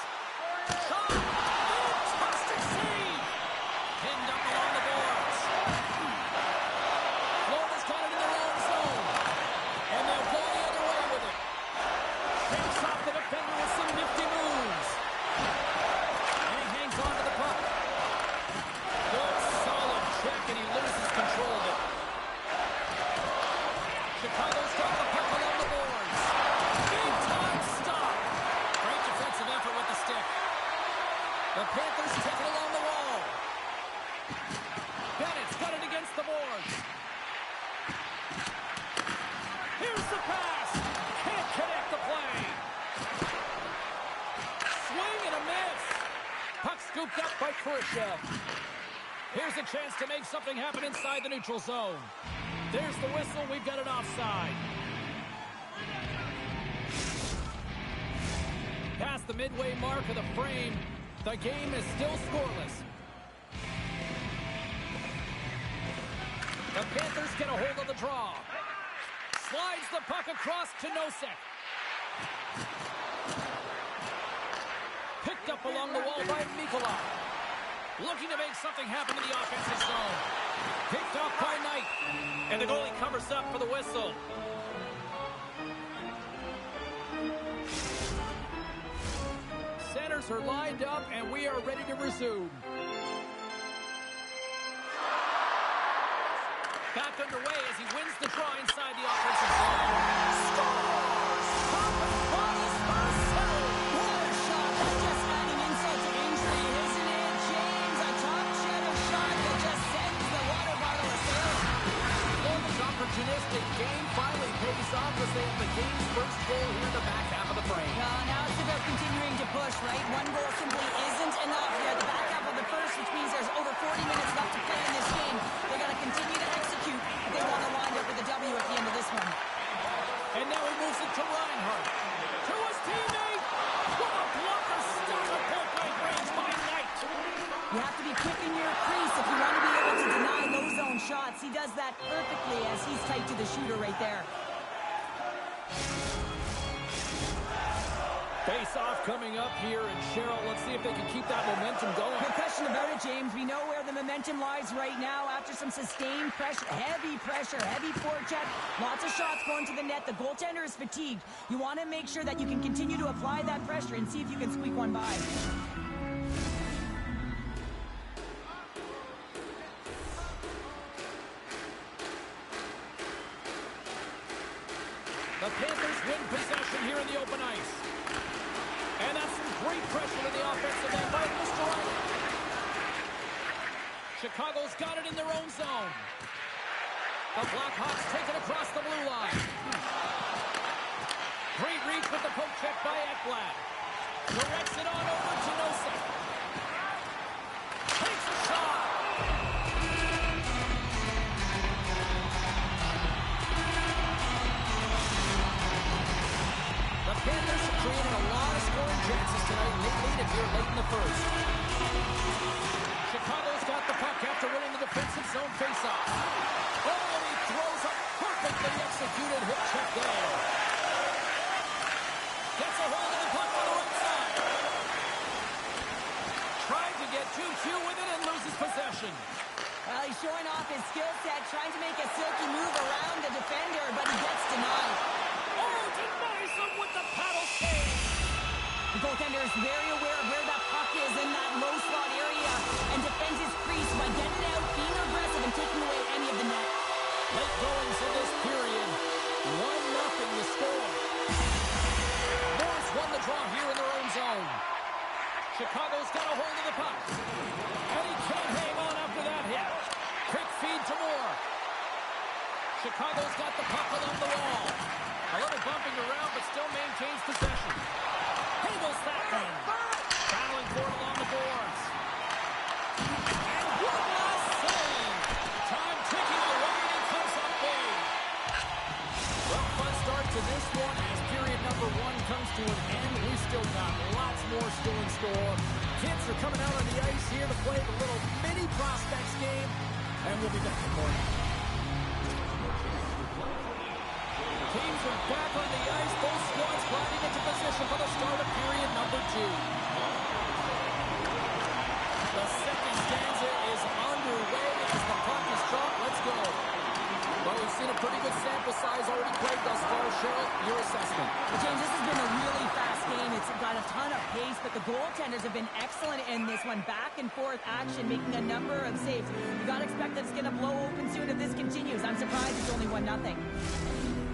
Shot! Fantastic save! Pinned up along the boards. Florida's got it in their own zone. And they'll go the other way with it. Shakes off the defender with some nifty moves. And he hangs on to the puck. Good, solid check, and he loses control of it. Chicago's got the puck along the boards. Big time stop. Great defensive effort with the stick. The Panthers take it along the wall. Bennett's got it against the boards. Here's the pass. Can't connect the play. Swing and a miss. Puck scooped up by Khrushchev. Here's a chance to make something happen inside the neutral zone. There's the whistle. We've got it offside. Past the midway mark of the frame, the game is still scoreless. The Panthers get a hold of the draw. Slides the puck across to Nosek. Picked up along the wall by Mikula. Looking to make something happen in the offensive zone. Picked off by Knight. And the goalie covers up for the whistle. Centers are lined up, and we are ready to resume. Back underway as he wins the draw inside the offensive zone. Scores! Top of Bobby's first zone. What a shot. That's just adding insult to injury, isn't it, James? A top-shelf shot that just sends the water bottle a-sailing. Florida's opportunistic game finally pays off as they have the game's first goal here in the back half of the frame. Now it's about continuing to push, right? One goal simply isn't enough here at the back half of the first, which means there's over 40 minutes left to play in this game. They got to continue to execute if they want to wind up with a W at the end of this one. And now he moves it to Reinhart. To his teammate. What a blocker stuck at point-blank range by Knight. You have to be quick in your crease if you want to be able to deny low zone shots. He does that perfectly as he's tight to the shooter right there. Face-off coming up here, and Cheryl, let's see if they can keep that momentum going. No question about it, James. We know where the momentum lies right now after some sustained pressure, heavy forecheck, lots of shots going to the net. The goaltender is fatigued. You want to make sure that you can continue to apply that pressure and see if you can squeak one by. The Panthers win possession here in the open ice. And that's some great pressure in the offensive end by Mr. Riley. Chicago's got it in their own zone. The Blackhawks take it across the blue line. Great reach with the poke check by Ekblad. Directs it on over to Nosek. Takes a shot. The Panthers have created a lot of scoring chances tonight, and they lead it here late in the first. Chicago's got the puck after winning the defensive zone faceoff. Oh, and he throws a perfectly executed hip check there. Gets a hold of the puck on the right side. Tried to get 2-2 with it and loses possession. Well, he's showing off his skill set, trying to make a silky move around the defender, but he gets denied. Oh, denies him with the paddle save. The goaltender is very aware of where that puck is in that low slot area and defends his crease by getting out, being aggressive, and taking away any of the net. Late goings in this period. 1-0 the score. Morris won the draw here in their own zone. Chicago's got a hold of the puck. And he can't hang on after that hit. Quick feed to Moore. Chicago's got the puck along the wall. A little bumping around, but still maintains possession. Handles that one. Battling for it along the boards. And one last save. Time ticking away, and it comes up big. Well, fun start to this one as period number 1 comes to an end. We've still got lots more still in store. Kids are coming out on the ice here to play the little mini prospects game, and we'll be back in more. Teams are back on the ice. Both squads gliding into position for the start of period number 2. The second stanza is underway as the puck is dropped. Let's go. Well, we've seen a pretty good sample size already played thus far. Cheryl, your assessment. Well, James, this has been a really fast game. It's got a ton of pace, but the goaltenders have been excellent in this one. Back and forth action, making a number of saves. You got to expect that it's going to blow open soon if this continues. I'm surprised it's only 1-0.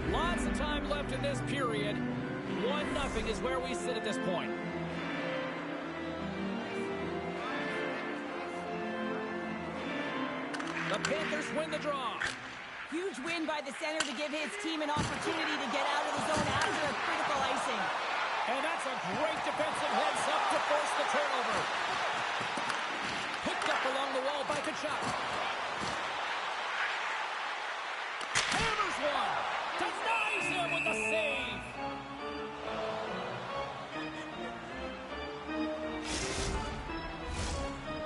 Lots of time left in this period. 1-0 is where we sit at this point. The Panthers win the draw. Huge win by the center to give his team an opportunity to get out of the zone after a critical icing. And that's a great defensive heads-up to force the turnover. Picked up along the wall by Kachuk. Hammers one. Denies him with the save.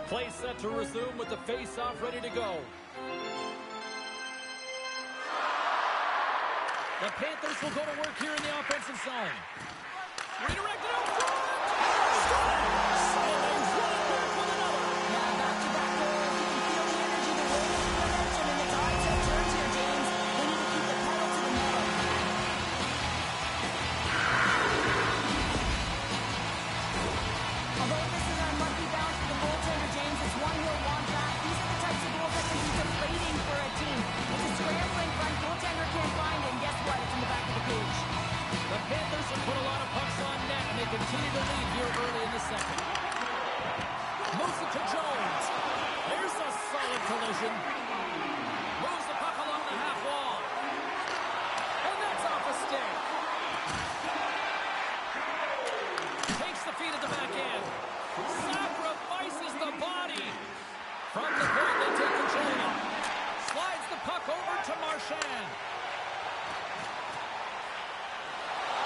Play set to resume with the face-off ready to go. The Panthers will go to work here in the offensive zone. Redirected out front. And they run it back with another. Yeah, back-to-back goals. You can feel the energy, the weight of the momentum, and the tides have turned here, James. They need to keep the pedal to the metal. Although this is an unlucky bounce for the goaltender, James, it's one he'll want back. These are the types of goals that can be deflating for a team. It's a scrambling front. Goaltender can't find it, and guess what? It's in the back of the cage. The Panthers have put a lot of pucks on net, and they continue to lead here early in the second. Moves it to Jones. There's a solid collision. Moves the puck along the half wall. And that's off a stick. Takes the feet at the back end. Sacrifices the body. From the point, they take control. Slides the puck over to Marchand.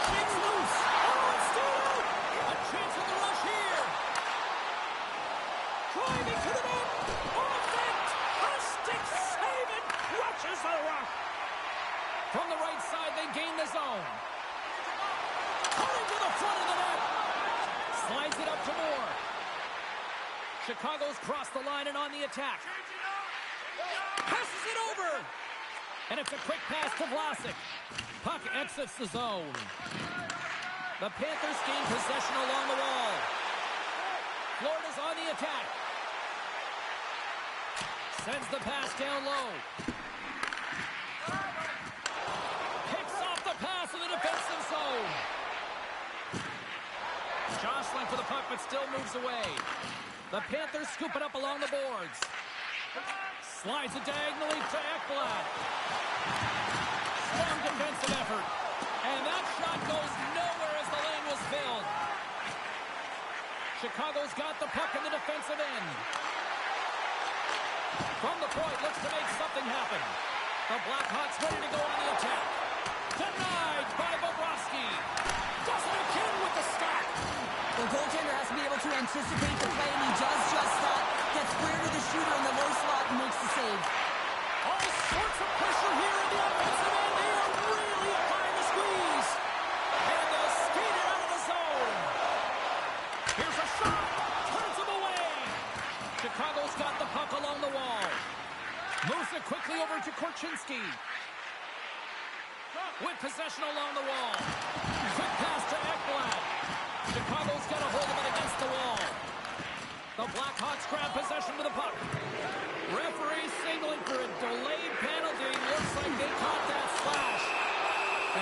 Kicks loose. Oh, it's still a chance in the rush here. Driving to the net. Oh, fantastic save. It crushes the rock. From the right side, they gain the zone. Cutting to the front of the net. Slides it up to Moore. Chicago's crossed the line and on the attack. Passes it over. And it's a quick pass to Vlasic. Puck exits the zone. The Panthers gain possession along the wall. Florida's on the attack. Sends the pass down low. Picks off the pass in the defensive zone. Jostling for the puck, but still moves away. The Panthers scoop it up along the boards. Slides it diagonally to Ekblad. Strong defensive effort. And that shot goes nowhere as the lane was filled. Chicago's got the puck in the defensive end. From the point, looks to make something happen. The Blackhawks ready to go on the attack. Denied by Bobrovsky. Does it again with the stop. The goaltender has to be able to anticipate the play, and he does just that. Gets square to the shooter in the low slot and makes the save. All sorts of pressure here in the offensive end. They are really applying the squeeze. And they'll skate it out of the zone. Here's a shot. Turns him away. Chicago's got the puck along the wall. Moves it quickly over to Korchinski. With possession along the wall. Quick pass to Ekblad. Chicago's got a hold of it against the wall. The Blackhawks grab possession with the puck. Referee signaling for a delayed penalty. Looks like they caught that slash.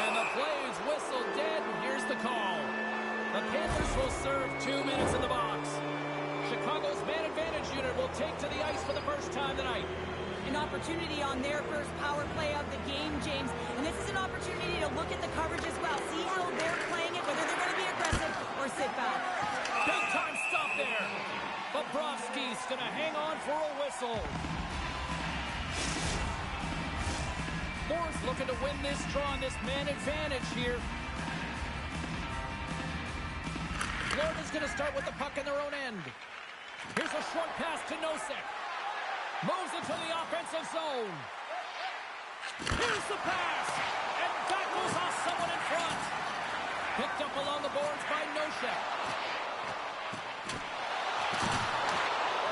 And the play is whistled dead, and here's the call. The Panthers will serve 2 minutes in the box. Chicago's man advantage unit will take to the ice for the first time tonight. An opportunity on their first power play of the game ref's going to hang on for a whistle. Moore's looking to win this draw on this man advantage here. Florida's going to start with the puck in their own end. Here's a short pass to Nosek. Moves into the offensive zone. Here's the pass. And that goes off someone in front. Picked up along the boards by Nosek.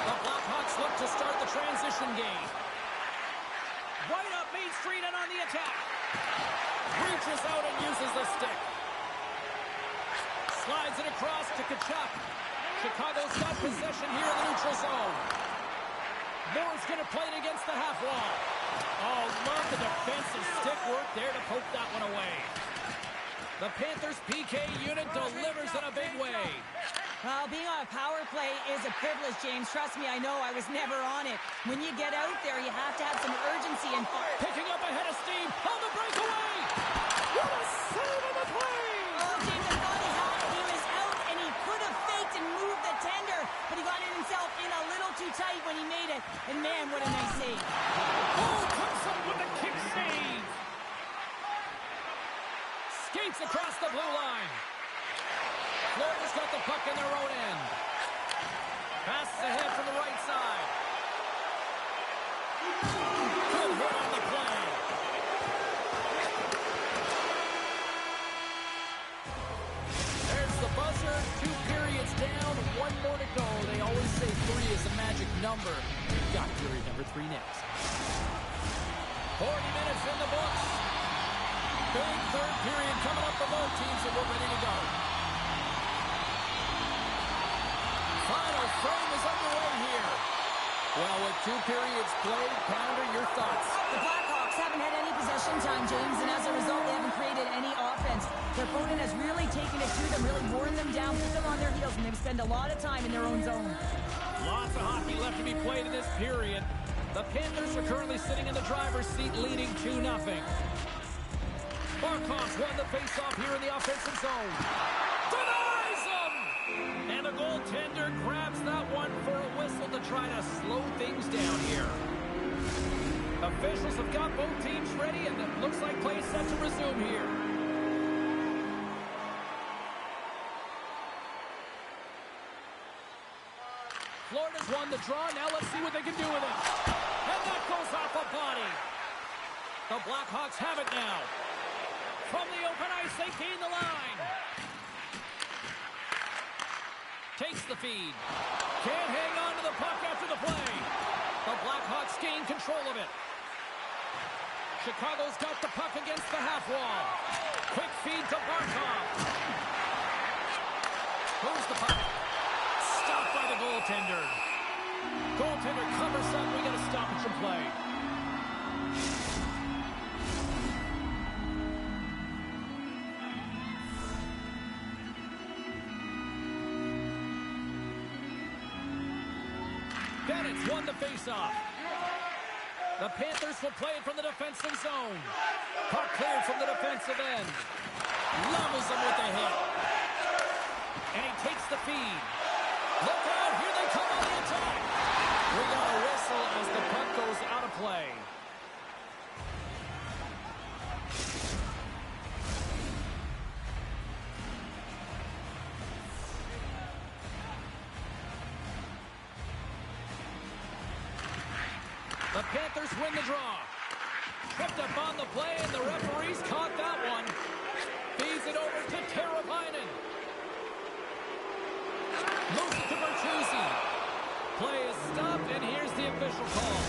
The Blackhawks look to start the transition game. Right up Main Street and on the attack. Reaches out and uses the stick. Slides it across to Tkachuk. Chicago's got possession here in the neutral zone. Moore's going to play it against the half wall. Oh, love the defensive stick work there to poke that one away. The Panthers' PK unit delivers in a big way. Well, being on a power play is a privilege, James. Trust me, I know. I was never on it. When you get out there, you have to have some urgency and fire. Picking up ahead of steam on the breakaway. What a save on the play! Oh, James, I thought he had it. He was out, and he could have faked and moved the tender, but he got it himself in a little too tight when he made it. And, man, what a nice save. Oh, comes up with a kick save. Skates across the blue line. Florida's got the puck in their own end. Passes ahead from the right side. Good hit on the play. There's the buzzer. 2 periods down. 1 more to go. They always say 3 is a magic number. We've got period number 3 next. 40 minutes in the books. Big third period coming up for both teams, and we're ready to go. Final frame is underway here. Well, with 2 periods played, Pounder, your thoughts? The Blackhawks haven't had any possession time, James, and as a result, they haven't created any offense. Their opponent has really taken it to them, really worn them down, put them on their heels, and they've spent a lot of time in their own zone. Lots of hockey left to be played in this period. The Panthers are currently sitting in the driver's seat, leading 2-0. Barkov's won the faceoff here in the offensive zone. Denies him! And the goaltender grabs that one for a whistle to try to slow things down here. Officials have got both teams ready, and it looks like play is set to resume here. Florida's won the draw. Now let's see what they can do with it. And that goes off a body. The Blackhawks have it now. From the open ice, they gain the line. Takes the feed. Can't hang on to the puck after the play. The Blackhawks gain control of it. Chicago's got the puck against the half wall. Quick feed to Barkov. Moves the puck. Stopped by the goaltender. Goaltender covers up. We got a stoppage from play. Bennett's won the faceoff. The Panthers will play it from the defensive zone. Puck cleared from the defensive end. Levels him with a hit. And he takes the feed. Look out, here they come on the attack. We got a whistle as the puck goes out of play. The Panthers win the draw. Tripped up on the play, and the referees caught that one. Feeds it over to Teravainen. Moves it to Bertuzzi. Play is stopped, and here's the official call.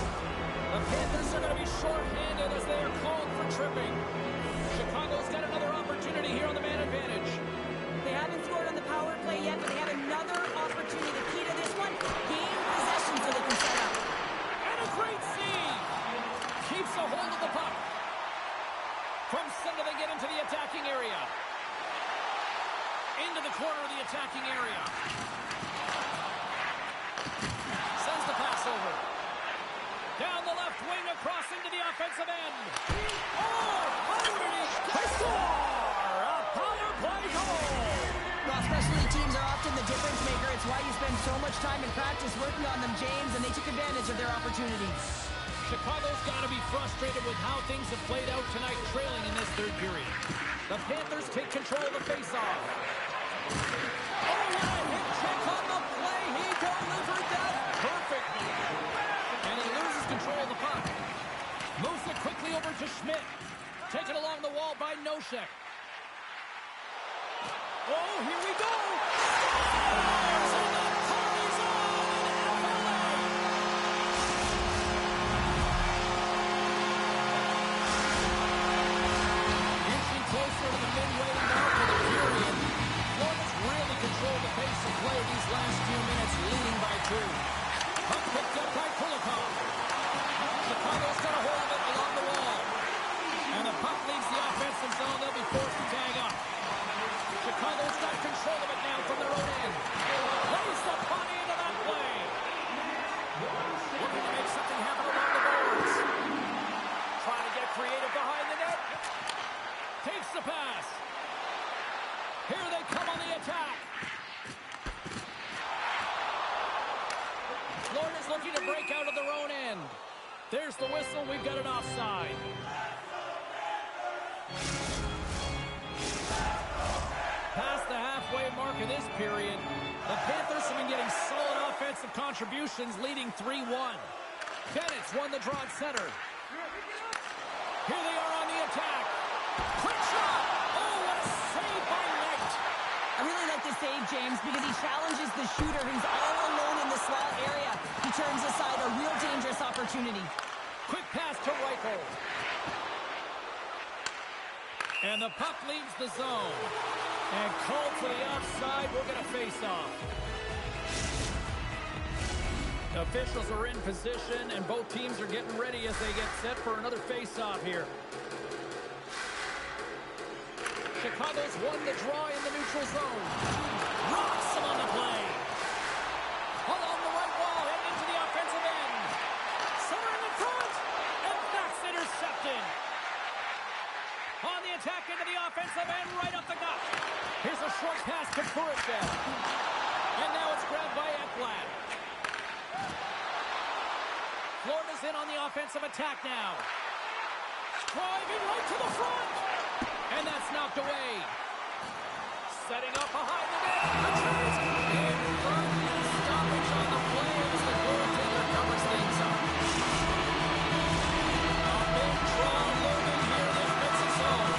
The Panthers are going to be short-handed as they are called for tripping. Chicago's got another opportunity here on the man advantage. They haven't scored on the power play yet, but they have another opportunity. The key to this one, gain possession so they can set up. Great save. Keeps a hold of the puck. From center they get into the attacking area. Into the corner of the attacking area. Sends the pass over. Down the left wing across into the offensive end. Oh! Underneath! They score! A power play goal! Ross Especially teams are often the difference maker. It's why you spend so much time in practice working on them, James, and they took advantage of their opportunities. Chicago's got to be frustrated with how things have played out tonight, trailing in this third period. The Panthers take control of the faceoff. Oh, what a hip check on the play. He delivered that perfectly. And he loses control of the puck. Moves it quickly over to Schmidt. Taken along the wall by Nosek. Oh, here we go. Scores! And the party's on in LA. Inching closer to the midway mark of the period. Florida's really controlled the pace of play these last few minutes, leading by 2. Puck picked up by Kulikov. Chicago's got a hold of it along the wall. And the puck leaves the offensive zone. They'll be forced to tag up. Chicago's got control of it now from their own end. Plays the body into that play. Looking to make something happen along the boards. Trying to get creative behind the net. Takes the pass. Here they come on the attack. Florida's looking to break out of their own end. There's the whistle. We've got an offside. Past the halfway mark of this period, the Panthers have been getting solid offensive contributions, leading 3-1. Bennett's won the draw at center. Here they are on the attack. Quick shot! Oh, what a save by Knight! I really like this save, James, because he challenges the shooter who's all alone in the slot area. He turns aside a real dangerous opportunity. Quick pass to Reichel. And the puck leaves the zone. And called for the offside. We're going to face off. The officials are in position, and both teams are getting ready as they get set for another face-off here. Chicago's won the draw in the neutral zone. Rocks him on the play. Along the right wall, heading into the offensive end. Center in the front, and that's intercepted. On the attack into the offensive end, right up the gut. Here's a short pass to Furushev. And now it's grabbed by Ekblad. Florida's in on the offensive attack now. Driving right to the front. And that's knocked away. Setting up behind the net. In front. Stoppage on the play as the goaltender covers things up. A big draw looming here in this mid zone.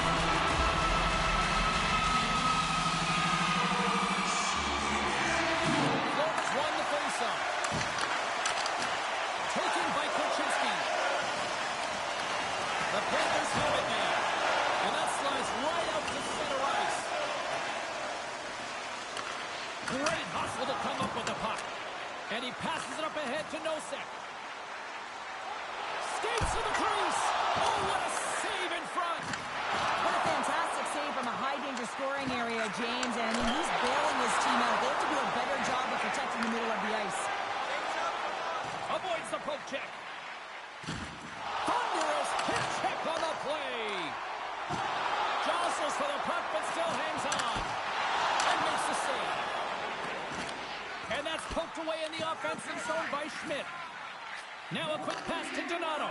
Florida's won the faceoff. Taken by Kuczynski. The Panthers have it now. And that slides right out to center ice. Great hustle to come up with the puck. And he passes it up ahead to Nosek. Skates to the crease. Oh, what a save in front. What a fantastic save from a high-danger scoring area, James. And I mean, he's bailing his team out. They have to do a better job of protecting the middle of the ice. Avoids the poke check. Thunderous hip check on the play. Jostles for the puck, but still hangs on. And makes the save. And that's poked away in the offensive zone by Schmidt. Now a quick pass to Donato.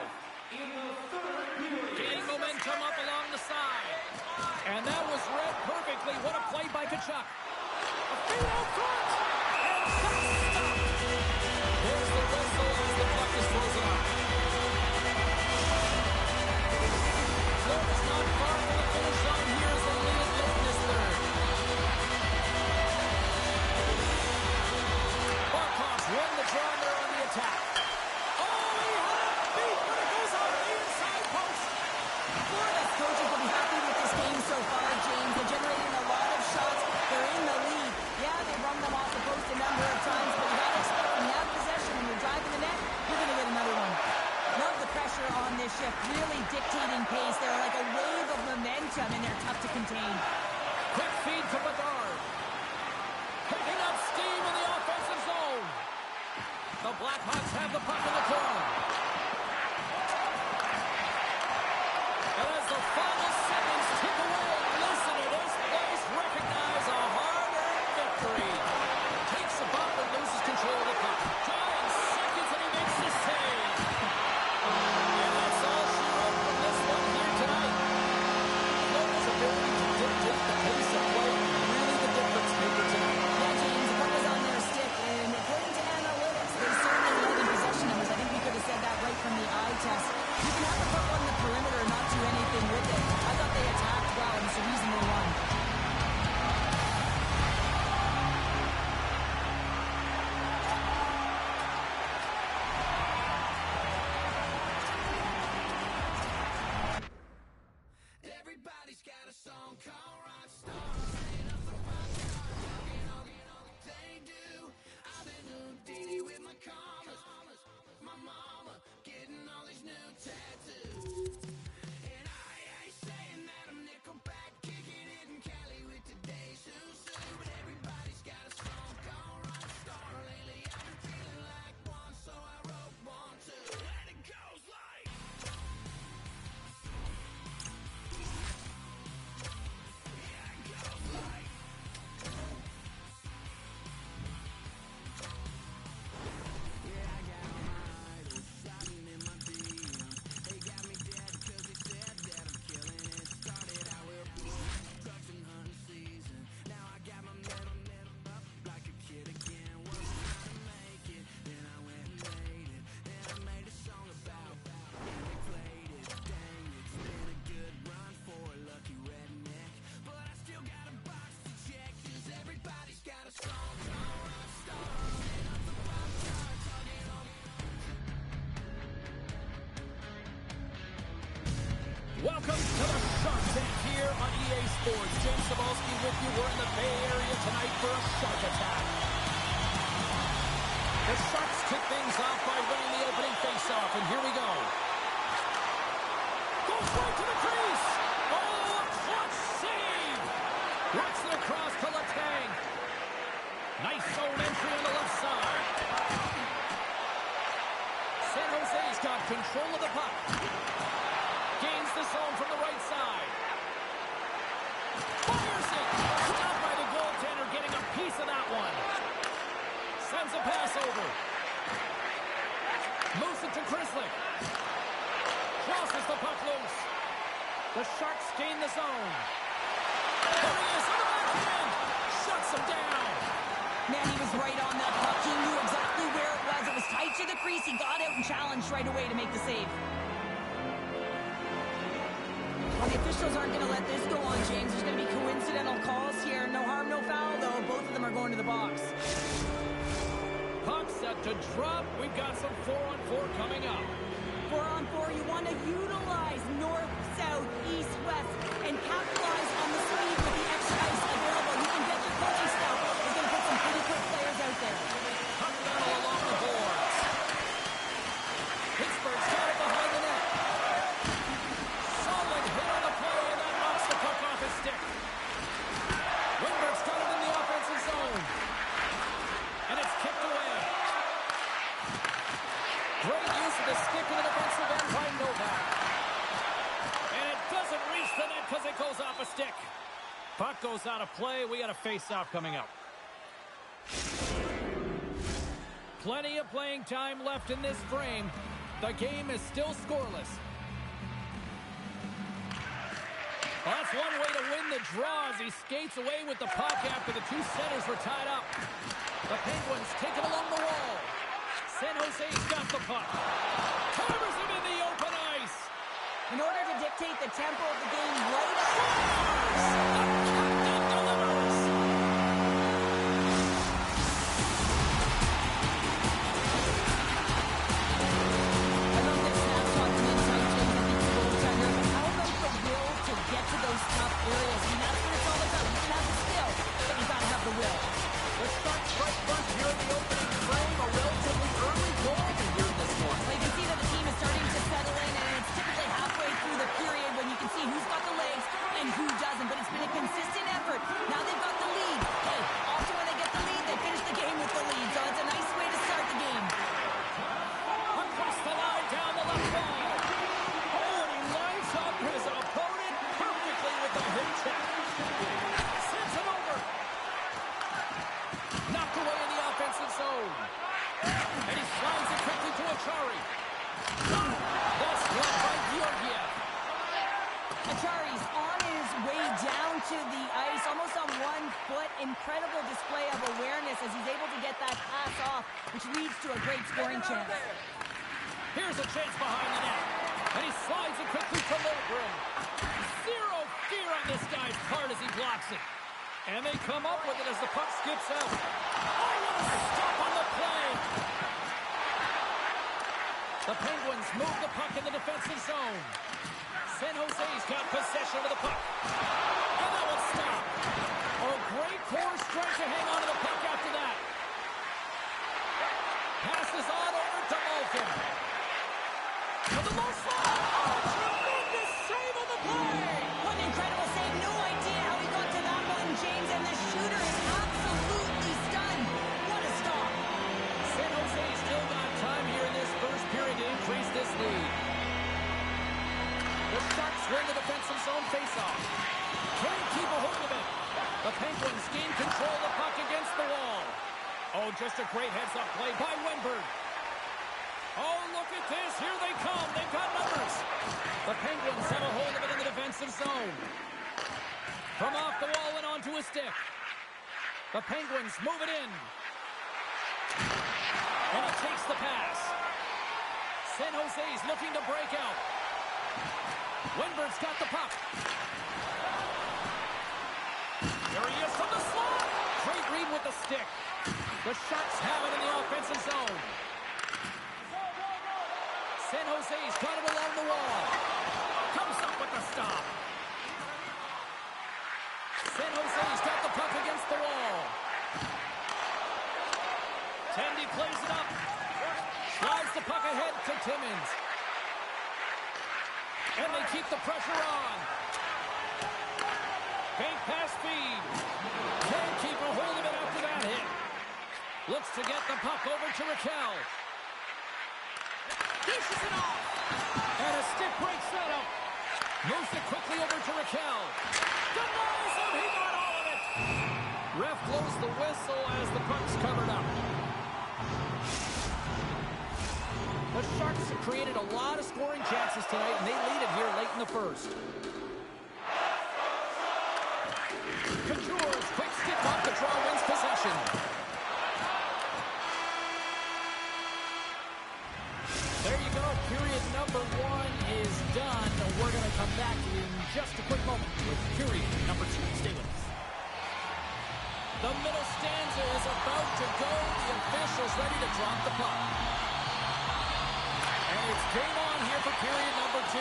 Gaining momentum up along the side. And that was read perfectly. What a play by Tkachuk. A feet out front. And that's stopped. There's the whistle as the puck is frozen up. Florida's not far from the finish line here as they lead it late in this third. Barkov's won the draw and they're on the attack. Oh, he had it beat, but it goes on the inside post. Florida's coaches will be happy with this game so far, James. They're generating a lot of shots. They're in the lead. Yeah, they run them off the post a number of times, but you gotta expect when you have possession and you're driving the net, you're gonna get another one. Love the pressure on this shift, really dictating pace. They're like a wave of momentum, and they're tough to contain. Quick feed to Bedard. Picking up steam in the offensive zone. The Blackhawks have the puck in the corner. And as the final seconds tick away, listen to this place recognize a hard-earned got a song called Rockstar. Ain't nothing but stars, talking all they do. I've been hoopty with my commas, my mama getting all these new tattoos. And I ain't saying that I'm Nickelback, kicking it in Cali with today's who's who. But everybody's got a song called Rockstar. Lately I've been feeling like one, so I wrote one too. And it goes like, yeah, it goes like. Yeah, I got all my idols sliding in my DMs. They got me dead 'cause they said that I'm killing it. Started out with drugs and hunting season. Now I got my metal up like a kid again. Wasn't trying to make it, then I went and made it. And I made a song about it, and they played it. Dang, it's been a good run for a lucky redneck. But I still got a box to check, 'cause everybody's got a song called Rockstar. And I'm the pop star, talking all. Welcome to the Shark Tank here on EA Sports. James Cebulski with you. We're in the Bay Area tonight for a Shark Attack. The Sharks kick things off by winning the opening faceoff, and here we go. Goes right to the crease. Oh, a clutch save. Works it across to Letang. Nice zone entry on the left side. San Jose's got control of the puck. Gains the zone from the right side. Fires it. Stopped by the goaltender, getting a piece of that one. Sends a pass over. Moves it to Chrislick. Crosses the puck loose. The Sharks gain the zone. There he is on the backhand. Shuts him down. Man, he was right on that puck. He knew exactly where it was. It was tight to the crease. He got out and challenged right away to make the save. Well, the officials aren't going to let this go on, James. There's going to be coincidental calls here. No harm, no foul, though. Both of them are going to the box. Puck set to drop. We've got some 4-on-4 coming up. 4-on-4, you want to utilize north, south, east, west, and capitalize on the speed with the extra ice available. You can get your coaching staff. He's going to put some pretty quick players out there. Puck battle along the boards. Pittsburgh's got it behind the net. Solid hit on the play, and that knocks the puck off his stick. Wingberg's got it in the offensive zone. And it's kicked away. Great use of the stick in the defensive end by Novak. And it doesn't reach the net because it goes off a stick. Puck goes out of play. We got a face-off coming up. Plenty of playing time left in this frame. The game is still scoreless. Well, that's one way to win the draw as he skates away with the puck after the two centers were tied up. The Penguins take it along the wall. San Jose's got the puck. Covers him in the open ice. In order to dictate the tempo of the game right up. The captain delivers. I love this snapshot from inside, James. I think the goaltender. How about the will to get to those tough areas? I mean, that's what it's all about. You can have the skill, but you got to have the will. The Sharks strike first here in the opening frame. A relatively early goal to here in this one. Well, you can see that the team is starting to settle in, and it's typically halfway through the period when you can see who's got the legs and who doesn't. But it's been a consistent effort. Now they've got the lead. Hey, also when they get the lead, they finish the game with the lead. So it's a nice way to start the game. Across the line, down the left wall. Oh, and he lines up his opponent perfectly with the hip check. Sends it over. Knocked away in the offensive zone. And he slides it quickly to Achari. That's blocked by Georgiev. Achari's on his way down to the ice, almost on one foot. Incredible display of awareness as he's able to get that pass off, which leads to a great scoring chance. Here's a chance behind the net. And he slides it quickly to Logren. Zero fear on this guy's part as he blocks it. And they come up with it as the puck skips out. Oh, what a stop on the play. The Penguins move the puck in the defensive zone. San Jose's got possession of the puck. And that will stop. Oh, great core strength to hang on to the puck after that. Passes on over to Malkin. To the low slot. Oh, tremendous save on the play. What an incredible save. No idea how he got to that one, James. And the shooter is absolutely stunned. What a stop. San Jose still got time here in this first period to increase this lead. The Sharks win the defensive zone faceoff. Can't keep a hold of it. The Penguins gain control of the puck against the wall. Oh, just a great heads-up play by Wenberg. Oh, look at this. Here they come. They've got numbers. The Penguins have a hold of it in the defensive zone. From off the wall and onto a stick. The Penguins move it in. And he takes the pass. San Jose's looking to break out. Wenberg's got the puck. There he is from the slot. Great read with the stick. The Sharks have it in the offensive zone. San Jose's got it along the wall. Comes up with the stop. San Jose's got the puck against the wall. Tandy plays it up. Slides the puck ahead to Timmins. And they keep the pressure on. Bank pass feed. Can't keep a hold of it after that hit. Looks to get the puck over to Raquel. Dishes it off. And a stick breaks that up. Moves it quickly over to Raquel. Denies him. He got all of it. Ref blows the whistle as the puck's covered up. The Sharks have created a lot of scoring chances tonight, and they lead it here late in the first. Couture's quick stick off the draw wins possession. There you go. Period number 1 is done. We're going to come back in just a quick moment with period number 2. Stay with us. The middle stanza is about to go. The officials ready to drop the puck. And it's game on here for period number 2.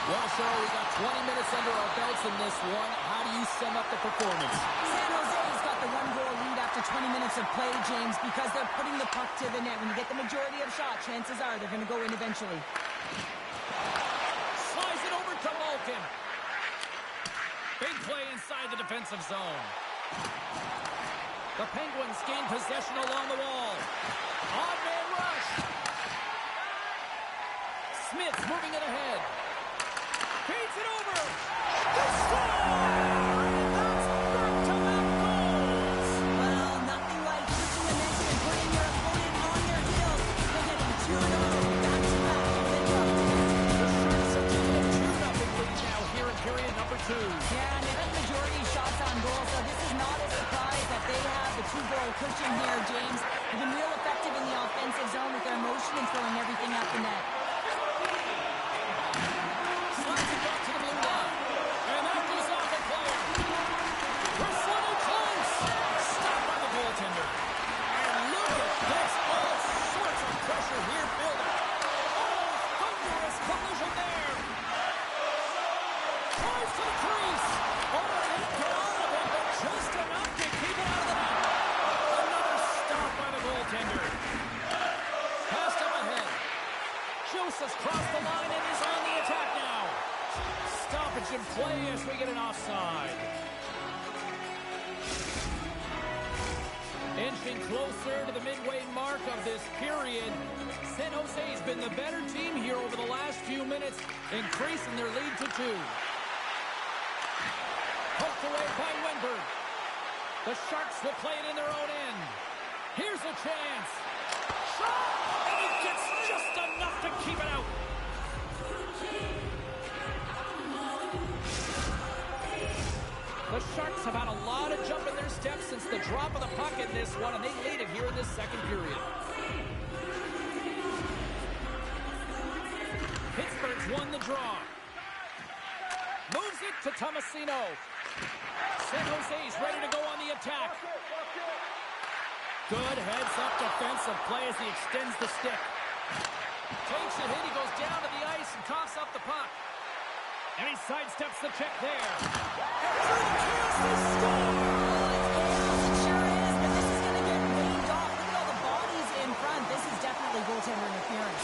Well, Cheryl, we got 20 minutes under our belts in this one. How do you sum up the performance? San Jose's got the 1-goal lead after 20 minutes of play, James, because they're putting the puck to the net. When you get the majority of shots, chances are they're going to go in eventually. Slides it over to Malkin. Big play inside the defensive zone. The Penguins gain possession along the wall. On-man rush. Smith's moving it ahead. Feeds it over. The score! And that's back-to-back goals. Well, nothing like pushing the net and putting your opponent on their heels. They're getting 2 in a row, back-to-back. The Sharks have taken a 2-0 lead now here in period number 2. Yeah, and they have majority shots on goal, so this is not a surprise that they have the 2-goal cushion here, James. They've been real effective in the offensive zone with their motion and throwing everything at the net. Slides it back to the blue line. And that goes off the player. Wrestling close. Stopped by the goaltender. And look at this. All sorts of pressure here building. Oh, thunderous collision there. Tries to the crease. Oh, he didn't get all of it, but just enough to keep it out of the net. Another stop by the goaltender. Passed up ahead. Joseph's crossed the line and is on the attack now. Stoppage in play as we get an offside. Inching closer to the midway mark of this period. San Jose's been the better team here over the last few minutes, increasing their lead to 2. Poked away by Wenberg. The Sharks will play it in their own end. Here's a chance. Shot! And he gets just enough to keep it out. The Sharks have had a lot of jump in their steps since the drop of the puck in this one, and they lead it here in this second period. Pittsburgh's won the draw. Moves it to Tomasino. San Jose's ready to go on the attack. Good heads-up defensive play as he extends the stick. Takes a hit, he goes down to the ice and coughs up the puck. And he sidesteps the check there. It sure is, but this is going to get waved off. Look at all the bodies in front. This is definitely goaltender interference.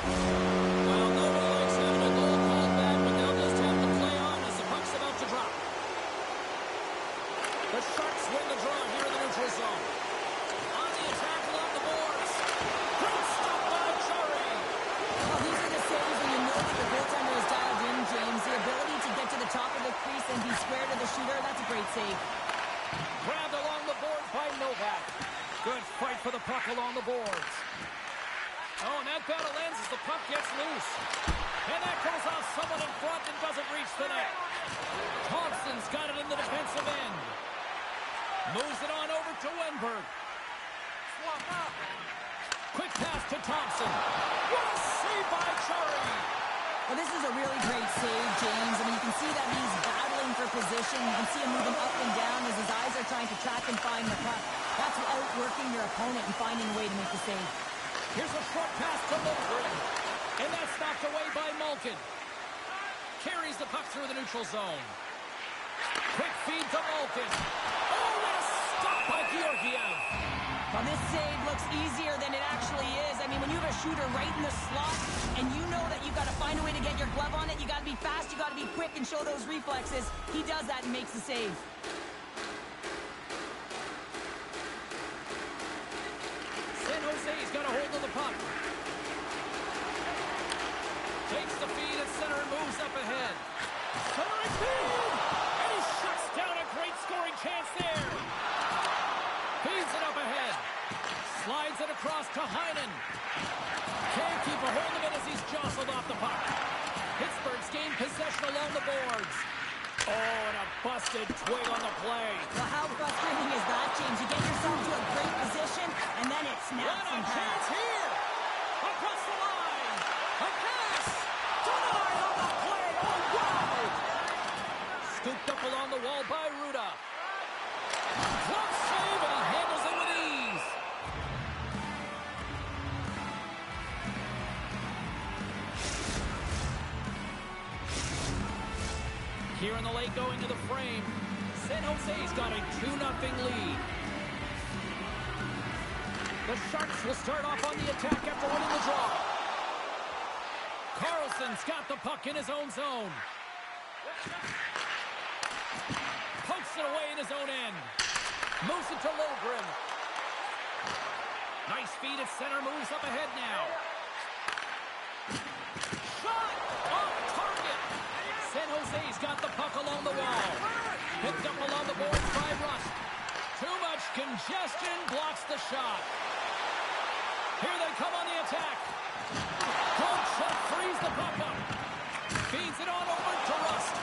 Well, nobody likes having a goal called back, but they'll just have to play on as the puck's about to drop. The Sharks win the draw here in the neutral zone. On the attack along the boards. Great stop by Chari. Well, these are the saves when you know that the goaltender is dialed in, James. The ability to get to the top of the crease and be square to the shooter, that's a great save. Grabbed along the boards by Novak. Good fight for the puck along the boards. Oh, and that battle ends as the puck gets loose. And that goes off someone in front and doesn't reach the net. Thompson's got it in the defensive end. Moves it on over to Wenberg. Swap up. Quick pass to Thompson. What a save by Chari. Well, this is a really great save, James. I mean, you can see that he's battling for position. You can see him moving up and down as his eyes are trying to track and find the puck. That's outworking your opponent and finding a way to make the save. Here's a short pass to Lundgren. And that's knocked away by Malkin. Carries the puck through the neutral zone. Quick feed to Malkin. Oh, what a stop by Georgiev. Well, this save looks easier than it actually is. I mean, when you have a shooter right in the slot and you know that you've got to find a way to get your glove on it, you got to be fast, you got to be quick and show those reflexes. He does that and makes the save. San Jose's got a hold of the puck. Takes the feed at center and moves up ahead. Centering feed! And he shuts down a great scoring chance there. Feeds it up ahead. Slides it across to Heinen. Can't keep a hold of it as he's jostled off the puck. Pittsburgh's gained possession along the boards. Oh, and a busted twig on the play. Well, how frustrating is that, James? You get yourself to a great position, and then it snaps What a and chance passes. here! Across the line! A pass! Denied on the play! Oh, wow! Scooped up along the wall by Ruda. Glove save, and he handles it with ease. Here in the late going to the frame. San Jose's got a 2-0 lead. The Sharks will start off on the attack after winning the draw. Carlson's got the puck in his own zone. Pokes it away in his own end. Moves it to Lundgren. Nice feed at center, moves up ahead now. Shot! Off target! San Jose's got the puck along the wall. Picked up along the boards by Rust. Too much congestion blocks the shot. Here they come on the attack. Good shot, frees the puck up. Feeds it on over to Rust.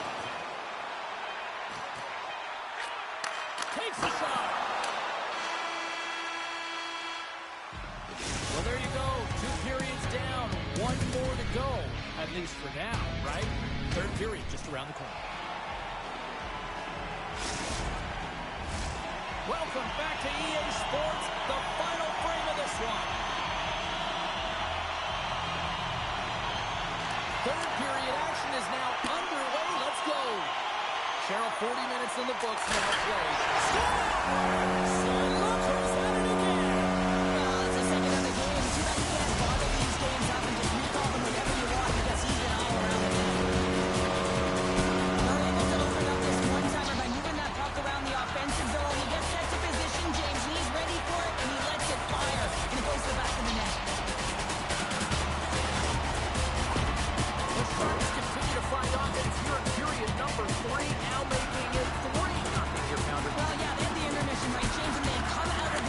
Takes the shot. Well, there you go. 2 periods down. 1 more to go. At least for now, right? Third period just around the corner. Welcome back to EA Sports, the final frame of this one. Third period action is now underway. Let's go. Cheryl, 40 minutes in the books now played. San look who's at it again. Well, it's the second of the game. Too bad you can't bottle these games up and just recall them whenever you want because he's been all around the net. They're able to open up this one-timer by moving that puck around the offensive zone. He gets set to position, James, and he's ready for it, and he lets it fire, and it goes to the back of the net. The Sharks continue to find offense here in period number 3, now making it 3-0 here, Pounder. Well, yeah, they have the intermission right, James, and they come out of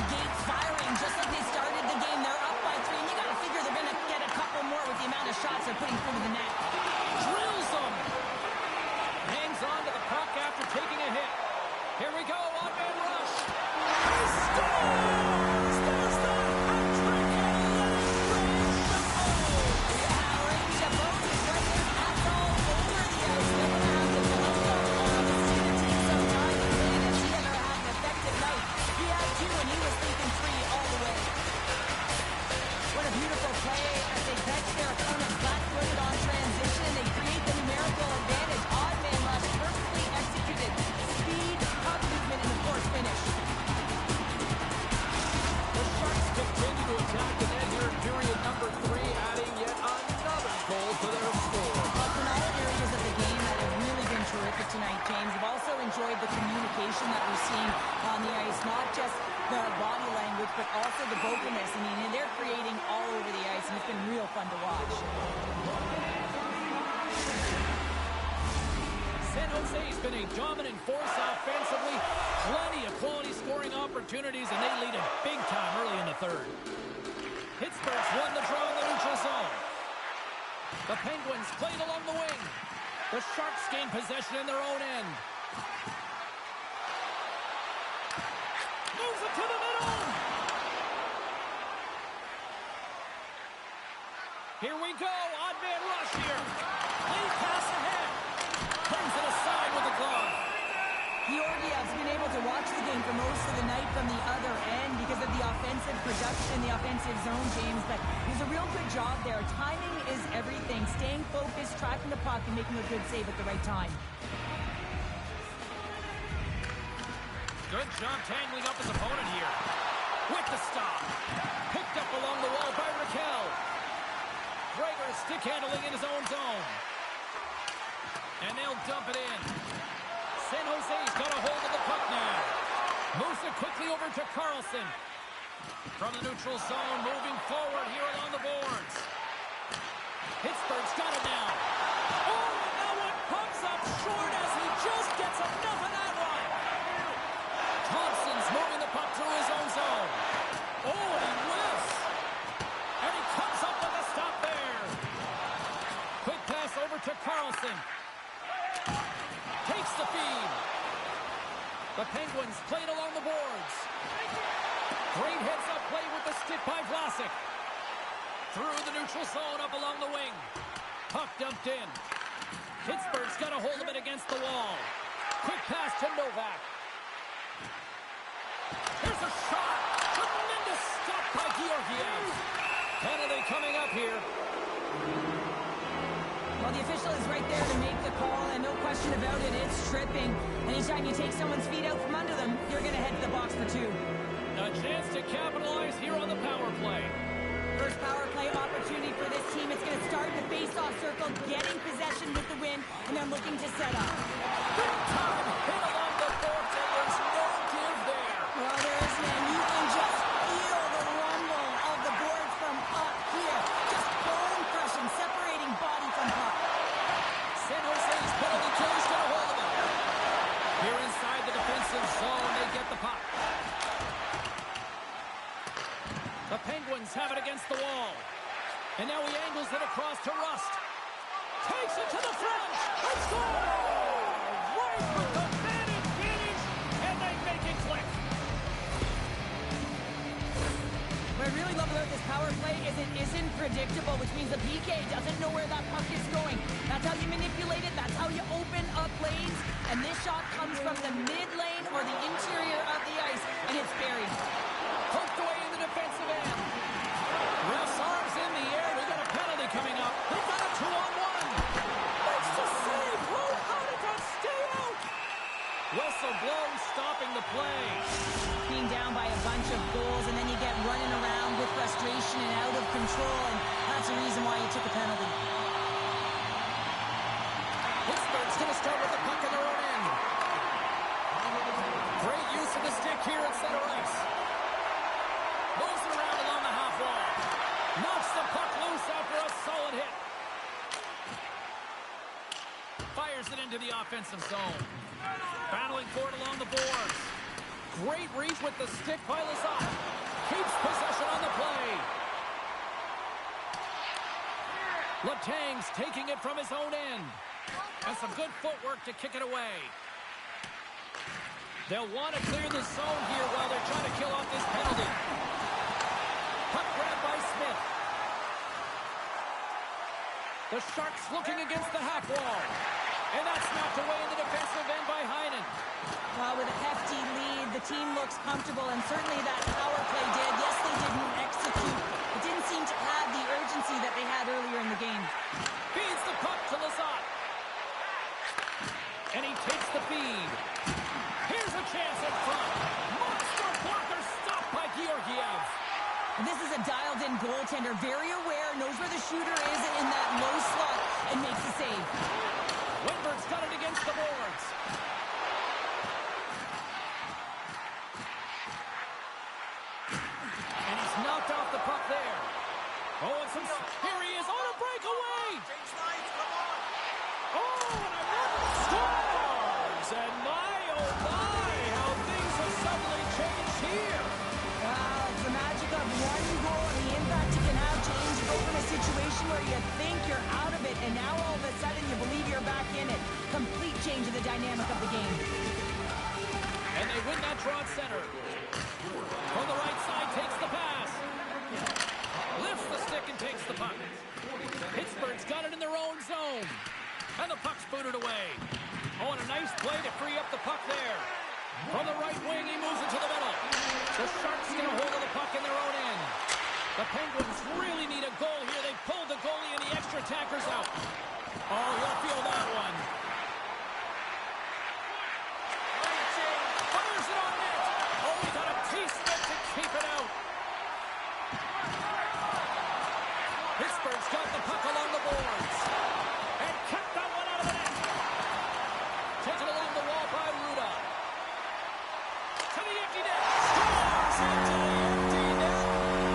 tonight, James. I've also enjoyed the communication that we're seeing on the ice, not just the body language, but also the vocalness. I mean, and they're creating all over the ice, and it's been real fun to watch. San Jose's been a dominant force offensively. Plenty of quality scoring opportunities, and they lead it big time early in the third. Pittsburgh's won the draw in the neutral zone. The Penguins played along the wing. The Sharks gain possession in their own end. Moves it to the middle. Here we go. Odd man rush here. Lead pass ahead. Turns it aside with a glove. Georgiev's been able to watch the game for most of the night from the other end because of the offensive production, the offensive zone, James. But he's a real good job there. Timing is everything. Staying focused, tracking the puck, and making a good save at the right time. Good job tangling up his opponent here. With the stop. Picked up along the wall by Raquel. Gregor stick handling in his own zone. And they'll dump it in. San Jose's got a hold of the puck now. Moves it quickly over to Carlson. From the neutral zone, moving forward here along the boards. Pittsburgh's got it now. Oh, and that one comes up short as he just gets enough of that one. Thompson's moving the puck through his own zone. Oh, and he whiffs. And he comes up with a stop there. Quick pass over to Carlson. Takes the feed. The Penguins played along the boards. Great heads-up play with the stick by Vlasic. Through the neutral zone up along the wing. Puck dumped in. Pittsburgh's got a hold of it against the wall. Quick pass to Novak. Here's a shot. Tremendous stop by Georgiev. Penalty coming up here. Well, the official is right there to make the call, and no question about it, it's tripping. Anytime you take someone's feet out from under them, you're going to head to the box for two. A chance to capitalize here on the power play. First power play opportunity for this team. It's going to start in the face-off circle, getting possession with the win, and they're looking to set up. Big time hit along the boards, and there's no give there. Well, there isn't, and you can just feel the rumble of the boards from up here. Just bone crushing, separating body from puck. San Jose's penalty killer's got a hold of it. Here inside the defensive zone, they get the puck. The Penguins have it against the wall. And now he angles it across to Rust. Takes it to the front. And score! Right with the man advantage, and they make it click. What I really love about this power play is it isn't predictable, which means the PK doesn't know where that puck is going. That's how you manipulate it. That's how you open up lanes. And this shot comes from the mid lane or the interior of the ice, and it's buried. Poked away in the defensive end. Ref's arms in the air. We got a penalty coming up. They got a 2-on-1. Makes the save. How did that stay out? Whistle blown, stopping the play. Being down by a bunch of goals, and then you get running around with frustration and out of control, and that's the reason why you took a penalty. Pittsburgh's going to start with the puck in their own end. Great use of the stick here at center ice. Moves it around along the half wall. Knocks the puck loose after a solid hit. Fires it into the offensive zone. Battling for it along the boards. Great reach with the stick by Lazat. Keeps possession on the play. Letang's taking it from his own end. And some good footwork to kick it away. They'll want to clear the zone here while they're trying to kill off this penalty. Puck grab by Smith. The Sharks looking against the half wall. And that's knocked away in the defensive end by Heinen. Well, with a hefty lead, the team looks comfortable, and certainly that power play did. Yes, they didn't execute. It didn't seem to have the urgency that they had earlier in the game. Feeds the puck to Lazat. And he takes the feed. Here's a chance in front. Monster blocker stopped by Georgiev. And this is a dialed-in goaltender, very aware, knows where the shooter is in that low slot, and makes the save. Windberg's got it against the boards. And he's knocked off the puck there. Oh, and here he is on a breakaway. Oh, and another scores. And my, oh my, how things have suddenly changed here. It's the magic of one goal and the impact you can have to change. You go from a situation where you think you're out of it, and now all of a sudden you believe you're back in it. Complete change of the dynamic of the game. And they win that draw at center. From the right side, takes the pass. Lifts the stick and takes the puck. Pittsburgh's got it in their own zone. And the puck's booted away. Oh, and a nice play to free up the puck there. From the right wing, he moves it to the middle. The Sharks get a hold of the puck in their own end. The Penguins really need a goal here. They pulled the goalie and the extra attackers out. Oh, he'll feel that one. Fires it on net. Oh, he got a piece of it to keep it out. Pittsburgh's got the puck along the boards. And kept that one out of the net. Taken along the wall by Ruda. To the empty net. Scores into the empty net.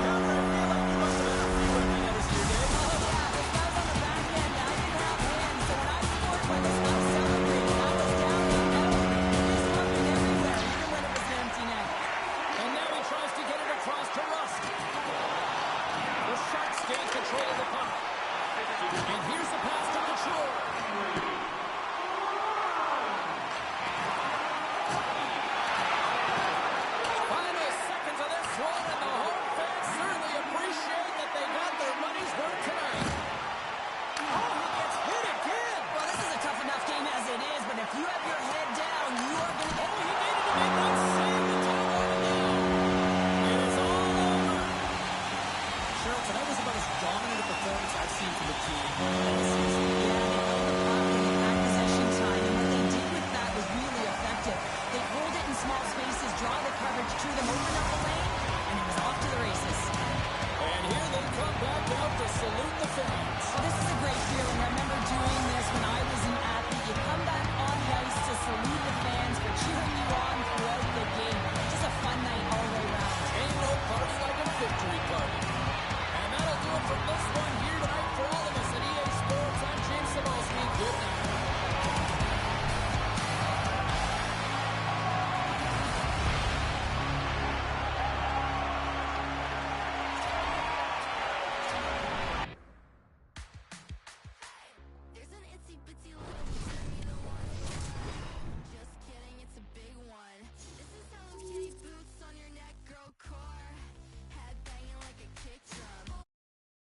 Cameron, I feel like you must have had a few empty netters here, Dave. Oh, yeah, this guy's on the back end. I didn't have hands, so when I scored by this guy celebrating, I was down the middle. He's looking everywhere, even when it was an empty net. And now he tries to get it across to Rusk. The Sharks gain control of the puck. And here's the pass to Couture. Final seconds of this one, and the home fans certainly appreciate that they got their money's worth tonight. Oh, he gets hit again. Well, this is a tough enough game as it is, but if you have your head down, you are going to get... Oh, he needed to make that save to take over now. It is all over. Cheryl, tonight was about as dominant a performance I've seen from the team.